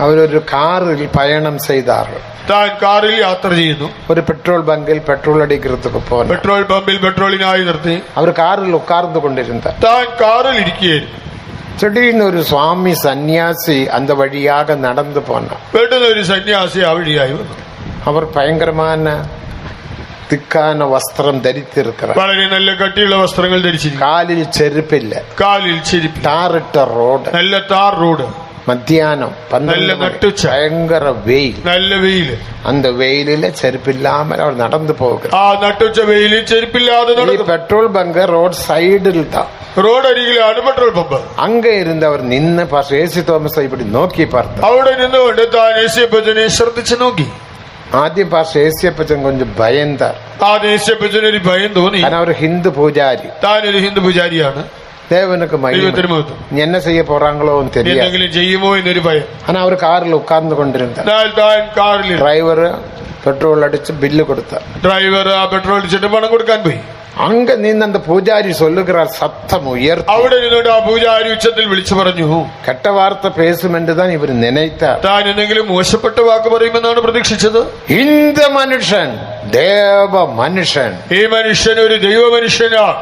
അവരൊരു കാറിൽ പയണം ചെയ്താர்கள். താൻ കാറിൽ യാത്ര ചെയ്യുന്നു. ഒരു പെട്രോൾ ബങ്കിൽ പെട്രോൾ അടിக்கிறதுக்கு പോന്നു. പെട്രോൾ പമ്പിൽ പെട്രോളിനായി നിർത്തി അവർ കാറിൽ ഉட்கார்ந்து கொண்டிருந்தார். താൻ കാറിൽ ഇരിക്കുകയായിരുന്നു. திடீர்னு ஒரு சுவாமி சன்னியாசி அந்த வழியாக நடந்து போனார். പെട്ടെന്ന് ഒരു സന്യാസി ആ വഴിയായി വന്നു. அவர் பயங்கரமான திக்கான வஸ்திரம் தரித்திருக்கிறார். വളരെ നല്ല കട്ടിയുള്ള വസ്ത്രങ്ങൾ ധരിച്ചിരിക്കുന്നു. കാലിൽ ചെരുപ്പില്ല. കാലിൽ ചെരുപ്പ്. ടാറിട്ട റോഡ്. നല്ല ടാർ റോഡ്. மத்தியானம் நல்ல நட்டுச்ச. பயங்கர வெயில். നല്ല വെയില്. அந்த வெயிலில செருப்பில்லாமல் அவர் நடந்து போகிறார். ആ നട്ടുച്ച വെയിലിൽ ചെരുപ്പില്ലാതെ നടന്നു. பெட்ரோல் பங்க் ரோட் சைடில் தான். റോഡ് അരികിലാണ് പെട്രോൾ പമ്പ്. அங்க இருந்து அவர் நின்று பாஸ்டர் ஏசி തോമസ് இப்படி நோக்கி பார்த்தார். അവിടെ നിന്നുകൊണ്ട് താൻ യേശുപ്പച്ചനെ ശ്രദ്ധിച്ചു നോക്കി. ആദ്യം പാസ്റ്റർ ഏസിയപ്പച്ചൻ കൊഞ്ചം ഭയந்தார். ആ യേശുപ്പച്ചന് ഒരു ഭയം തോന്നി. കാരണം അവർ ഹിന്ദു പൂജാരി. താൻ ഒരു ഹിന്ദു പൂജാരിയാണ്. தேவனுக்கு மகிமை. என்ன செய்ய போறாங்களோ தெரியாது. എന്തെങ്കിലും ചെയ്യുമോ എന്നൊരു ഭയം. ஆனா அவர் கார்ல உட்கார்ந்து கொண்டிருந்தார். താൻ കാറിൽ டிரைவர் பெட்ரோல் அடிச்சு பில்லு கொடுத்தார். ഡ്രൈവർ ആ പെട്രോൾ അടിച്ചിട്ട് പണം കൊടുക്കാൻ പോയി. அங்க நின்று அந்த பூஜாரி சொல்லுகிறார் சத்தம் உயர்த்தி. അവിടെ നിന്നുകൊണ്ട് ആ പൂജാരി ഉച്ചത്തിൽ വിളിച്ചു പറഞ്ഞു, கெட்ட வார்த்தை பேசும் என்றுதான் இவர் நினைத்தார். താൻ എന്തെങ്കിലും മോശപ്പെട്ട വാക്ക് പറയുമെന്നാണ് പ്രതീക്ഷിച്ചത്. இந்த மனுஷன் தேவ மனுஷன். ഈ മനുഷ്യൻ ഒരു ദൈവ മനുഷ്യനാണ്.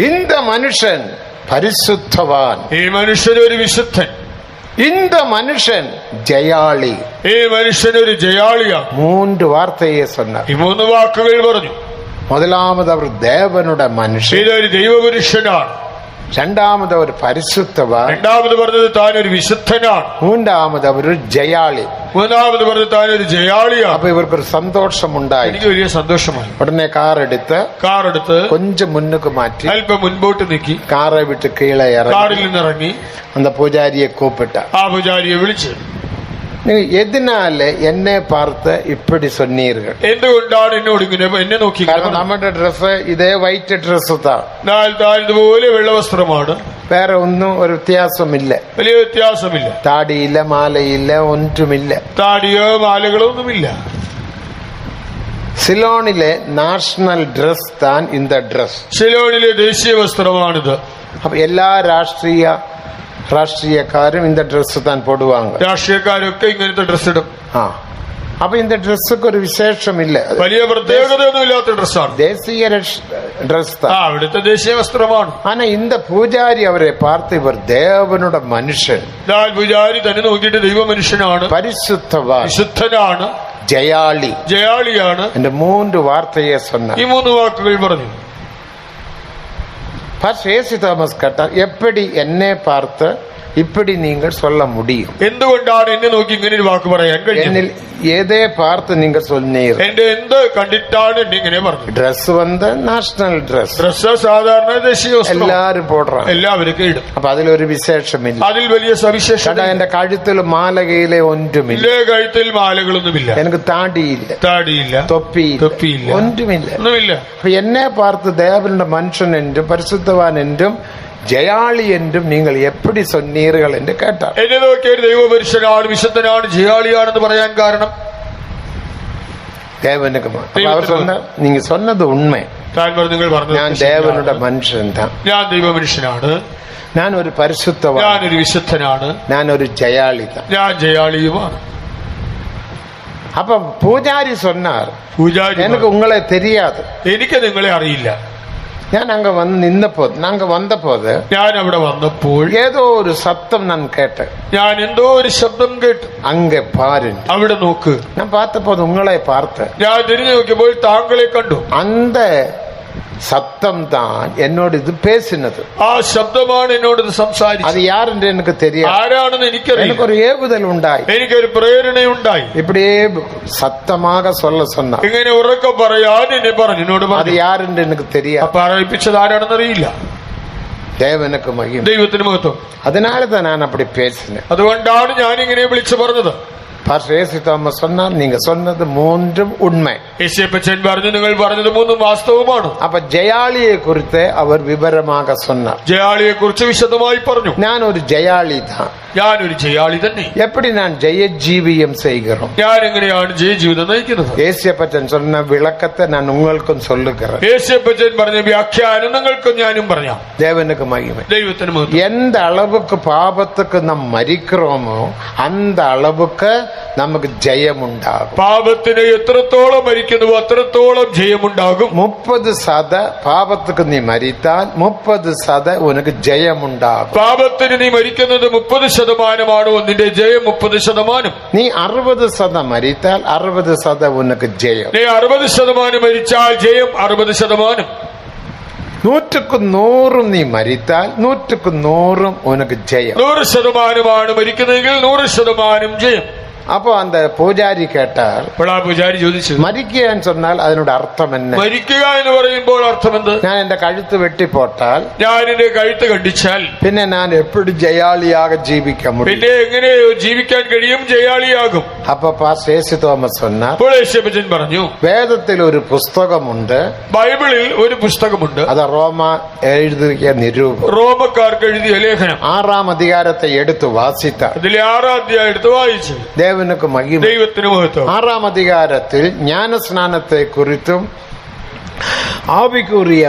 இந்த மனுஷன் പരിശുദ്ധവാൻ, ഈ മനുഷ്യൻ ഒരു വിശുദ്ധൻ, இந்த மனுஷன் ஜெயாளி. ഈ മനുഷ്യൻ ഒരു ജയാളിയാണ്. 3 വാർത്തയെ சொன்னார். ഈ 3 വാക്കുകൾ പറഞ്ഞു. முதலாவது அவர் தேவனுடைய மனுஷன், ഇതൊരു ദൈവപുരുഷനാണ്. രണ്ടാമത് അവർ പരിശുദ്ധവാൻ, രണ്ടാമത് പറഞ്ഞത് താൻ ഒരു വിശുദ്ധനാണ്. മൂന്നാമത് അവർ ഒരു ജയാളി. മൂന്നാമത് പറഞ്ഞത് താൻ ഒരു ജയാളിയാണ്. അപ്പൊ ഇവർക്കൊരു സന്തോഷമുണ്ടായി. എനിക്ക് വലിയ സന്തോഷമായി. ഉടനെ കാർ എടുത്ത് കൊഞ്ചം മുന്നുക്ക് മാറ്റി അല്പം മുൻപോട്ട് നീക്കി കാറെ വിട്ട് കീഴെ കാറിൽ നിന്നിറങ്ങി அந்த പൂജാരിയെ കൂപ്പിട്ട. ആ പൂജാരിയെ വിളിച്ചു, എതിനാല് എന്നെ പാർത്ത് ഇപ്പടി சொன்னீர்கள், എന്തുകൊണ്ടാണ് എന്നോട് ഇങ്ങനെ എന്നെ നോക്കി? കാരണം നമ്മുടെ ഡ്രസ് ഇതേ വൈറ്റ് ഡ്രസ് ഇതുപോലെ വെള്ളവസ്ത്രമാണ്, വേറെ ഒന്നും ഒരു വ്യത്യാസമില്ല, വലിയ വ്യത്യാസമില്ല. താടിയില്ല, മാലയില്ല, ഒന്നുമില്ല, താടിയോ മാലകളോ ഒന്നുമില്ല. സിലോണിലെ നാഷണൽ ഡ്രസ് താൻ ഇന്ത ഡ്രസ്, സിലോണിലെ ദേശീയ വസ്ത്രമാണിത്. അപ്പൊ എല്ലാ രാഷ്ട്രീയക്കാരും இந்த ഡ്രസ് താൻ പോടുവാങ്ക. രാഷ്ട്രീയക്കാരൊക്കെ ഇങ്ങനത്തെ ഡ്രസ് ഇടും. അപ്പൊ இந்த ഡ്രസ്സൊക്കെ ഒരു വിശേഷമില്ല, വലിയ പ്രത്യേകതയൊന്നും ഇല്ലാത്ത ഡ്രസ്സാണ്, ദേശീയ ഡ്രസ് താൻ, അവിടുത്തെ ദേശീയ വസ്ത്രമാണ്. ആന இந்த പൂജാരി അവരെ പാർത്ത് ഇവർ ദേവനുടെ മനുഷ്യൻ, പൂജാരി തന്നെ നോക്കിയിട്ട് ദൈവ മനുഷ്യനാണ്, പരിശുദ്ധവാൻ, വിശുദ്ധനാണ്, ജയാളിയാണ്. എന്റെ 3 വാർത്തയെ சொன்ன. ഈ 3 വാക്കുകൾ പറഞ്ഞു. ஏசு தாமஸ் கேட்டார், எப்படி என்னை பார்த்து இப்படி நீங்கள் சொல்ல முடியும்? എന്തുകൊണ്ടാണ് എന്നെ നോക്കി ഇങ്ങനെ ഒരു വാക്ക് പറയാൻ കഴിയുന്നത്? ഏതേ പാർത്ത് നിങ്ങൾ சொன்னீர், എന്റെ എന്ത് കണ്ടിട്ടാണ് എന്നെ ഇങ്ങനെ പറഞ്ഞത്? ഡ്രസ് വന്ന് നാഷണൽ ഡ്രസ് സാധാരണ ദേശീയ എല്ലാരും പോടുறாங்க, എല്ലാവരും ഇടും. അപ്പൊ അതിലൊരു വിശേഷമില്ല, അതിൽ വലിയ സവിശേഷത. എന്റെ കഴുത്തിൽ മാലകയിലെ ഒന്നുമില്ല, കഴുത്തിൽ മാലകളൊന്നുമില്ല, എനിക്ക് താടിയില്ല, തൊപ്പിയില്ല, ഒന്നുമില്ല. അപ്പൊ എന്നെ പാർത്ത് ദേവന്റെ മനുഷ്യൻ എന്നും പരിശുദ്ധവാൻ എന്നും ജയാളി എന്നും നിങ്ങൾ എപ്പടി சொன்னீர்கள் എന്ന് കേട്ടാർ. എന്നെ നോക്കി ഒരു ദൈവപുരുഷനാണ്, വിശുദ്ധനാണ്, ജയാളിയാണെന്ന് പറയാൻ കാരണം ദേവനുക്ക് അവർ சொன்ன, நீங்க சொன்னது உண்மை, നിങ്ങൾ പറഞ്ഞു ഞാൻ ദേവനുടെ മനുഷ്യൻ താൻ, ഞാൻ ദൈവമനുഷ്യനാണ്, ഞാൻ ഒരു പരിശുദ്ധവാൻ, ഞാനൊരു വിശുദ്ധനാണ്, ഞാനൊരു ജയാളി താൻ, ഞാൻ ജയാളിയുമാണ്. അപ്പൊ പൂജാരി சொன்னார், എനിക്ക് ഉങ്ങളെ தெரியாது, എനിക്ക് നിങ്ങളെ അറിയില്ല. ഞാൻ അങ്ങ് വന്നപ്പോത് ഞാൻ അവിടെ വന്നപ്പോൾ ഏതോ ഒരു ശബ്ദം ഞാൻ കേട്ട്, ഞാൻ എന്തോ ഒരു ശബ്ദം കേട്ടു, അങ്ങ് പാരുണ്ട്, അവിടെ നോക്ക്. ഞാൻ പാർത്തപ്പോ ഉങ്ങളെ പാർത്ത്, ഞാൻ തിരിഞ്ഞു നോക്കിയപ്പോൾ താങ്കളെ കണ്ടു. അന്ത ശബ്ദം താൻ എന്നോട് ഇത് പേസിനത്, ആ ശബ്ദമാണ് എന്നോട് ഇത് സംസാരിച്ചത്. അത് യാരെന്ന് എനിക്ക് தெரியாது, ആരാണെന്ന് എനിക്കറിയില്ല. എനിക്കൊരു ഏകുതൽ ഉണ്ടായി, എനിക്കൊരു പ്രേരണയുണ്ടായി, ഇപ്പടിയേ സത്യமாக சொல்ல சொன்னார், ഇങ്ങനെ ഉറക്കെ പറയാൻ എന്നെ പറഞ്ഞു, എന്നോട് അത് യാരെന്ന് എനിക്ക് தெரியாது. പറയിപ്പിച്ചത് ആരാണെന്ന് അറിയില്ല. ദേവനുക്ക് മഹിമ, ദൈവത്തിന് മഹത്വം. അതിനാൽ ഞാൻ അപ്പടി പേസിനെ, അതുകൊണ്ടാണ് ഞാൻ ഇങ്ങനെ വിളിച്ചു പറഞ്ഞത്. ஏசு தாமஸ் சொன்னார், நீங்க சொன்னது 3 உண்மை. യേശുപ്പച്ചൻ പറഞ്ഞു, നിങ്ങൾ പറഞ്ഞത് 3 വാസ്തവമാണ്. അപ്പൊ ജയാളിയെ കുറിച്ച് അവർ വിവരமாக சொன்னார், ജയാളിയെ കുറിച്ച് വിശദമായി പറഞ്ഞു. ഞാനൊരു ജയാളി താൻ, ഞാനൊരു ജയാളി തന്നെ. എപ്പടി ഞാൻ ജയജീവിയം ചെയ്യുகிறோம், ഞാൻ എങ്ങനെയാണ് ജയജീവിതം നയിക്കുന്നത്? യേശുപ്പച്ചൻ சொன்ன വിളക്കത്തെ ഞാൻ ഉങ്ങൾക്കും சொல்லுகிறேன். യേശുപ്പച്ചൻ പറഞ്ഞ വ്യാഖ്യാനം നിങ്ങൾക്കും ഞാനും പറയാം. தேவனுக்கு மகிமை. ദൈവത്തിന് മഹത്വം. எந்த அளவுக்கு பாபத்துக்கு நாம் மரிக்கிறோமோ அந்த அளவுக்கு നമുക്ക് ജയമുണ്ടാകും. പാപത്തിന് എത്രത്തോളം മരിക്കുന്നുവോ അത്രത്തോളം ജയമുണ്ടാകും. 30% പാപத்துக்கு നീ മരിത്താൽ 30% ഉനക്ക് ജയമുണ്ടാകും. പാപത്തിന് നീ മരിക്കുന്നത് 30% നിന്റെ ജയം 30%. നീ 60% മരിത്താൽ 60% ഉനക്ക് ജയം. നീ 60% മരിച്ചാൽ ജയം 60%. 100% നീ മരിത്താൽ 100% ഉനക്ക് ജയം. 100% മരിക്കുന്നതെങ്കിൽ 100% ജയം. അപ്പൊ அந்த പൂജാരി കേട്ടാൽ, പൂജാരി ചോദിച്ചു, മരിക്കുക എന്ന് சொன்னால் അതിനോട് അർത്ഥം എന്നെ? മരിക്കുക എന്ന് പറയുമ്പോൾ അർത്ഥമെന്ത്? ഞാൻ എന്റെ കഴുത്ത് വെട്ടിപ്പോട്ടാൽ, ഞാൻ എന്റെ കഴുത്ത് കണ്ടിച്ചാൽ പിന്നെ ഞാൻ എപ്പോഴും ജയാളിയാക ജീവിക്കാൻ മുടിയും? പിന്നെ എങ്ങനെ ജീവിക്കാൻ കഴിയും? ജയാളിയാകും. അപ്പൊ യേശു തോമസ് சொன்னார், യേശുപ്പച്ചൻ പറഞ്ഞു, വേദത്തിൽ ഒരു പുസ്തകമുണ്ട്, ബൈബിളിൽ ഒരു പുസ്തകമുണ്ട്, അത് റോമ എഴുതിയ നിരൂപം, റോമക്കാർക്ക് എഴുതിയ ലേഖനം. 6-ാം അധികാരത്തെ എടുത്തു വാസിത്താൽ, അതിലെ 6-ാം അധ്യായം എടുത്ത് വായിച്ചു. ദേവനുക്ക് മഹിമ. ദൈവത്തിന് മഹത്വം. 6-ാം അധികാരത്തിൽ ജ്ഞാനസ്നാനത്തെ കുറിച്ചും ആവിക്കുറിയ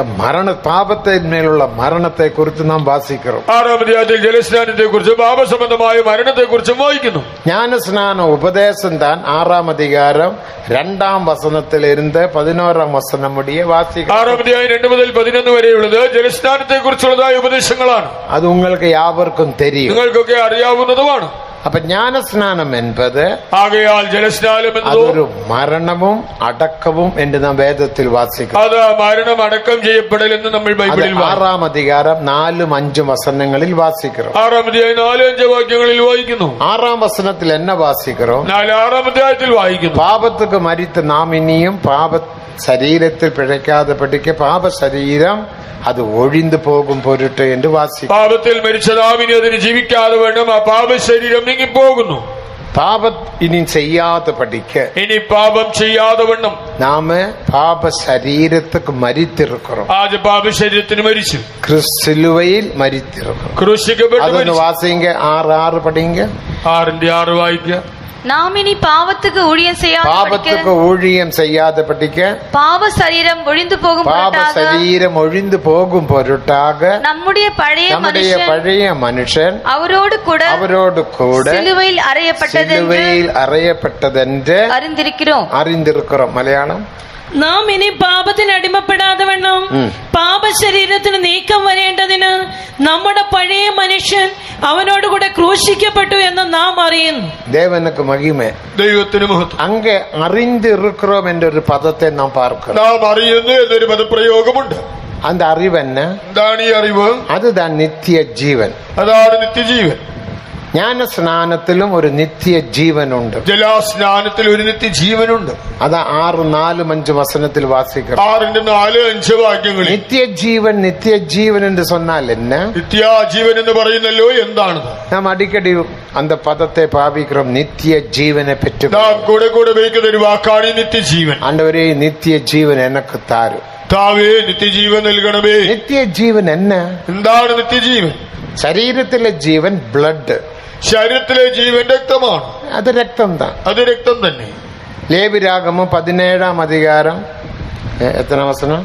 പാപത്തിന്മേലുള്ള മരണത്തെ കുറിച്ച് നാം വാസിக்கிறோம். 6-ാം അധ്യായത്തിൽ ജലസ്നാനത്തെ കുറിച്ച് പാപസംബന്ധമായ മരണത്തെ കുറിച്ചും വായിക്കുന്നു. ஞானஸ்நான உபதேசம் தான் 6-ாம் அதிகாரம் 2-ാം വസനത്തിൽ ഇருந்து 11-ാം വസനം முடிய വാസിக்கிறோம். 6-ാം അധ്യായം 2 മുതൽ 11 വരെയുള്ളത് ജലസ്നാനത്തെ കുറിച്ചുള്ളതായ ഉപദേശങ്ങളാണ്. അത് உங்களுக்கு யாவருக்கும் தெரியும், നിങ്ങൾക്കൊക്കെ അറിയാവുന്നതുമാണ്. അപ്പൊ ജ്ഞാനസ്നാനം என்பது ആകയാൽ ജലസ്നാനം അതൊരു മരണവും അടക്കവും എന്ന് നാം വേദത്തിൽ വാസിക്കും. അത് മരണം അടക്കം ചെയ്യപ്പെടൽ എന്ന് നമ്മൾ ബൈബിളിൽ 6-ാം അധികാരം 4-5 വസനങ്ങളിൽ വാസിக்கிறோம். 6-ാം അധ്യായം 4-5 വാക്യങ്ങളിൽ വായിക്കുന്നു. 6-ാം വസനത്തിൽ എന്നെ വാസിக்கிறோம். 6-ാം അധ്യായത്തിൽ വായിക്കുന്നു. പാപத்துக்கு മരിത്ത് നാം ഇനിയും ശരീരത്തിൽ പിഴയ്ക്കാതെ പഠിക്ക പാപ ശരീരം അത് ഒഴിഞ്ഞു പോകും പൊരുട്ട് എന്ന് വാസിക്കും. പാപത്തിൽ മരിച്ച നാം ഇനി അതിന് ജീവിക്കാതെ വേണം. ആ പാപ ശരീരം നീങ്ങിപ്പോകുന്നു. പാപം ഇനി ചെയ്യാതെ പഠിക്ക ഇനി പാപം ചെയ്യാതെ വണ്ണം നാം പാപ ശരീരத்துக்கு മരിത്തിരിக்கிறோம். ആദ്യ പാപ ശരീരത്തിന് മരിച്ചു, സിലുവയിൽ മരിത്തിരിக்கிறோം. ക്രൂശിക്കപ്പെട്ടു. അതൊന്ന് വാസിங்க 6:6 പഠിங்க. 6:6 വായിക്കുക. நாம் இனி பாவத்துக்கு ஊழியம் പാപத்துக்கு ஊழியம் செய்யாതെ പഠിക്ക பாவ சரீரம் ஒழிந்து போகும் പാപ ശരീരം ഒഴിഞ്ഞു പോകും പൊരുട്ടാക நம்முடைய പഴയ മനുഷ്യൻ அவரோடு கூட സിലുവയിൽ அறையப்பட்டதென்று അറിந்திருக்கிறோம். മലയാളം നാം ഇനി പാപത്തിന് അടിമപ്പെടാതെ വണ്ണം പാപ ശരീരത്തിന് നീക്കം വരേണ്ടതിന് നമ്മുടെ പഴയ മനുഷ്യൻ അവനോടുകൂടെ ക്രൂശിക്കപ്പെട്ടു എന്ന് നാം അറിയുന്നു. ദേവനുക്ക് മഹിമേ, ദൈവത്തിന് മഹത്വം. അങ്ങ് അറിந்திருக்கிறோம் എன்ற ഒരു പദത്തെ നാം പാർക്കണം. നാം അറിയുന്നു എന്നൊരു പദപ്രയോഗമുണ്ട്. அந்த அறிவு என்ன? എന്താണ് ഈ അറിവ്? அதுதான் നിത്യ ജീവൻ. അതാണ് നിത്യജീവൻ. ജ്ഞാനസ്നാനത്തിലും ഒരു നിത്യ ജീവനുണ്ട്. ജലസ്നാനത്തിൽ ഒരു നിത്യജീവനുണ്ട്. അത് 6-4-5 വസനത്തിൽ വാസിക്കണം. 6-4-5 വാക്യങ്ങളിൽ നിത്യജീവൻ എന്ന് சொன்னால் என்ன? നിത്യജീവൻ എന്ന് പറയുന്നല്ലോ എന്താണത്? നാം അടിക്കടി அந்த പദത്തെ പാപിக்கிறோം. നിത്യ ജീവനെ പറ്റി നാം കൂടെ ഉപയോഗിക്കുന്ന ഒരു വാക്കാണ് നിത്യജീവൻ. ആണ്ടവരേ, നിത്യ ജീവൻ എനക്ക് താരും. താവേ, നിത്യജീവൻ നൽകണമേ. നിത്യ ജീവൻ എന്താണ് നിത്യജീവൻ? ശരീരത്തിലെ ജീവൻ ബ്ലഡ്. ശരീരത്തിലെ ജീവൻ രക്തമാണ്. അത് രക്തം തന്നെ. ലേവ്യരാഗമം 17-ാം അധികാരം എത്ര വസനം?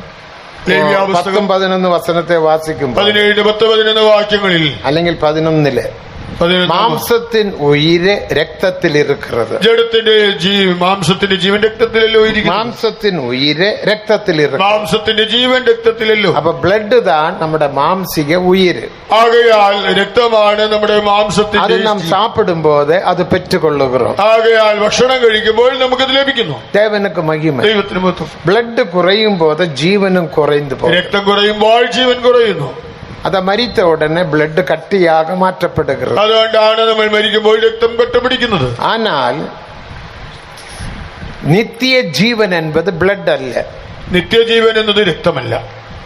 10-11 വസനത്തെ വാസിക്കുമ്പോൾ 17-10-11 വാക്യങ്ങളിൽ അല്ലെങ്കിൽ 11 മാംസത്തിൻ ഉയിര് രക്തത്തിൽ ഇരിക്കുന്നത്. ജഡത്തിന്റെ മാംസത്തിന്റെ ജീവൻ രക്തത്തിലല്ലോ ഇരിക്കുന്നു. മാംസത്തിൻ ഉയിര് രക്തത്തിൽ മാംസത്തിന്റെ ജീവൻ രക്തത്തിലല്ലോ. അപ്പൊ ബ്ലഡ് താൻ നമ്മുടെ മാംസിക ഉയിര്. ആകയാൽ രക്തമാണ് നമ്മുടെ മാംസത്തിന്റെ. അത് നാം സാപ്പിടുമ്പോൾ അത് പെറ്റുകൊള്ളുകയും. ആകയാൽ ഭക്ഷണം കഴിക്കുമ്പോൾ നമുക്കത് ലഭിക്കുന്നു. ദേവനുക്ക് മഹിമ. ദൈവത്തിന് മഹത്വം. ബ്ലഡ് കുറയുമ്പോൾ ജീവനും കുറയുന്നു പോകും. രക്തം കുറയുമ്പോൾ ജീവൻ കുറയുന്നു. അത് മരിച്ച ഉടനെ ബ്ലഡ് കട്ടിയാകെ മാറ്റപ്പെടുகிறது. അതുകൊണ്ടാണ് നമ്മൾ മരിക്കുമ്പോൾ രക്തം കട്ടപിടിക്കുന്നത്. ஆனால் നിത്യ ജീവൻ എന്നത് ബ്ലഡ് അല്ല. നിത്യജീവൻ എന്നത് രക്തമല്ല.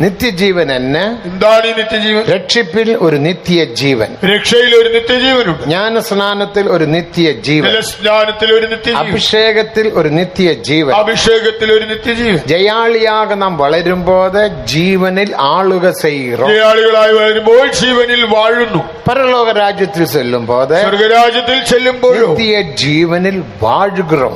നിത്യജീവൻ എന്താണ് ഈ നിത്യജീവൻ? രക്ഷിപ്പിൽ ഒരു നിത്യ ജീവൻ, രക്ഷയിൽ ഒരു നിത്യജീവനുണ്ട്. ജ്ഞാനസ്നാനത്തിൽ ഒരു നിത്യ ജീവൻ, സ്നാനത്തിൽ ഒരു നിത്യജീവൻ, അഭിഷേകത്തിൽ ഒരു നിത്യ ജീവൻ, അഭിഷേകത്തിൽ ഒരു നിത്യജീവൻ. ജയാളിയാക നാം വളരുമ്പോൾ ജീവനിൽ ആളുക ചെയ്യുന്നു. ജയാളികളായി വളരുമ്പോൾ ജീവനിൽ വാഴുന്നു. പരലോക രാജ്യത്തിൽ ചെല്ലുമ്പോൾ സ്വർഗരാജ്യത്തിൽ ചെല്ലുമ്പോൾ നിത്യ ജീവനിൽ വാഴുകയും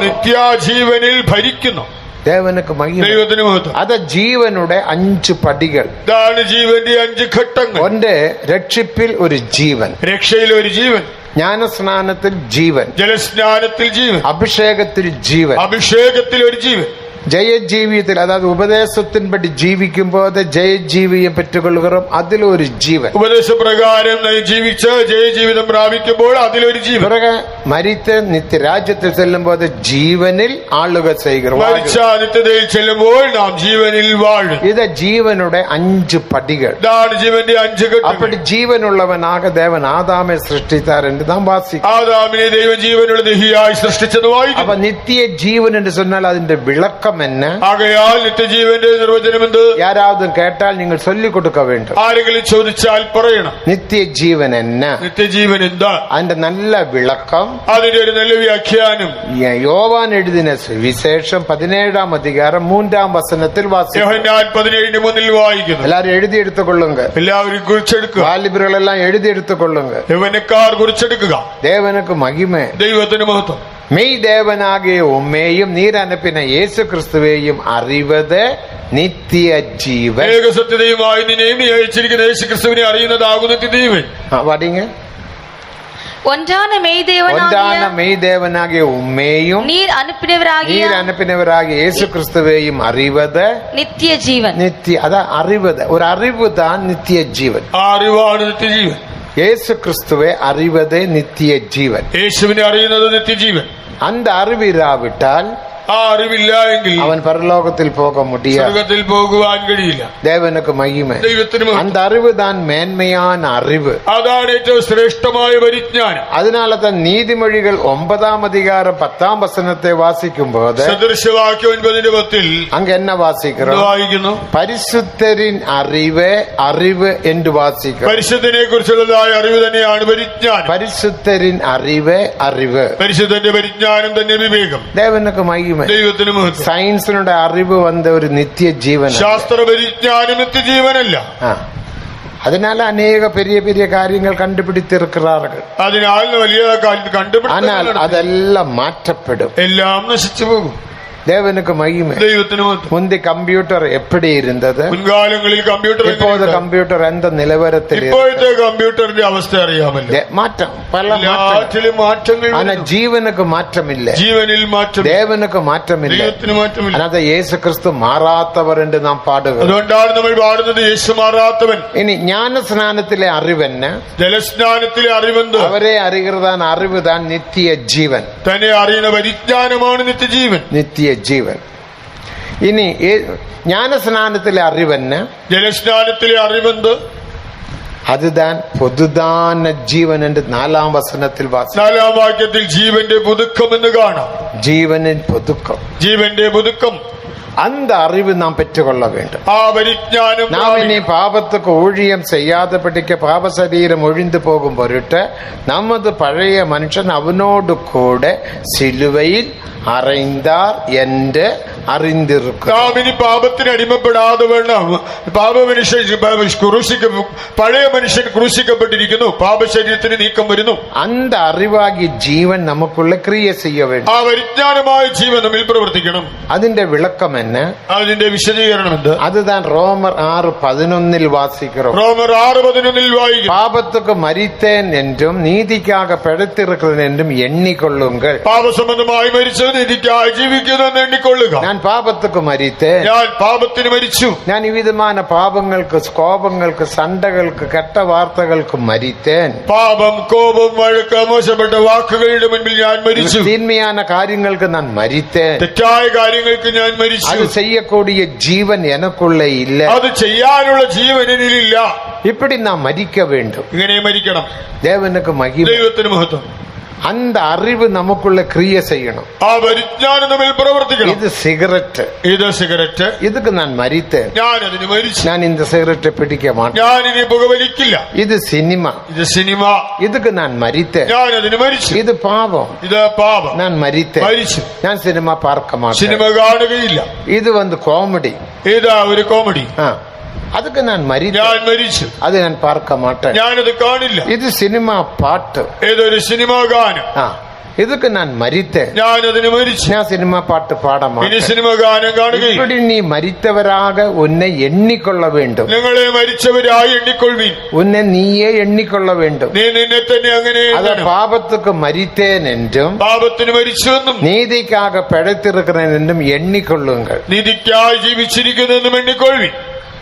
നിത്യജീവനിൽ ഭരിക്കുന്നു. ദേവനുക്ക് മഹിമ. ദൈവത്തിന് മഹത്വം. അത് ജീവനുടെ 5 പടികൾ. ഇതാണ് ജീവന്റെ 5 ഘട്ടങ്ങൾ. ഒന്റെ രക്ഷിപ്പിൽ ഒരു ജീവൻ, രക്ഷയിൽ ഒരു ജീവൻ, ജ്ഞാനസ്നാനത്തിൽ ജീവൻ, ജലസ്നാനത്തിൽ ജീവൻ, അഭിഷേകത്തിൽ ജീവൻ, അഭിഷേകത്തിൽ ഒരു ജീവൻ, ജയജീവിതത്തിൽ അതായത് ഉപദേശത്തിൻപടി ജീവിക്കുമ്പോൾ ജയജീവിയെ പെറ്റുകൊള്ളുകയും അതിലൊരു ജീവൻ. ഉപദേശപ്രകാരം ജീവിച്ച് ജയജീവിതം പ്രാപിക്കുമ്പോൾ അതിലൊരു ജീവൻ. പിറകെ മരിച്ച് നിത്യരാജ്യത്തിൽ ചെല്ലുമ്പോൾ ജീവനിൽ ആളുക ചെയ്യുക. നിത്യതയിൽ ചെല്ലുമ്പോൾ നാം ജീവനിൽ വാഴും. ഇത് ജീവനുടെ 5 പടികൾ. ഇതാണ് ജീവന്റെ 5 ഘട്ടങ്ങൾ. അപ്പോൾ ജീവനുള്ളവനാക ദേവൻ ആദാമെ സൃഷ്ടിച്ചാർ എന്ന് നാം വാസിക്കും. ആദാമിനെ ദൈവം ജീവനുള്ള ദേഹിയായി സൃഷ്ടിച്ചത് വായിക്കും. അപ്പൊ നിത്യ ജീവൻ എന്ന് சொன்னால் അതിന്റെ വിളക്കം என்ன? ആകയാൽ നിത്യജീവന്റെ നിർവചനം എന്ത്? யாராவது கேட்டால் நீங்கள் சொல்லிக் கொடுக்க வேண்டும். ആരെങ്കിലും ചോദിച്ചാൽ പറയണം. നിത്യജീവൻ என்ன? നിത്യജീവൻ എന്താ? അതിന്റെ നല്ല വിളക്കം, അതിന്റെ ഒരു നല്ല വ്യാഖ്യാനം യോവാൻ എഴുതിന സുവിശേഷം 17-ാം അധികാരം 3-ാം വസനത്തിൽ വായിക്കുന്നു. യോഹന്നാൻ 17:3 വായിക്കുന്നു. എല്ലാവരും എഴുതിയെടുത്തുകൊള്ളുക. എല്ലാവരും കുറിച്ചെടുക്കുക. വാലിബറുകളെല്ലാം എഴുതിയെടുത്തുകൊള്ളുക. യൗവനക്കാർ കുറിച്ചെടുക്കുക. ദേവനുക്ക് മഹിമേ. ദൈവത്തിന് മഹത്വം. മെയ് ദേവനാകിയ ഉമ്മയും നീർ അനപ്പിന യേശു ക്രിസ്തുവേയും അറിവത് നിത്യ ജീവൻ. ഏകസത്യതയുമായി നിന്നെയും നീ അയച്ചിരിക്കുന്ന യേശു ക്രിസ്തുവിനെ അറിയുന്നതാകുന്ന നിത്യജീവൻ. പാടിങ്ങ. ஒன்றான மெய்தேவனாகிய உம்மையும் நீர் அனுப்பினவராகிய இயேசு கிறிஸ்துவையும் அறிவது நித்திய ஜீவன். அதான் அறிவது, ஒரு அறிவு தான் நித்திய ஜீவன். அறிவாണ് നിത്യജീവൻ. இயேசு கிறிஸ்துவை அறிவதே நித்திய ஜீவன். യേശുവിനെ അറിയുന്നത് നിത്യജീവൻ. அந்த அறிவு இராவிட்டால், ആ അറിവില്ല എങ്കിൽ അവൻ പരലോകത്തിൽ പോക முடியாது, സ്വർഗ്ഗത്തിൽ പോകുവാൻ കഴിയില്ല. தேவனுக்கு மகிமை. ദൈവത്തിന് அந்த அறிவு தான் மேன்மையான அறிவு. അതാണ് ഏറ്റവും ശ്രേഷ്ഠമായ പരിജ്ഞാനം. அதனால தான் நீதிமொழிகள் 9ஆம் அதிகாரம் 10ஆம் வசனத்தை வாசிக்கும் போது സദൃശവാക്യം 9:10 அங்க என்ன வாசிக்கிறோம்? വായിക്കുന്നു, பரிசுத்தரின் அறிவே அறிவு என்று வாசிக்கிறோம். പരിശുദ്ധനെ കുറിച്ചുള്ളതായ അറിവ് തന്നെയാണ് പരിജ്ഞാനം. பரிசுத்தரின் அறிவே அறிவு. പരിശുദ്ധന്റെ പരിജ്ഞാനം തന്നെ വിവേകം. தேவனுக்கு மகிமை. ദൈവത്തിന് മഹത്വം. സയൻസിനുടെ അറിവ് വന്ന ഒരു നിത്യ ജീവൻ. ശാസ്ത്ര പരിജ്ഞാനം നിത്യജീവനല്ല. அதனால அநேக பெரிய பெரிய காரியங்கள் கண்டுபிடித்திருக்கிறார்கள். അതിനാൽ വലിയ കണ്ടുപിടിത്തങ്ങൾ, ஆனால் அதெல்லாம் மாற்றப்படும், എല്ലാം നശിച്ചു പോകും. தேவனுக்கு மகிமை. ദൈവത്തിന് മഹത്വം. முந்தி கம்ப்யூட்டர் எப்படி இருந்தது, മുൻകാലങ്ങളിൽ കമ്പ്യൂട്ടർ, இப்போது கம்ப்யூட்டர் எந்த நிலவரத்தில், ഇപ്പോഴത്തെ കമ്പ്യൂട്ടറിന്റെ അവസ്ഥ അറിയാമല്ലോ. மாற்றம், பல എല്ലാറ്റിലും മാറ്റങ്ങൾ. ஆனா ஜீவனுக்கு மாற்றம் இல்லை, ജീവനിൽ മാറ്റം, தேவனுக்கு மாற்றம் இல்லை. ദൈവത്തിന് മാറ്റമില്ല. அதான் இயேசு கிறிஸ்து மாறாதவர் என்று நாம் பாடுகிறோம். അതുകൊണ്ടാണ് നമ്മൾ പാടുന്നത് യേശു മാറാത്തവൻ. இனி ஞான ஸ்நானத்திலே அறிவு என்ன? ജലസ്നാനത്തിലെ അറിവെന്ത്? அவரே அறிகிறதான் அறிவு தான் நித்திய ஜீவன். തന്നെ അറിയുന്ന പരിജ്ഞാനമാണ് നിത്യജീവൻ. நித்திய ஜீவன். இனி ஞான ஸ்நானத்திலே அறிவு என்ன? ജലസ്നാനത്തിലെ അറിവെന്ത്? அதுதான் பொதுதான ஜீவன் என்று 4ஆம் வசனத்தில் வாசிக்கிறோம். 4ആം വാക്യത്തിൽ ജീവന്റെ പുതുക്കം എന്ന് കാണാം. ஜீவனின் பொதுக்கம், ജീവന്റെ പുതുക്കം. அந்த அறிவு நாம் பெற்றுக்கொள்ள வேண்டும். ആ പരിജ്ഞാനം. நாம் இனி பாவத்துக்கு ஊழியம் செய்யாதபடிக்கு பாவ சரீரம் ஒழிந்து போகும் பொருட்டு நமது பழைய மனுஷன் அவனோடு கூட சிலுவையில் அறைந்தார் என்று അറിഞ്ഞിരിക്കും. നാം ഇനി പാപത്തിന് അടിമപ്പെടാതെ വേണം. പഴയ മനുഷ്യൻ ക്രൂശിക്കപ്പെട്ടിരിക്കുന്നു, പാപശരീരത്തിന് നീക്കം വരുന്നു. அந்த அறிவாகி ஜீவன் நமக்குள்ள கிரியை செய்ய வேண்டும். ആ പരിജ്ഞാനമായ ജീവൻ നമ്മിൽ പ്രവർത്തിക്കണം. അതിന്റെ വിളക്കം என்ன? അതിന്റെ വിശദീകരണം എന്ത്? அதுதான் ரோமர் 6:11 வாசிக்கிறோம். റോമർ 6:11 വായിക്കും. பாபத்துக்கு மரித்தேன் என்றும் நீதிக்காக பிழைத்திருக்கிறேன் என்றும் எண்ணிக்கொள்ளுங்கள். പാപസംബന്ധമായി മരിച്ചത് നീതിക്കായി ജീവിക്കുന്നെന്ന് എണ്ണിക്കൊള്ളുക. ഞാൻ പാപத்துக்கு மரித்தேன், ഞാൻ പാപത്തിന് മരിച്ചു. ഞാൻ വിവിധமான പാപങ്ങൾക്ക്, കോപങ്ങൾക്ക്, സണ്ടകൾക്ക്, കെട്ട വാർത്തകൾക്ക് മരിத்தேன். പാപം, കോപം, വഴക്ക്, മോശപ്പെട്ട വാക്കുകളുടെ മുൻപിൽ ഞാൻ മരിച്ചു. தீன்மையான காரியங்களுக்கு நான் மரித்தேன். തെറ്റായ കാര്യങ്ങൾക്ക് ഞാൻ മരിച്ചു. அது செய்யக்கூடிய ஜீவன் எனக்குள்ள இல்ல. അത് ചെയ്യാനുള്ള ജീവൻ എന്നിലില്ല. இப்படி நான் மரிக்க வேண்டும். ഇങ്ങനെ മരിക്കണം. தேவனுக்கு மகிமை. ദൈവത്തിന് മഹത്വം. அந்த அறிவு நமக்குள்ள கிரியை செய்யணும். ആ പരിജ്ഞാനം നമ്മിൽ പ്രവർത്തിക്കണം. இது சிகரெட், ഇത് സിഗരറ്റ്. இதுக்கு நான் மரித்தேன், ഞാൻ അതിന് മരിച്ചു. நான் இந்த சிகரெட்டை பிடிக்க மாட்டேன். ഞാൻ ഇനി പുകവലിക്കില്ല. இது சினிமா, ഇത് സിനിമ. இதுக்கு நான் மரித்தேன். ഞാൻ അതിന് മരിച്ചു. இது பாவம், ഇത് പാപം. நான் மரித்தேன், മരിച്ചു. ഞാൻ സിനിമ பார்க்க மாட்டேன். സിനിമ കാണുകയില്ല. இது കോമഡി, ഇതാ ഒരു കോമഡി. அதுக்கு நான் மரித்தேன், ഞാൻ മരിച്ചു. அது நான் பார்க்க மாட்டேன். ഞാനത് കാണില്ല. இது സിനിമ பாட்டு, ഏതൊരു സിനിമ ഗാനം. இதுக்கு நான் மரித்தேன், ഞാൻ അതിന് മരിച്ചു. ഞാൻ സിനിമ പാട്ട് പാட ഇനി மாட்டேன். സിനിമ ഗാനം കാണുകയില്ല. இப்படி நீ மரித்தவராக உன்னை எண்ணிக்கொள்ள வேண்டும். നിങ്ങളെ മരിച്ചവരായി എണ്ണിക്കൊള്ളുവീൻ. உன்னை நீயே எண்ணிக்கொள்ள வேண்டும். നീ നിന്നെ തന്നെ അങ്ങനെ அத എണ്ണണം. பாபத்துக்கு மரித்தேன் என்றும் പാപത്തിന് മരിച്ചുവെന്നും நீதிக்காக பிழைத்திருக்கிறேன் என்றும் எண்ணிக்கொள்ளுங்கள். നീതിക്കായി ജീവിച്ചിരിക്കുന്നെന്നും എണ്ണിക്കൊള്ളുവീൻ.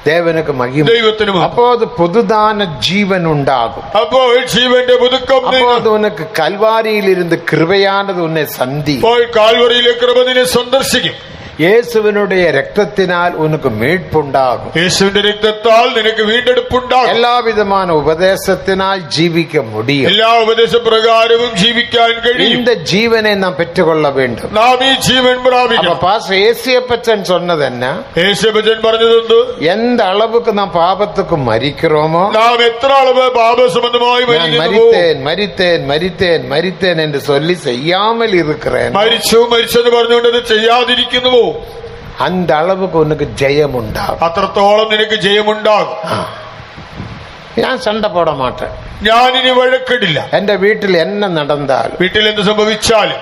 தேவனுக்கு மகிமை. ദൈവത്തിന് മഹത്വം. அப்போது புதுதான ஜீவன் உண்டாகும். അപ്പോൾ ജീവന്റെ പുതുക്കം. அப்போது உனக்கு கல்வாரியில் இருந்து கிருபையானது உன்னை சந்தி. അപ്പോൾ കാൽവറിയിലെ കൃപ നിന്നെ സന്ദർശിക്കും. இயேசுவினுடைய രക്തத்திനാൽ உனக்கு மீட்புண்டாகும். യേശുവിന്റെ രക്തത്താൽ നിനക്ക് വീണ്ടെടുപ്പുണ്ടാകും. எல்லா விதமான உபதேசத்தினால் ஜீவிக்க முடியும். എല്ലാ ഉപദേശപ്രകാരവും ജീവിക്കാൻ കഴിയും. இந்த ஜீவனை நாம் பெற்றுக்கொள்ள வேண்டும். നാം ഈ ജീവൻ പ്രാപിക്കണം. பாஸ்டர் ஏசியப்பச்சன் சொன்னது என்ன? യേശുബച്ചൻ പറഞ്ഞതെന്ത്? எந்த அளவுக்கு நாம் பாபத்துக்கு மரிக்கிறோமோ, നാം എത്ര അളവ് പാപസംബന്ധമായി மரித்தேன் மரித்தேன் மரித்தேன் மரித்தேன் என்று சொல்லி செய்யாமல் இருக்கிறேன், മരിച്ചു മരിച്ചെന്ന് പറഞ്ഞുകൊണ്ട് അത് ചെയ്യാതിരിക്കുന്നുവോ, அந்த அளவுக்கு உனக்கு ஜெயம் உண்டாகும். അത്രത്തോളം നിനക്ക് ജയമുണ്ടാകും. ഞാൻ சண்டை போட மாட்டேன், ഞാനിനി വഴക്കിടില്ല. എന്റെ വീട്ടിൽ என்ன நடந்தாலும், വീട്ടിൽ എന്ത് സംഭവിച്ചാലും,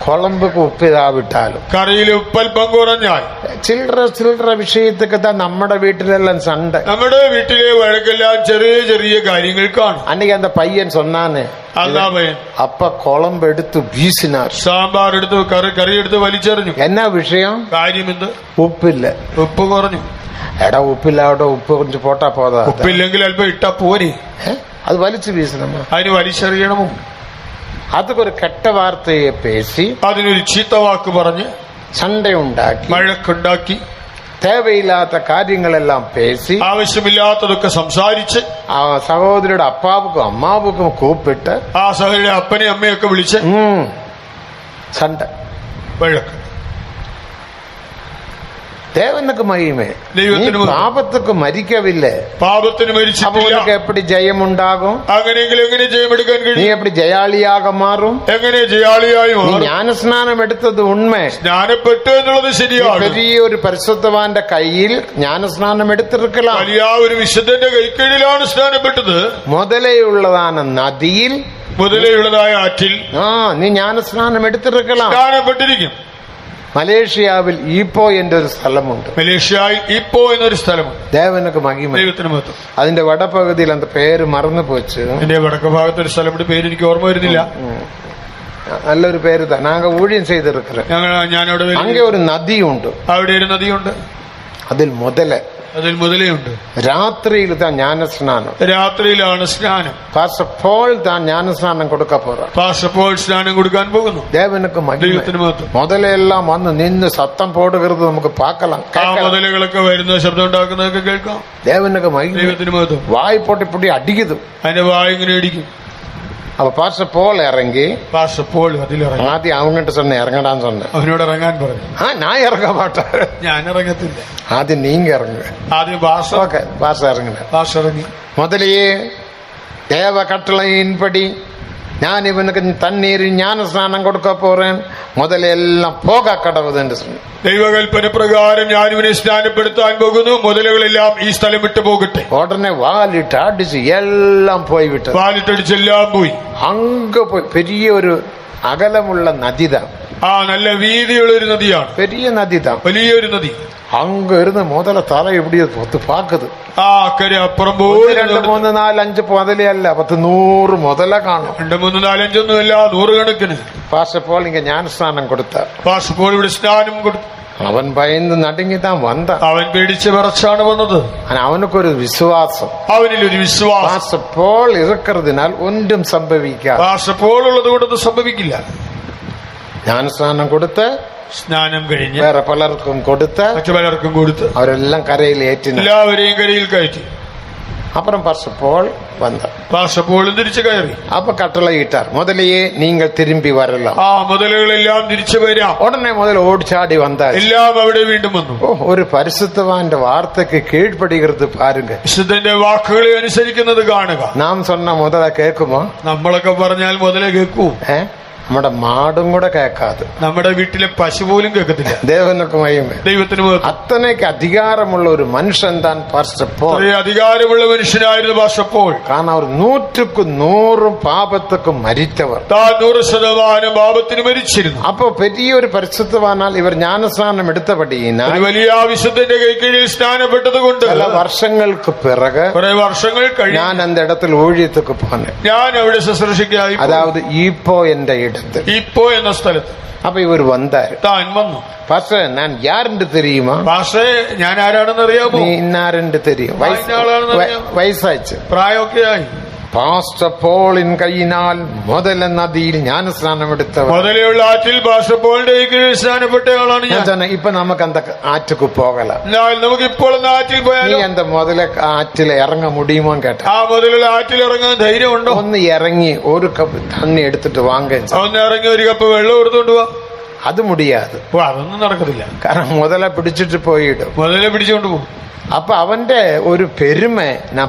കുളമ്പുക്ക് ഉപ്പിതാവിട്ടാലും കറിയിൽ ഉപ്പൽപ്പം കുറഞ്ഞാൽ ചില്ലറ വിഷയത്തൊക്കെ തന്നെ നമ്മുടെ വീട്ടിലെല്ലാം സണ്ട. നമ്മുടെ വീട്ടിലെ വഴക്കെല്ലാം ചെറിയ ചെറിയ കാര്യങ്ങൾക്കാണ്. അன்னைக்கு அந்த பையன் சொன்னானே, അതാ പയ്യൻ அப்ப குழம்பு எடுத்து வீசினார். സാമ്പാർ എടുത്ത് കറി എടുത്ത് വലിച്ചെറിഞ്ഞു. என்ன விஷயம்? കാര്യം എന്ത്? ഉപ്പില്ല. ഉപ്പ് കുറഞ്ഞു. എടാ ഉപ്പില്ലാവട്ടെ, ഉപ്പ് കുറച്ച് പോട്ടാ പോതാ. ഉപ്പില്ലെങ്കിൽ അല്പം ഇട്ടാ പോരെ. അത് വലിച്ചു വീസണം. അതിന് വലിച്ചെറിയണമോ? അതൊക്കെ ഒരു കെട്ട വാർത്തയെ പേശി, അതിനൊരു ചീത്ത വാക്ക് പറഞ്ഞ് സണ്ടയുണ്ടാക്കി, വഴക്കുണ്ടാക്കി, தேவையில்லாத കാര്യങ്ങളെല്ലാം പേശി, ആവശ്യമില്ലാത്തതൊക്കെ സംസാരിച്ച്, ആ സഹോദരിയുടെ അപ്പാവുക്കും അമ്മാവുക്കും കൂപ്പിട്ട്, ആ സഹോദരിയുടെ അപ്പനെയും അമ്മയൊക്കെ വിളിച്ച് സണ്ട, വഴക്ക്. தேவனுக்கு மகிமை. ദൈവത്തിന് പാപத்துக்கு മരിക്കവില്ലേ? പാപത്തിന് മരിച്ചിട്ടില്ല. എപ്പടി ജയമുണ്ടാകും? അങ്ങനെയെങ്കിലും എങ്ങനെ ജയമെടുക്കാൻ നീ കഴിയും? എപ്പടി ജയാളിയാക മാറും? എങ്ങനെ ജയാളിയായി മാറും? ജ്ഞാനസ്നാനം എടുത്തത് ഉണ്മ. സ്നാനപ്പെട്ടു എന്നുള്ളത് ശരിയാണ്. വലിയ ഒരു പരിശുദ്ധവാന്റെ കയ്യിൽ ജ്ഞാനസ്നാനം എടുത്തിരിക്കലാം. വലിയ ഒരു വിശുദ്ധന്റെ കൈക്കീഴിലാണ് സ്നാനപ്പെട്ടത്. മുതലേയുള്ളതാണ് നദിയിൽ, മുതലേയുള്ളതായ ആറ്റിൽ നീ ജ്ഞാനസ്നാനം എടുത്തിരിക്കലാം. സ്നാനപ്പെട്ടിരിക്കും. മലേഷ്യയിൽ ഈപ്പോ എന്റെ ഒരു സ്ഥലമുണ്ട്. മലേഷ്യയിൽ ഈപ്പോ എന്നൊരു സ്ഥലമുണ്ട്. ദേവനക്ക് മഹിമ. ദൈവത്തിന് മഹത്വം. അതിന്റെ വടപകുതിയിൽ അന്ത പേര് മറന്നു പോച്ച്. എന്റെ വടക്ക് ഭാഗത്തൊരു സ്ഥലമുണ്ട്, പേര് എനിക്ക് ഓർമ്മ വരുന്നില്ല. നല്ലൊരു പേര് തന്നെ. നാങ്ക ഊഴിയം ചെയ്തിരിக்கிறேன். ഞാനവിടെ അങ്ങെ ഒരു നദിയുണ്ട്. അവിടെ ഒരു നദിയുണ്ട്. അതിൽ മുതലയുണ്ട്. രാത്രിയിൽ താൻ ജ്ഞാനസ്നാനം. രാത്രിയിലാണ് സ്നാനം. പാസ്റ്റർ പോൾ താൻ ജ്ഞാനസ്നാനം കൊടുക്ക പോറ. പാസ്റ്റർ പോൾ സ്നാനം കൊടുക്കാൻ പോകുന്നു. ദേവനക്ക് ദൈവത്തിന് മഹത്വം. മുതലെല്ലാം വന്ന് നിന്ന് സത്തം പോടുകരുത് നമുക്ക് പാക്കലാം. ആ മുതലുകളൊക്കെ വരുന്ന ശബ്ദം ഉണ്ടാക്കുന്നതൊക്കെ കേൾക്കാം. ദേവനക്ക് മഹിമ. ദൈവത്തിന് മഹത്വം. വായ് പൊട്ടി അടിക്കുന്നു. അതിന്റെ വായ് ഇങ്ങനെ അടിക്കും. അപ്പൊ പാസ്റ്റർ പോൾ ഇറങ്ങി. പാസ്റ്റർ പോൾ അതിലിറങ്ങി. ആദ്യം അവങ്ങിട്ട് சொன்ன ഇറങ്ങടാന്ന് சொன்ன. അവനോട് ഇറങ്ങാൻ പറഞ്ഞു. ഞാൻ ഇറങ്ങാൻ മാട്ടാറ്. ഞാൻ ഇറങ്ങത്തില്ല. ആദ്യം നീങ്ക ഇറങ്ങുക. ആദ്യം പാസ്റ്റർ. ഓക്കെ, പാസ്റ്റർ ഇറങ്ങുക. പാസ്റ്റർ ഇറങ്ങി. முதலையே தேவ கட்டளையின்படி ഞാൻ ഇവനക്ക് തണ്ണീരിൽ ജ്ഞാനസ്നാനം കൊടുക്ക പോറേൻ, മുതലെല്ലാം പോക കടവുത് എന്ന് പറഞ്ഞു. ദൈവകൽപ്പന പ്രകാരം ഞാൻ ഇവനെ സ്നാനപ്പെടുത്താൻ പോകുന്നു, മുതലുകളെല്ലാം ഈ സ്ഥലം വിട്ടു പോകട്ടെ. ഉടനെ വാലിട്ട് അടിച്ച് എല്ലാം പോയി വിട്ടു. വാലിട്ടടിച്ചെല്ലാം പോയി. അങ്ങ് പോയി. പെരിയ ഒരു അകലമുള്ള നദിതാ. നല്ല വീതിയുള്ള ഒരു നദിയാണ്. പെരിയ നദിതാ, വലിയൊരു നദി. அங்க இருந்து முதல்ல தலை எப்படி பொத்து பாக்குது. അക്കരെ അപ്പുറം പോയി 2 3 4 5 മുതലല്ല 10 100 മുതല കാണും. 2 3 4 5 ഒന്നുമല്ല, 100 കണക്കിന്. പാസ്റ്റർ പോൾ ഇങ്ങ ജ്ഞാനസ്നാനം കൊടുത്ത. പാസ്റ്റർ പോൾ ഇവിടെ സ്നാനം കൊടുത്തു. അവൻ ഭയന്ന് നടുങ്ങിത്താൻ വന്ന. അവൻ പേടിച്ച് വിറച്ചാണ് വന്നത്. അവനക്കൊരു വിശ്വാസം. അവനിലൊരു വിശ്വാസം. പാസ്റ്റർ പോൾ ഇറക്കുന്നതിനാൽ ഒന്നും സംഭവിക്കാം. പാസ്റ്റർ പോൾ ഉള്ളത് കൊണ്ടൊന്നും സംഭവിക്കില്ല. ജ്ഞാനസ്നാനം കൊടുത്ത് സ്നാനം കഴിഞ്ഞ് വേറെ പലർക്കും കൊടുത്ത് മറ്റു പലർക്കും കൊടുത്ത് അവരെല്ലാം കരയിൽ ഏറ്റി. എല്ലാവരെയും കരയിൽ കയറ്റി. அப்புறம் பாஸ்டர் போல் வந்தார். പാസ്റ്റർ പോൾ തിരിച്ചു കയറി. அப்ப கட்டளையிட்டார், முதலையே நீங்கள் திரும்பி வரலாம். മുതലുകളെല്ലാം തിരിച്ചു വരാം. ഉടനെ മുതൽ ഓടിച്ചാടി വന്നാൽ എല്ലാം അവിടെ വീണ്ടും വന്നു. ഒരു പരിശുദ്ധവാന്റെ വാർത്തക്ക് കീഴ്പ്പെടുகிறது പാരുങ്ക. വിശുദ്ധന്റെ വാക്കുകളെ അനുസരിക്കുന്നത് കാണുക. നാം சொன்ன മുതല കേൾക്കുമോ? നമ്മളൊക്കെ പറഞ്ഞാൽ മുതലേ കേൾക്കൂ. നമ്മുടെ മാടും കൂടെ കേൾക്കാതെ, നമ്മുടെ വീട്ടിലെ പശു പോലും കേൾക്കത്തില്ല. ദേവനക്ക് മഹിമ. ദൈവത്തിന് അത്രയ്ക്ക് അധികാരമുള്ള ഒരു മനുഷ്യൻ താൻ പാസ്റ്റർ പോൾ. അധികാരമുള്ള മനുഷ്യനായിരുന്നു പാസ്റ്റർ പോൾ. കാരണം അവർ 100ക്ക് 100 പാപത്തുക്കും മരിച്ചവർ. താൻ 100% പാപത്തിന് മരിച്ചിരുന്നു. അപ്പൊ പെരിയൊരു പരിശുദ്ധവാനാൽ ഇവർ ജ്ഞാനസ്നാനം എടുത്തപടിയിനാൽ വലിയ വിശുദ്ധന്റെ കൈക്കീഴിൽ സ്നാനപ്പെട്ടത് കൊണ്ട് പല വർഷങ്ങൾക്ക് പിറകെ കുറെ വർഷങ്ങൾ കഴിഞ്ഞ് ഞാൻ அந்த இடத்துல ஊழியத்துக்கு போனேன். ഞാൻ അവിടെ ശുശ്രൂഷയ്ക്കായി. അതായത് ഈപ്പോ എന്റെ ഇടത്ത്, ഈപ്പോ എന്ന സ്ഥലത്ത്. അപ്പൊ ഇവർ വന്നാര്. താൻ വന്നു. പാസ്റ്റർ ഞാൻ യാരെന്ന് തെരിയുമാ? പാസ്റ്ററെ ഞാൻ ആരാണെന്ന് അറിയാമോ? നീ ഇന്നാരെന്ന് തെരിയും. വയസ്സായിച്ച് പ്രായമൊക്കെ ആയി. പാസ്റ്റർ പോളിൻ കൈയിനാൽ മുതല നദിയിൽ ജ്ഞാനസ്നാനം എടുത്തവർ. മുതലുള്ള ആറ്റിൽ പാസ്റ്റർ പോളിന്റെ കീഴിൽ സ്നാനപ്പെട്ട ആളാണ് ഞാൻ. ഇപ്പൊ നമുക്ക് എന്താ ആറ്റുക്ക് പോകല. നമുക്ക് ഇപ്പോൾ ആറ്റിൽ പോയാൽ നീ എന്താ മുതല ആറ്റിൽ ഇറങ്ങ മുടിയുമോ കേട്ട? മുതലുള്ള ആറ്റിൽ ഇറങ്ങാൻ ധൈര്യമുണ്ടോ? ഒന്ന് ഇറങ്ങി ഒരു കപ്പ് തണ്ണി എടുത്തിട്ട് വാങ്ങാൻ. ഒന്ന് ഇറങ്ങി ഒരു കപ്പ് വെള്ളം എടുത്തോണ്ട് പോവാ. അത് മുടിയാത്. അതൊന്നും നടക്കത്തില്ല. കാരണം മുതല പിടിച്ചിട്ട് പോയിടും. മുതലെ പിടിച്ചോണ്ട് പോകും. അപ്പൊ അവന്റെ ഒരു പെരുമ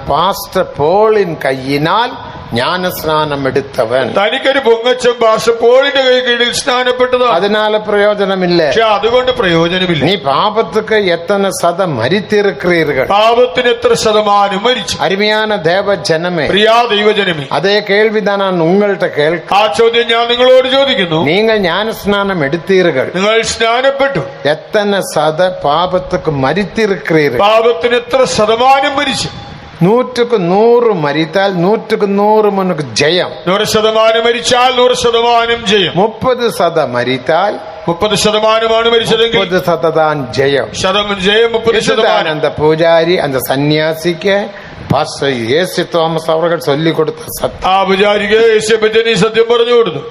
പാസ്റ്റർ പോളിൻ കൈയിനാൽ ஞானஸ்நானம் எடுத்தவன் തനിക്കൊരു പൊങ്ങച്ചം ബാസപ്പോളിന്റെ കൈ കീഴിൽ സ്നാനപ്പെട്ടതാണ്. அதனால பிரயோஜனம் இல்ல. പക്ഷെ അതുകൊണ്ട് പ്രയോജനമില്ല. நீ பாபத்துக்கு எத்தனை சதம் மரித்திருக்கிறீர்கள்? പാപത്തിന് എത്ര ശതമാനം മരിച്ചു? அருமையான தேவ ஜனமே, പ്രിയ ദൈവജനമേ, அதே கேள்விதான் நான் உங்கள்கிட்ட கேட்க. ആ ചോദ്യം ഞാൻ നിങ്ങളോട് ചോദിക്കുന്നു. நீங்கள் ஞானஸ்நானம் எடுத்தீர்கள், നിങ്ങൾ സ്നാനപ്പെട്ടു, எத்தனை சத பாபத்துக்கு மரித்திருக்கிறீர்கள்? പാപത്തിന് എത്ര ശതമാനം മരിച്ചു? 100% மரித்தால் 100% உனக்கு ஜெயம். 100% മരിച്ചാൽ 100% ജയം. 30% மரித்தால் 30% മരിച്ചതെങ്കിൽ 30% தான் ஜெயம். ജയം 30%. அந்த பூஜாரி அந்த சன்னியாசிக்கு பாஸ்டர் ஏசு தோமஸ் அவர்கள் சொல்லிக் கொடுத்த சத்தியம். ആ പൂജാരിക്ക് യേശുവെ പറ്റി നീ സത്യം പറഞ്ഞു കൊടുത്തു.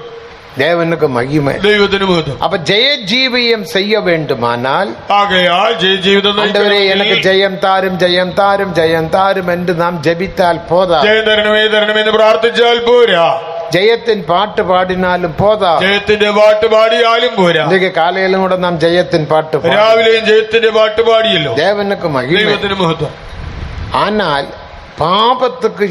தேவனுக்கு மகிமை. ദൈവത്തിന് മഹത്വം. அப்ப ஜெய ஜீவியம் செய்ய வேண்டுமானால் ആകയാൽ ജീവിതം ஆண்டவரே எனக்கு ஜெயம் தாரும் ஜெயம் தாரும் ஜெயம் தாரும் என்று நாம் ஜெபித்தால் போதா. ജയം തരണമേ തരണമെന്ന് പ്രാർത്ഥിച്ചാൽ പോരാ. ஜெயத்தின் பாட்டு பாடினாலும் போதா. ജയത്തിന്റെ പാട്ട് പാടിയാലും പോരാ. இன்றைக்கு காலையிலும் கூட நாம் ஜெயத்தின் பாட்டு பாடி- രാവിലെയും ജയത്തിന്റെ പാട്ട് പാടിയല്ലോ. தேவனுக்கு மகிமை. ദൈവത്തിന് മഹത്വം. ஆனால் பாபத்துக்கு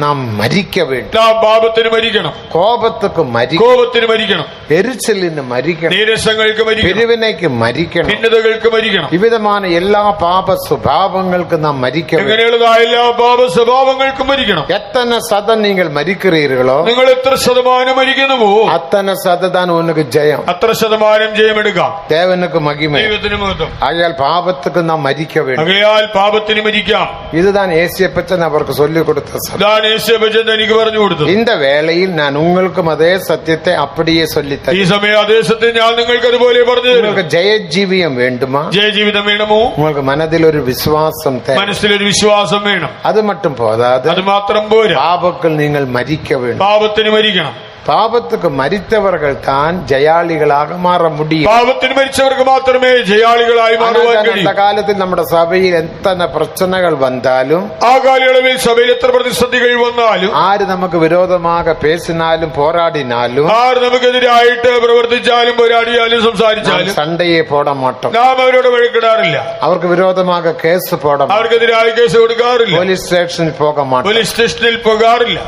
நாம் மரிக்க வேண்டும். നാം പാപത്തിന് മരിക്കണം, கோபத்துக்கு மரி, കോപത്തിന് മരിക്കണം, எரிச்சலிന് மரிக்கணும், നീരസങ്ങൾക്ക് മരിക്കണം, பிரிவினைக்கு மரிக்கணும், ഭിന്നതകൾക്ക് മരിക്കണം. இவ்விதமான எல்லா பாப சுபாவங்களுக்கு நாம் மரிக்க வேண்டும். ഇങ്ങനെയുള്ളതായ എല്ലാ പാപ സ്വഭാവങ്ങൾക്കും മരിക്കണം. எத்தனை சதம் நீங்கள் மரிக்கிறீர்களோ നിങ്ങൾ എത്ര ശതമാനം മരിക്കുന്നുവോ அத்தனை சததான் உனக்கு ஜெயம். അത്ര ശതമാനം ജയമെടുക്കാം. தேவனுக்கு மகிமை. ദൈവത്തിന് മഹത്വം. ஆகையால் பாபத்துக்கு நாம் மரிக்க வேண்டும். ആകയാൽ പാപത്തിന് മരിക്കാം. இதுதான் ஏசியப்பச்சன் அவருக்கு சொல்லிக் கொடுத்த சத்தியம். ഇതാണ് യേശുവചനം എനിക്ക് പറഞ്ഞു കൊടുത്തത്. இந்த வேளையில் நான் உங்களுக்கும் அதே சத்தியத்தை அப்படியே சொல்லி ഈ தருகிறேன். സമയാദേശത്ത് ഞാൻ നിങ്ങൾക്ക് അതുപോലെ പറഞ്ഞു തരും. உங்களுக்கு ஜெய ஜீவியம் வேண்டுமா? ജയജീവിതം വേണമോ? உங்களுக்கு மனதில் ஒரு விசுவாசம் தேவை. മനസ്സിലൊരു വിശ്വാസം വേണം. அது மட்டும் போதாது, അത് മാത്രം പോരാ. பாபத்தில் நீங்கள் மரிக்க வேண்டும். പാപത്തിന് മരിക്കണം. பாபத்துக்கு மரித்தவர்கள் தான் ஜெயாளிகளாக மாற முடியும். പാപത്തിന് മരിച്ചവർക്ക് മാത്രമേ ജയാളികളായി മാറുവാൻ அந்த കഴിയൂ. காலத்தில் നമ്മുടെ സഭയിൽ എത്ര പ്രശ്നങ്ങൾ വന്നാലും, ആ കാലയളവിൽ സഭയിൽ എത്ര പ്രതിസന്ധികൾ വന്നാലും, ആര് നമുക്ക് വിരോധமாக பேசினாலும் போராடினாலும், ആർ നമുക്കെതിരായിട്ട് പ്രവർത്തിച്ചാലും പോരാടിയാലും സംസാരിച്ചാലും சண்டையே போட மாட்டோம். നാം അവരോട് വഴക്കിടാറില്ല. அவருக்கு விரோதமாக கேஸ் போட மாட்டோம். അവർക്കെതിരായി കേസ് കൊടുക്കാറില്ല. போலீஸ் ஸ்டேஷனில் போக மாட்டோம். പോലീസ് സ്റ്റേഷനിൽ പോകാറില്ല.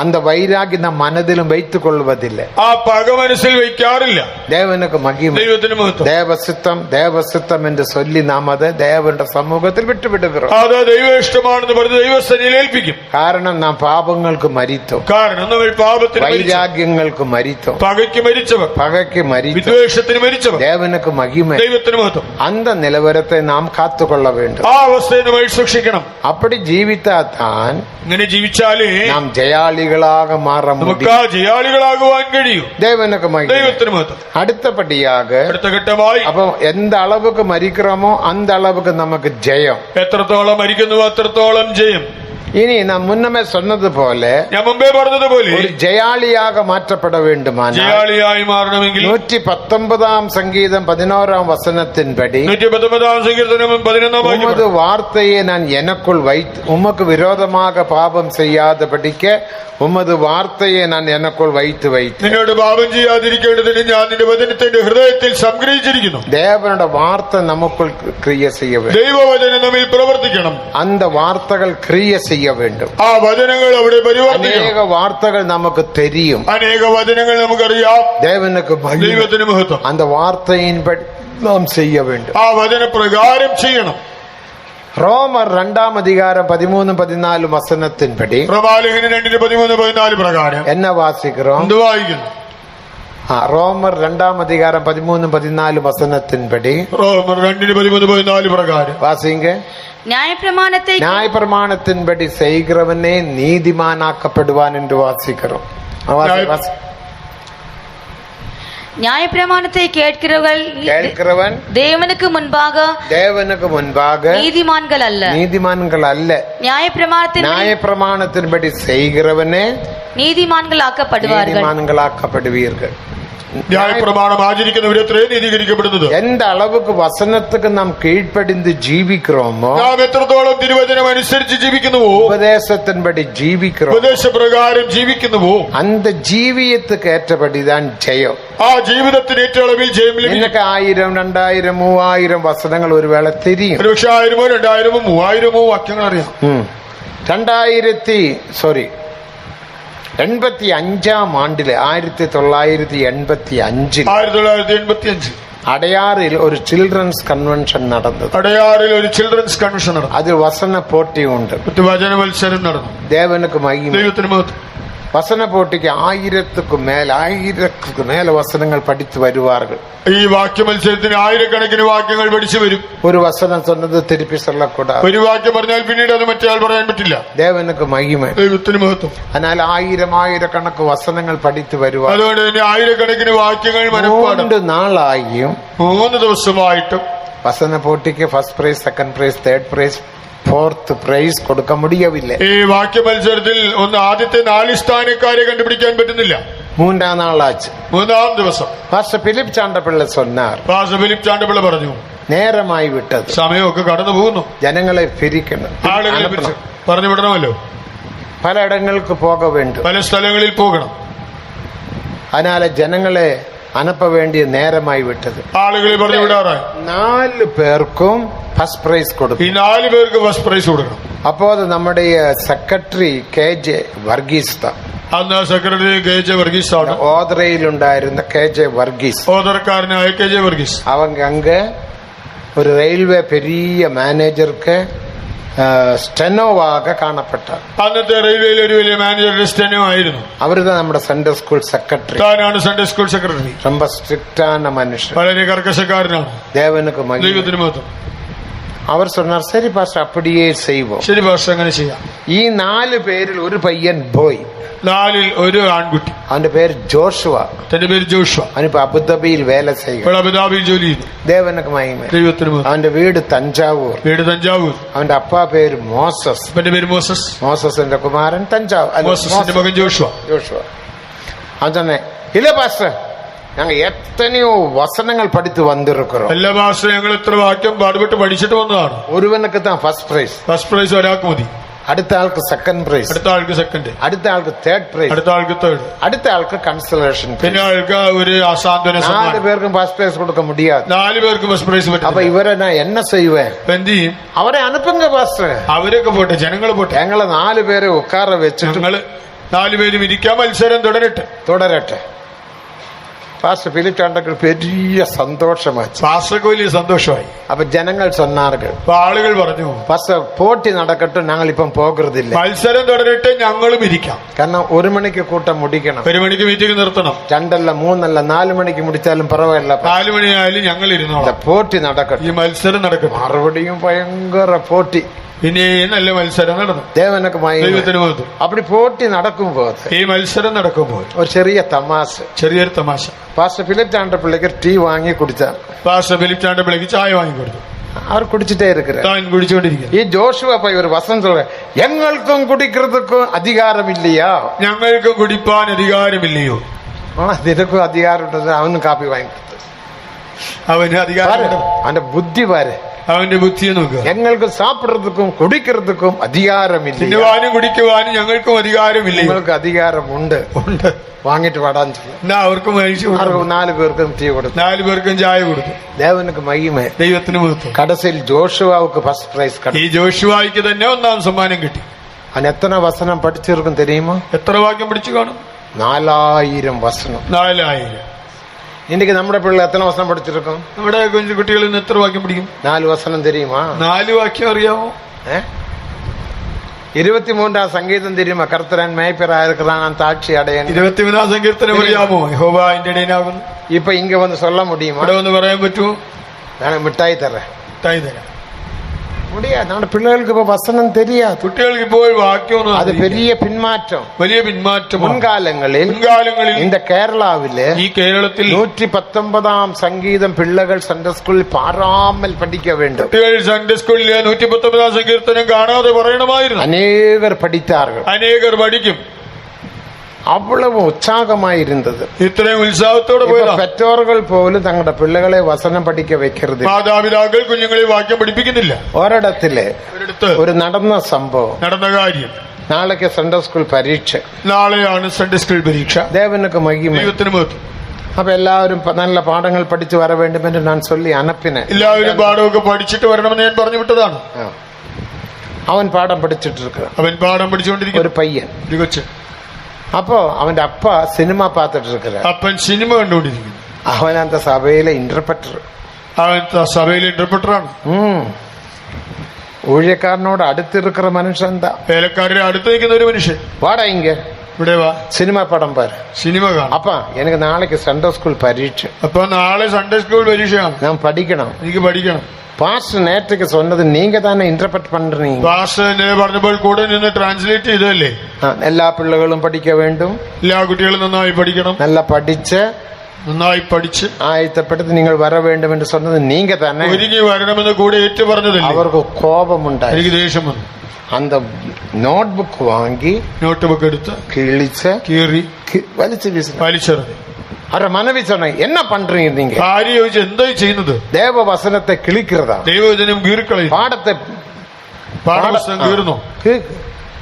அந்த வைராகி நம் மனதிலும் வைத்துக் கொள்வதில்லை. ആ പക മനസ്സിൽ വയ്ക്കാറില്ല. தேவனுக்கு மகிமை. ദൈവത്തിന് മഹത്വം. தேவசித்தம் தேவசித்தம் என்று சொல்லி நாம் அதை தேவனுடைய சமூகத்தில் விட்டு விடுகிறோம். അത് ദൈവ ഇഷ്ടമാണെന്ന് പറഞ്ഞ് ദൈവസ്ഥനിൽ ഏൽപ്പിക്കും. കാരണം നാം പാപങ്ങൾക്ക് മരിத்தோம். കാരണം നമ്മൾ പാപത്തിന് മരിച്ചു. வைராகியங்களுக்கு மரித்தோம். പകയ്ക്ക് മരിച്ചവർ, பகைக்கு மரித்தோம். വിദ്വേഷത്തിന് മരിച്ചവർ. தேவனுக்கு மகிமை. ദൈവത്തിന് മഹത്വം. அந்த நிலவரத்தை நாம் காத்துக்கொள்ள வேண்டும். ആ അവസ്ഥയെ നമ്മൾ സൂക്ഷിക്കണം. அப்படி ஜீவித்தாதான் ഇങ്ങനെ ജീവിച്ചാലേ நாம் ஜெயாளிகளாக மாற നമുക്ക് முடியும். ആ ജയാളികളാകുവാൻ കഴിയൂ. தேவனுக்கு மகிமை. ദൈവത്തിന് മഹത്വം. அடுத்தபடியாக അടുത്ത ഘട്ടമായി அப்போ எந்த அளவுக்கு மரிக்கிறோமோ அந்த அளவுக்கு நமக்கு ஜெயம். എത്രത്തോളം മരിക്കുന്നുവോ അത്രത്തോളം ജയം. இனி நான் முன்னமே சொன்னது போல ഞാൻ മുമ്പേ പറഞ്ഞതുപോലെ ஒரு ஜெயாளியாக மாற்றப்பட வேண்டுமானால் ജയാളിയായി മാറണമെങ്കിൽ 119 சங்கீதம் 11 வசனத்தின்படி 119 സങ്കീർത്തനം 11 உமது வார்த்தையை நான் எனக்குள் வைத்து உமக்கு விரோதமாக பாபம் செய்யாதபடிக்க உமது வார்த்தையை நான் எனக்குள் வைத்து வைத்து. നിന്നോട് പാപം ചെയ്യാതിരിക്കേണ്ടതിന് ഞാൻ നിന്റെ വചനത്തെ എന്റെ ഹൃദയത്തിൽ സംഗ്രഹിച്ചിരിക്കുന്നു. தேவனோட வார்த்தை நமக்குள் கிரியை செய்ய வேண்டும். ദൈവവചനം നമ്മിൽ പ്രവർത്തിക്കണം. அந்த வார்த்தைகள் கிரியை செய்ய வேண்டும். ആ വചനങ്ങൾ അവിടെ പരിവർത്തിക്കണം. அநேக வார்த்தைகள் நமக்கு தெரியும். അനേക വചനങ്ങൾ നമുക്കറിയാം. தேவனுக்கு மகிமை. ദൈവത്തിന് മഹത്വം. அந்த வார்த்தையின்படி நாம் செய்ய வேண்டும். ആ വചനപ്രകാരം ചെയ്യണം. ரோமர் 2 அதிகாரம் 13-14 வசனத்தின்படி റോമാലേഖനം 2:13-14 പ്രകാരം என்ன வாசிக்கிறோம்? എന്ത് വായിക്കുന്നു? ரோமர் 2 அதிகாரம் 13-14 வசனத்தின்படி റോമർ 2:13-14 പ്രകാരം வாசிங்க. நியாயப்பிரமாணத்தை நியாயப்பிரமாணத்தின்படி செய்கிறவனே நீதிமானாக்கப்படுவான் என்று வாசிக்கிறோம். நியாயப்பிரமாணத்தை கேட்கிறவன் தேவனுக்கு முன்பாக நீதிமான்கள் அல்ல. நீதிமான்கள் அல்ல. நியாயப்பிரமாணத்தின்படி செய்கிறவனே நீதிமான்கள் ஆக்கப்படுவீர்கள். ന്യായപ്രമാണം ആചരിക്കുന്നവരത്രേ നീതീകരിക്കപ്പെടുന്നത്. எந்த அளவுக்கு வசனத்துக்கு நாம் கீழ்ப்படிந்து ஜீவிக்கிறோமோ, നാം എത്രത്തോളം തിരുവചനം അനുസരിച്ച് ജീവിക്കുന്നുവോ, உபதேசத்தின்படி ஜீவிக்கிறோம், ഉപദേശപ്രകാരം ജീവിക്കുന്നുവോ, அந்த ஜீவியத்துக்கு ஏற்றபடிதான் ஜெயம். ആ ജീവിതത്തിന് ഏറ്റ അളവിൽ ജയം ലഭിക്കും. எனக்கு 1000, 2000, 3000 വസനങ്ങൾ ഒരു വേള தெரியும். ഒരുപക്ഷെ 1000-ഓ 2000-ഓ 3000-ഓ വാക്യങ്ങൾ അറിയാം. 85 1985 അടയാറിൽ ഒരു ചിൽഡ്രൻസ് കൺവെൻഷൻ നടന്നത്. അതിൽ വസന പോട്ടിയുണ്ട്, വചന മത്സരം നടന്നു. ദേവനുക്ക് മഹിമ. ദൈവത്തിന് മഹത്വം. വസന പോട്ടിക്ക് 1000 മേലെ വസനങ്ങൾ പഠിച്ചു വരുവാர்கள். ഈ വാക്യ മത്സരത്തിന് 1000കണക്കിന് വാക്യങ്ങൾ പഠിച്ചു വരും. ഒരു വസനം சொன்னது திருப்பி சொல்லக்கூடாது. ഒരു വാക്യം പറഞ്ഞാൽ പിന്നീട് അത് മറ്റേ പറയാൻ പറ്റില്ല. ദേവനുക്ക് മഹിമ. ദൈവത്തിന് മഹത്വം. അതിനാൽ 1000 കണക്ക് പഠിച്ചു വരുവാ. അതുകൊണ്ട് തന്നെ 1000കണക്കിന് വാക്യങ്ങൾ മനഃപ്പാഠം. 2 നാളായും 3 ദിവസമായിട്ടും വസന പോട്ടിക്ക് first prize, second prize, third prize, fourth prize കൊടുക്ക മുടിയവില്ല. ഈ വാക്യ മത്സരത്തിൽ ആദ്യത്തെ 4 സ്ഥാനക്കാരെ കണ്ടുപിടിക്കാൻ പറ്റുന്നില്ല. 3-ാം നാളാച്ച് 3-ാം ദിവസം പാസ്റ്റർ ഫിലിപ്പ് ചാണ്ടപിള്ള சொன்னார். പാസ്റ്റർ ഫിലിപ്പ് ചാണ്ടപിള്ള പറഞ്ഞു, നേരമായി വിട്ടത്, സമയമൊക്കെ കടന്നു പോകുന്നു, ജനങ്ങളെ പിരിക്കണം, ആളുകളെ പറഞ്ഞു വിടണമല്ലോ, പലയിടങ്ങൾക്ക് പോക വേണ്ടും, പല സ്ഥലങ്ങളിൽ പോകണം. അതിനാൽ ജനങ്ങളെ അനപ്പ വേണ്ടിയ നേരമായി വിട്ടത്. ആളുകളെ പറഞ്ഞു വിടാറായി. 4 പേർക്കും ഫസ്റ്റ് പ്രൈസ് കൊടുക്കും. ഈ 4 പേർക്ക് ഫസ്റ്റ് പ്രൈസ് കൊടുക്കണം. അപ്പോ അത് നമ്മുടെ സെക്രട്ടറി KJ വർഗീസ്, അന്ന് സെക്രട്ടറി KJ വർഗീസ് ആണ്. ഓദ്രയിലുണ്ടായിരുന്ന KJ വർഗീസ്, ഓദർക്കാരനായ KJ വർഗീസ്. அவங்க அங்க ஒரு ரயில்வே பெரிய மேனேஜருக்கு സ്റ്റെനോവാக കാണപ്പെട്ടാർ. അന്നത്തെ റെയിൽവേയിൽ ഒരു വലിയ മാനേജറുടെ സ്റ്റെനോ ആയിരുന്നു. അവരുதான் നമ്മുടെ സൺഡേ സ്കൂൾ സെക്രട്ടറി. താനാണ് സൺഡേ സ്കൂൾ സെക്രട്ടറി. ரொம்ப സ്ട്രിക്റ്റാன മനുഷ്യൻ, വളരെ കർക്കശക്കാരനാണ്. ദേവനുക്ക് മഹിമ. ദൈവത്തിന് മഹത്വം. അവർ சொன்னார், சரி பாஸ்டர் அப்படியே செய்வோம். ശരി പാസ്റ്റർ, അങ്ങനെ ചെയ്യാം. ഈ 4 പേരിൽ ഒരു പയ്യൻ ബോയ്, 4-ൽ ഒരു ആൺകുട്ടി, അവന്റെ പേര് ജോഷുവ. തന്റെ പേര് ജോഷുവ. അവനിപ്പോ അബുദാബിയിൽ വേല ചെയ്യുക. അബുദാബിയിൽ ജോലി ചെയ്യുന്നു. ദേവനുക്ക് മഹിമ. ദൈവത്തിന് മഹത്വം. അവന്റെ വീട് തഞ്ചാവൂർ. അവന്റെ അപ്പാ പേര് മോസസ്. അവന്റെ പേര് മോസസ്. മോസസിന്റെ കുമാരൻ തഞ്ചാവൂർ. മോസസിന്റെ മകൻ ജോഷുവ. അവൻ തന്നെ, ഇല്ല പാസ്റ്റർ, ഞങ്ങൾ എത്രയോ വസനങ്ങൾ പഠിத்து വന്നിരിக்கிறோம். എല്ലാ പാസ്റ്റർ, ഞങ്ങൾ എത്ര വാക്യം പാടുപെട്ട് പഠിച്ചിട്ട് വന്നതാണ്. ഒരുവനുക്ക് താൻ ഫസ്റ്റ് പ്രൈസ്. ഫസ്റ്റ് പ്രൈസ് ഒരാൾക്ക് മതി. അടുത്ത ആൾക്ക് സെക്കൻഡ് പ്രൈസ്, അടുത്ത ആൾക്ക് സെക്കൻഡ്, അടുത്ത ആൾക്ക് തേർഡ് പ്രൈസ്, അടുത്ത ആൾക്ക് തേർഡ്, അടുത്ത ആൾക്ക് കൺസലേഷൻ, പിന്നെ ആൾക്ക് ഒരു ആസാന്തന. 4 പേർക്കും ഫസ്റ്റ് പ്രൈസ് കൊടുക്ക മുടിയാതെ. 4 പേർക്ക് ഫസ്റ്റ് പ്രൈസ് പറ്റും. അപ്പൊ ഇവരെ ഞാൻ എന്നെ ചെയ്യുവേ, എന്ത് ചെയ്യും? അവരെ അനുപ്പുങ്ക പാസ്റ്റർ. അവരൊക്കെ പോട്ടെ, ജനങ്ങൾ പോട്ടെ, ഞങ്ങള് 4 പേരെ ഉക്കാറ വെച്ചിട്ട് ഞങ്ങള് 4 പേരും ഇരിക്കാൻ മത്സരം തുടരട്ടെ. പാസ്റ്റർ ഫിലിപ്പ് ചാണ്ടക്ക് പെരിയ സന്തോഷമായി. പാസ്റ്റർക്ക് വലിയ സന്തോഷമായി. അപ്പൊ ജനങ്ങൾ சொன்னார்கள், ആളുകൾ പറഞ്ഞു, പാസ്റ്റർ പോട്ടി നടക്കട്ടെ, ഞങ്ങൾ ഇപ്പം പോകരുതില്ല, മത്സരം തുടരട്ടെ, ഞങ്ങളും ഇരിക്കാം. കാരണം 1 മണിക്ക് കൂട്ടം മുടിക്കണം, 1 മണിക്ക് മീറ്റിംഗ് നിർത്തണം. 2 അല്ല 3 അല്ല 4 മണിക്ക് മുടിച്ചാലും പറവല്ല, 4 മണിയായാലും ഞങ്ങൾ ഇരുന്നോളാം. പോട്ടി നടക്കട്ടെ, ഈ മത്സരം നടക്കട്ടെ. മറുപടിയും ഭയങ്കര പോട്ടി. ഇനി നല്ല മത്സരം നടന്നു. ദേവനക്ക് ദൈവത്തിന് മഹത്വം. അപ്പടി പോട്ടി നടക്കുമ്പോൾ, ഈ മത്സരം നടക്കുമ്പോൾ ഒരു ചെറിയൊരു തമാശ. പാസ്റ്റർ ഫിലിപ്പ് ചാണ്ടപ്പിള്ളക്ക് ടീ വാങ്ങി കുടിച്ചാൽ, പാസ്റ്റർ ഫിലിപ്പ് ചാണ്ടപ്പിള്ളക്ക് ചായ വാങ്ങി കൊടുത്തു. അവർ കുടിച്ചിട്ടേ കുടിച്ചുകൊണ്ടിരിക്കുന്നു. ഈ ജോഷുവ പോയി ഒരു വസനം சொல்ற, ഞങ്ങൾക്കും കുടിக்கிறதுக்கும் அதிகாரமில்லையா, ഞങ്ങൾക്കും കുടിപ്പാൻ അധികാരമില്ലയോ? നിനക്കും അധികാരമുണ്ട്. അവനും കാപ്പി വാങ്ങി കൊടുത്തു. അവന് അധികാരം. അവന്റെ ബുദ്ധി പാരെ, അവന്റെ ബുദ്ധിയെ നോക്കുക. ഞങ്ങൾക്ക് സാപ്പിടുறதுக்கும் കുടിக்கிறதுக்கும் അധികാരമില്ല. തിന്നുവാനും കുടിക്കുവാനും ഞങ്ങൾക്കും അധികാരമില്ല. നിങ്ങൾക്ക് അധികാരമുണ്ട്. വാങ്ങിട്ട് പാടാൻ ചെയ്യും. അവർക്കും 4 പേർക്കും ടീ കൊടുത്തു, 4 പേർക്കും ചായ കൊടുത്തു. ദേവനുക്ക് മഹിമ. ദൈവത്തിന് മഹത്വം. കടസിൽ ജോഷുവാവുക്ക് ഫസ്റ്റ് പ്രൈസ്. ഈ ജോഷുവായിക്ക് തന്നെ 1-ാം സമ്മാനം കിട്ടി. അവൻ എത്ര വസനം പഠിച്ചിരിക്കും தெரியுமா? എത്ര വാക്യം പഠിച്ചു കാണും? 4000 വസനം. 4000. இன்னைக்கு നമ്മുടെ പിള്ളേർ എത്ര വസനം പഠിച്ചിരിക്കും? നമ്മുടെ കുഞ്ഞു കുട്ടികൾ ഇന്ന് എത്ര വാക്യം പഠിക്കും? 4 വസനം தெரியுமா? 4 വാക്യം അറിയാമോ? 23-ാം സംഗീതം தெரியுமா? കർത്തരൻ മേയ്പരായിരിക്കാൻ താഴ്ച അടയാൻ. 23-ാം സങ്കീർത്തനം അറിയാമോ? യഹോവ എന്റെ ഇടയനാകുന്നു. ഇപ്പൊ ഇങ്ങ വന്ന് சொல்ல முடியுமா? ഇവിടെ വന്ന് പറയാൻ പറ്റുമോ? ഞാൻ മിഠായി തരാം. முடியாது. നമ്മുടെ പിള്ളേർക്ക് ഇപ്പൊ വസനം தெரியாது. കുട്ടികൾക്ക് ഇപ്പോൾ വാക്യമൊന്നും. അത് വലിയ പിന്മാറ്റം. മുൻകാലങ്ങളിൽ இந்த കേരളാവില്, ഈ കേരളത്തിൽ 119-ാം സംഗീതം പിള്ളകൾ സൺഡേ സ്കൂളിൽ പാരാമൽ പഠിക്ക വേണ്ടും. കുട്ടികൾ സൺഡേ സ്കൂളിൽ 119-ാം സങ്കീർത്തനം കാണാതെ പറയണമായിരുന്നു. അനേകർ പഠിത്താர்கள், അനേകർ പഠിക്കും. അவ்வளவு ഉത്സാഹമായിരുന്നത്. ഇത്രയും ഉത്സാഹത്തോടെ പെറ്റോറുകൾ പോലും തങ്ങളുടെ പിള്ളകളെ വസനം പഠിക്ക വെക്കരുത്. മാതാപിതാക്കൾ കുഞ്ഞുങ്ങളെ വാക്യം പഠിപ്പിക്കുന്നില്ല. ഒരിടത്തില് ഒരു നടന്ന സംഭവം, നടന്ന കാര്യം. നാളേക്ക് സൺഡേ സ്കൂൾ പരീക്ഷ. നാളെയാണ് സൺഡേ സ്കൂൾ പരീക്ഷ. ദേവനുക്ക് മഹിമ. ദൈവത്തിന് മഹത്വം. അപ്പൊ എല്ലാവരും നല്ല പാഠങ്ങൾ പഠിച്ചു വര വേണ്ടുമെന്ന് ഞാൻ ചൊല്ലി അനപ്പിനെ. എല്ലാവരും പാഠമൊക്കെ പഠിച്ചിട്ട് വരണമെന്ന് ഞാൻ പറഞ്ഞു വിട്ടതാണ്. അവൻ പാഠം പഠിച്ചിട്ടിരിക്കുക. അവൻ പാഠം പഠിച്ചുകൊണ്ടിരിക്കും. ഒരു പയ്യൻ, ഒരു കൊച്ച് அப்போ அவன் அப்பா சினிமா பார்த்துட்டு இருக்கிற അപ്പൻ സിനിമ കണ്ടുകൊണ്ടിരിക്കുന്നു. அவன் அந்த சபையில ഇന്റർപ്രറ്റർ. അവൻ സഭയിലെ ഇന്റർപ്രറ്ററാണ്. ഊഴിയക്കാരനോട് അടുത്തിരിക്കുന്ന മനുഷ്യൻ എന്താ? വേലക്കാരുടെ അടുത്ത് നിൽക്കുന്ന ഒരു മനുഷ്യൻ. വാടാ ഇങ്ങ, ഇവിടെ വാ, സിനിമ പടം പാര്. സിനിമ കാണാം. അപ്പ എനിക്ക് നാളേക്ക് സൺഡേ സ്കൂൾ പരീക്ഷ. അപ്പൊ നാളെ സൺഡേ സ്കൂൾ പരീക്ഷയാണ്. ഞാൻ പഠിക്കണം. എനിക്ക് പഠിക്കണം. പാസ്റ്റർ നേരത്തേക്ക് சொன்னது நீங்க தானே ഇന്റർപ്രറ്റ് പண்றீங்க. പാസ്റ്റർ പറഞ്ഞപ്പോൾ കൂടെ നിന്ന് ട്രാൻസ്ലേറ്റ് ചെയ്തല്ലേ. എല്ലാ പിള്ളകളും പഠിക്ക വേണ്ടും. എല്ലാ കുട്ടികളും നന്നായി പഠിക്കണം. നല്ല പഠിച്ച് നന്നായി പഠിച്ച് ആയത്തപ്പെടുത്തി നിങ്ങൾ വര വേണ്ടും എന്ന് சொன்னது நீங்க தானே. ഒരുങ്ങി വരണമെന്ന് കൂടെ ഏറ്റു പറഞ്ഞതല്ലേ. അവർക്ക് കോപമുണ്ടായി. എനിക്ക് ദേഷ്യം വന്നു. அந்த നോട്ട്ബുക്ക് വാങ്ങി നോട്ട് ബുക്ക് എടുത്ത് കിളിച്ച് കീറി വലിച്ചു വീശി വലിച്ചെറിഞ്ഞു. അവരുടെ മനവി சொன்ன என்ன பண்றீங்க நீங்க? ഭാര്യ ചോദിച്ചു എന്തായി ചെയ്യുന്നത്? ദേവവസനത്തെ കിളിக்கிறதா? ദൈവവചനം കീറിക്കളയും. പാഠത്തെ പാഠപുസ്തകം കീറുന്നു.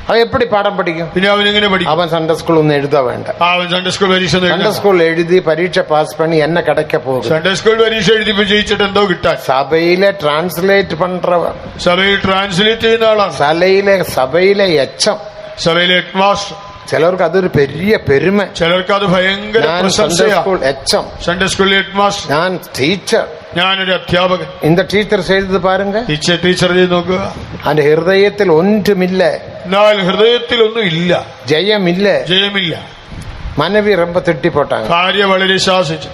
അവൻ എപ്പടി പാഠം പഠിക്കും? പിന്നെ അവൻ എങ്ങനെ പഠിക്കും? അവൻ സൺഡേ സ്കൂൾ ഒന്നും എഴുതാ വേണ്ട. അവൻ സൺഡേ സ്കൂൾ പരീക്ഷ സൺഡേ സ്കൂൾ എഴുതി പരീക്ഷ പാസ് പണി എന്നെ കടയ്ക്ക പോകും. സൺഡേ സ്കൂൾ പരീക്ഷ എഴുതി ജയിച്ചിട്ട് എന്തോ കിട്ടാൻ. സഭയിലെ ട്രാൻസ്ലേറ്റ് പண்றവൻ, സഭയിൽ ട്രാൻസ്ലേറ്റ് ചെയ്യുന്ന ആളാണ്. സഭയിലെ എച്ചം, സഭയിലെ ഹെഡ് മാസ്റ്റർ. ചിലർക്ക് അതൊരു പെരിയ പെരുമ, ചിലർക്ക് അത് ഭയങ്കര സ്കൂൾ എച്ചം, സൺഡേ സ്കൂളിലെ ഹെഡ് മാസ്റ്റർ, ഞാൻ ടീച്ചർ, ഞാനൊരു അധ്യാപകൻ. இந்த ടീച്ചർ ചെയ്തത് പാരുങ്ക. ടീച്ചർ ചെയ്ത് നോക്കുക. അവന്റെ ഹൃദയത്തിൽ ഒന്നുമില്ല. എന്നാൽ ഹൃദയത്തിൽ ഒന്നും ഇല്ല, ജയമില്ല. മനവി ரொம்ப திட்டி போட்டாங்க. ഭാര്യ വളരെ ശാസിച്ചു.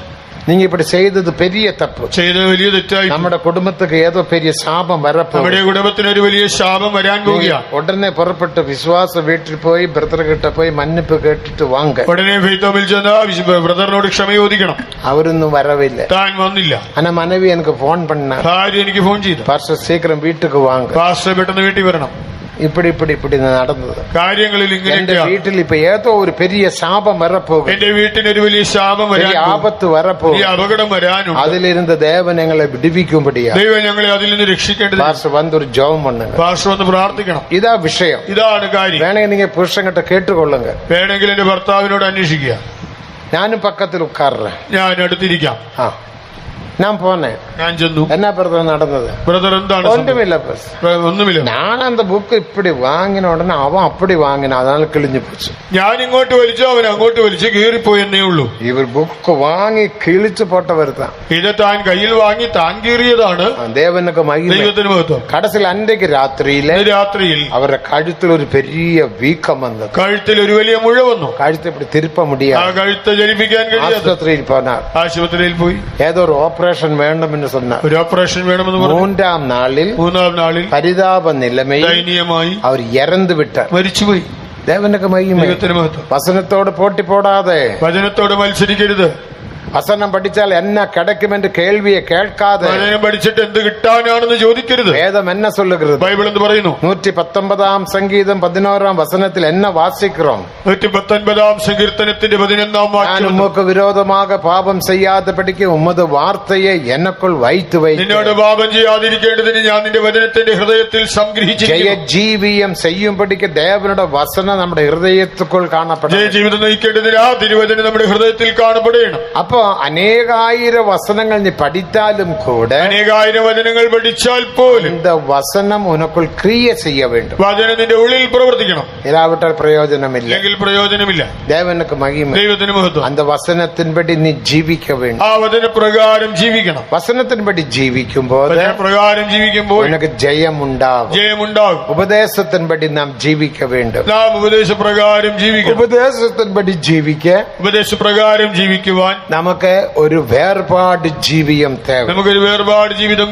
நீங்க இப்படி செய்தது பெரிய தப்பு, ചെയ്തത് വലിയ തെറ്റായി. നമ്മുടെ കുടുംബத்துக்கு ഏതോ பெரிய சாபம் வரப்போகுது. നമ്മുടെ കുടുംബത്തിന് ഒരു വലിയ ശാപം വരാൻ പോവുകയാണ്. ഉടനെ പുറപ്പെട്ട് വിശ്വാസ വീട്ടിൽ പോയി ബ്രദർ കിட்ட പോയി മன்னிப்பு കേട്ടിട്ട് വാങ്ങ. ഉടനെ ഫെയ്ത്തോമിൽ ചെന്ന് ബ്രദറിനോട് ക്ഷമ ചോദിക്കണം. അവരൊന്നും വരവില്ല, താൻ വന്നില്ല. ആന മനവി എനിക്ക് ഫോൺ பண்ண. ഭാര്യ എനിക്ക് ഫോൺ ചെയ്തു. പാസ്റ്റർ സീക്രം വീട്ടിക്ക് വാങ്ങ, പാസ്റ്റർ പെട്ടെന്ന് വീട്ടിൽ വരണം. இப்படி നടന്നത് കാര്യങ്ങളിൽ എന്റെ വീട്ടിൽ ഇപ്പൊ ഏതോ ഒരു പെരിയ ശാപം വരപ്പോകും. എന്റെ വീട്ടിന് ഒരു വലിയ ശാപം വരാൻ, ആപത്ത് വരപ്പോകും, അപകടം വരാനുണ്ട്. അതിലിരുന്ന് ദേവൻ ഞങ്ങളെ വിടുവിക്കുമ്പടിയാ. ദൈവം ഞങ്ങളെ അതിൽ നിന്ന് രക്ഷിക്കേണ്ടത്. പാസ്റ്റർ വന്നൊരു ജോം പണ്ണുക, പാസ്റ്റർ വന്ന് പ്രാർത്ഥിക്കണം. ഇതാ വിഷയം, ഇതാണ് കാര്യം. വേണമെങ്കിൽ നിങ്ങൾ പുരുഷൻകിட்ட കേട്ടുകൊള്ളുക. വേണമെങ്കിൽ എന്റെ ഭർത്താവിനോട് അന്വേഷിക്കുക. ഞാനും പക്കത്തിൽ ഉക്കാറ, ഞാൻ അടുത്തിരിക്കാം. ഞാൻ പോന്നെ, ഞാൻ ചെന്നു. എന്നാ ബ്രദർ നടന്നത്? ബ്രദർ എന്താണ്? ഒന്നുമില്ല. ഞാൻ அந்த புக் இப்படி வாங்கின உடனே அவன் அப்படி வாங்கின, அதனால கிழிஞ்சு போச்சு. ഞാൻ ഇങ്ങോട്ട് വലിച്ചു, അവൻ അങ്ങോട്ട് വലിച്ചു, കീറിപ്പോയി എന്നേ ഉള്ളൂ. ഇവർ ബുക്ക് വാങ്ങി കിഴിച്ചു പോട്ടവർ தான். ഇത് താൻ കയ്യിൽ വാങ്ങി താൻ കീറിയതാണ്. ദേവനക്ക് മഹിമ, ദൈവത്തിന് മഹത്വം. കടസിൽ അന്റേക്ക് രാത്രിയിൽ അവരുടെ കഴുത്തിൽ ഒരു പെരിയ വീക്കം വന്നു. കഴുത്തിൽ ഒരു വലിയ മുഴ വന്നു. കഴുത്ത് இப்படி திருப்ப முடியாது. ആ കഴുത്ത് ചലിപ്പിക്കാൻ കഴിയാതെ ആശുപത്രിയിൽ പോനാർ. ആശുപത്രിയിൽ പോയി. ഏതോ ഒരു ഓപ്പറേഷൻ വേണമെന്ന് சொன்னார். ഒരു ഓപ്പറേഷൻ വേണമെന്ന് പറഞ്ഞു. മൂന്നാം നാളിൽ പരിതാപ നിലമയിൽ ദയനീയമായി അവർ ഇറந்து വിട്ടാർ, മരിച്ചുപോയി. ദേവനക്ക് മഹിമ. വസനത്തോട് പോട്ടി പോടാതെ, വചനത്തോട് മത്സരിക്കരുത്. വസനം പഠിച്ചാൽ എന്നാ കിടക്കുമെന്ന് കേൾവിയെ കേൾക്കാതെ, വചനം പഠിച്ചിട്ട് എന്ത് കിട്ടാനാണെന്ന് ചോദിക്കരുത്. വേദം എന്നെ சொல்லுகிறது? ബൈബിൾ എന്ത് പറയുന്നു? 119 സംഗീതം 11 വസനത്തിൽ എന്നെ വാസിக்கிறோம். 119 സങ്കീർത്തനത്തിന്റെ 11 വാക്യം, ഞാൻ ഉമ്മക്ക് വിരോധமாக പാപം ചെയ്യാതെ പഠിക്കും, ഉമ്മത് വാർത്തയെ എന്നെക്കുൾ വൈത്ത് വൈ. നിന്നോട് പാപം ചെയ്യാതിരിക്കേണ്ടതിന് ഞാൻ നിന്റെ വചനത്തിന്റെ ഹൃദയത്തിൽ സംഗ്രഹിച്ചിരിക്കുന്നു. ജയജീവിയം ചെയ്യുമ്പടിക്ക് ദേവനുടെ വസനം നമ്മുടെ ഹൃദയത്തുക്കുൾ കാണപ്പെടണം. ജയജീവിതം നയിക്കേണ്ടതിന് ആ തിരുവചനം നമ്മുടെ ഹൃദയത്തിൽ കാണപ്പെടണം. അപ്പൊ അനേകായിരം വസനങ്ങൾ നീ പഠിച്ചാലും കൂടെ, അനേകായിരം വചനങ്ങൾ പഠിച്ചാൽ പോലും இந்த വസനം ഉനക്കുൾ ക്രിയ ചെയ്യ വേണ്ടും. വചനം നിന്റെ ഉള്ളിൽ പ്രവർത്തിക്കണം. ഇല്ലാവിട്ടാൽ പ്രയോജനമില്ല. എങ്കിൽ പ്രയോജനമില്ല. ദേവനക്ക് മഹിമ, ദൈവത്തിന് മഹത്വം. அந்த വസനത്തിൻപടി നീ ജീവിക്ക വേണ്ടും. ആ വചനപ്രകാരം ജീവിക്കണം. വസനത്തിൻപടി ജീവിക്കുമ്പോൾ വചനപ്രകാരം ജീവിക്കുമ്പോൾ നിനക്ക് ജയമുണ്ടാകും. ഉപദേശത്തിൻപടി നാം ജീവിക്ക വേണ്ടും. നാം ഉപദേശപ്രകാരം ജീവിക്കണം. ഉപദേശത്തിൻപടി ഉപദേശപ്രകാരം ജീവിക്കുവാൻ നമുക്ക് ഒരു വേർപാട് ജീവിതം തേവ. നമുക്കൊരു വേർപാട് ജീവിതം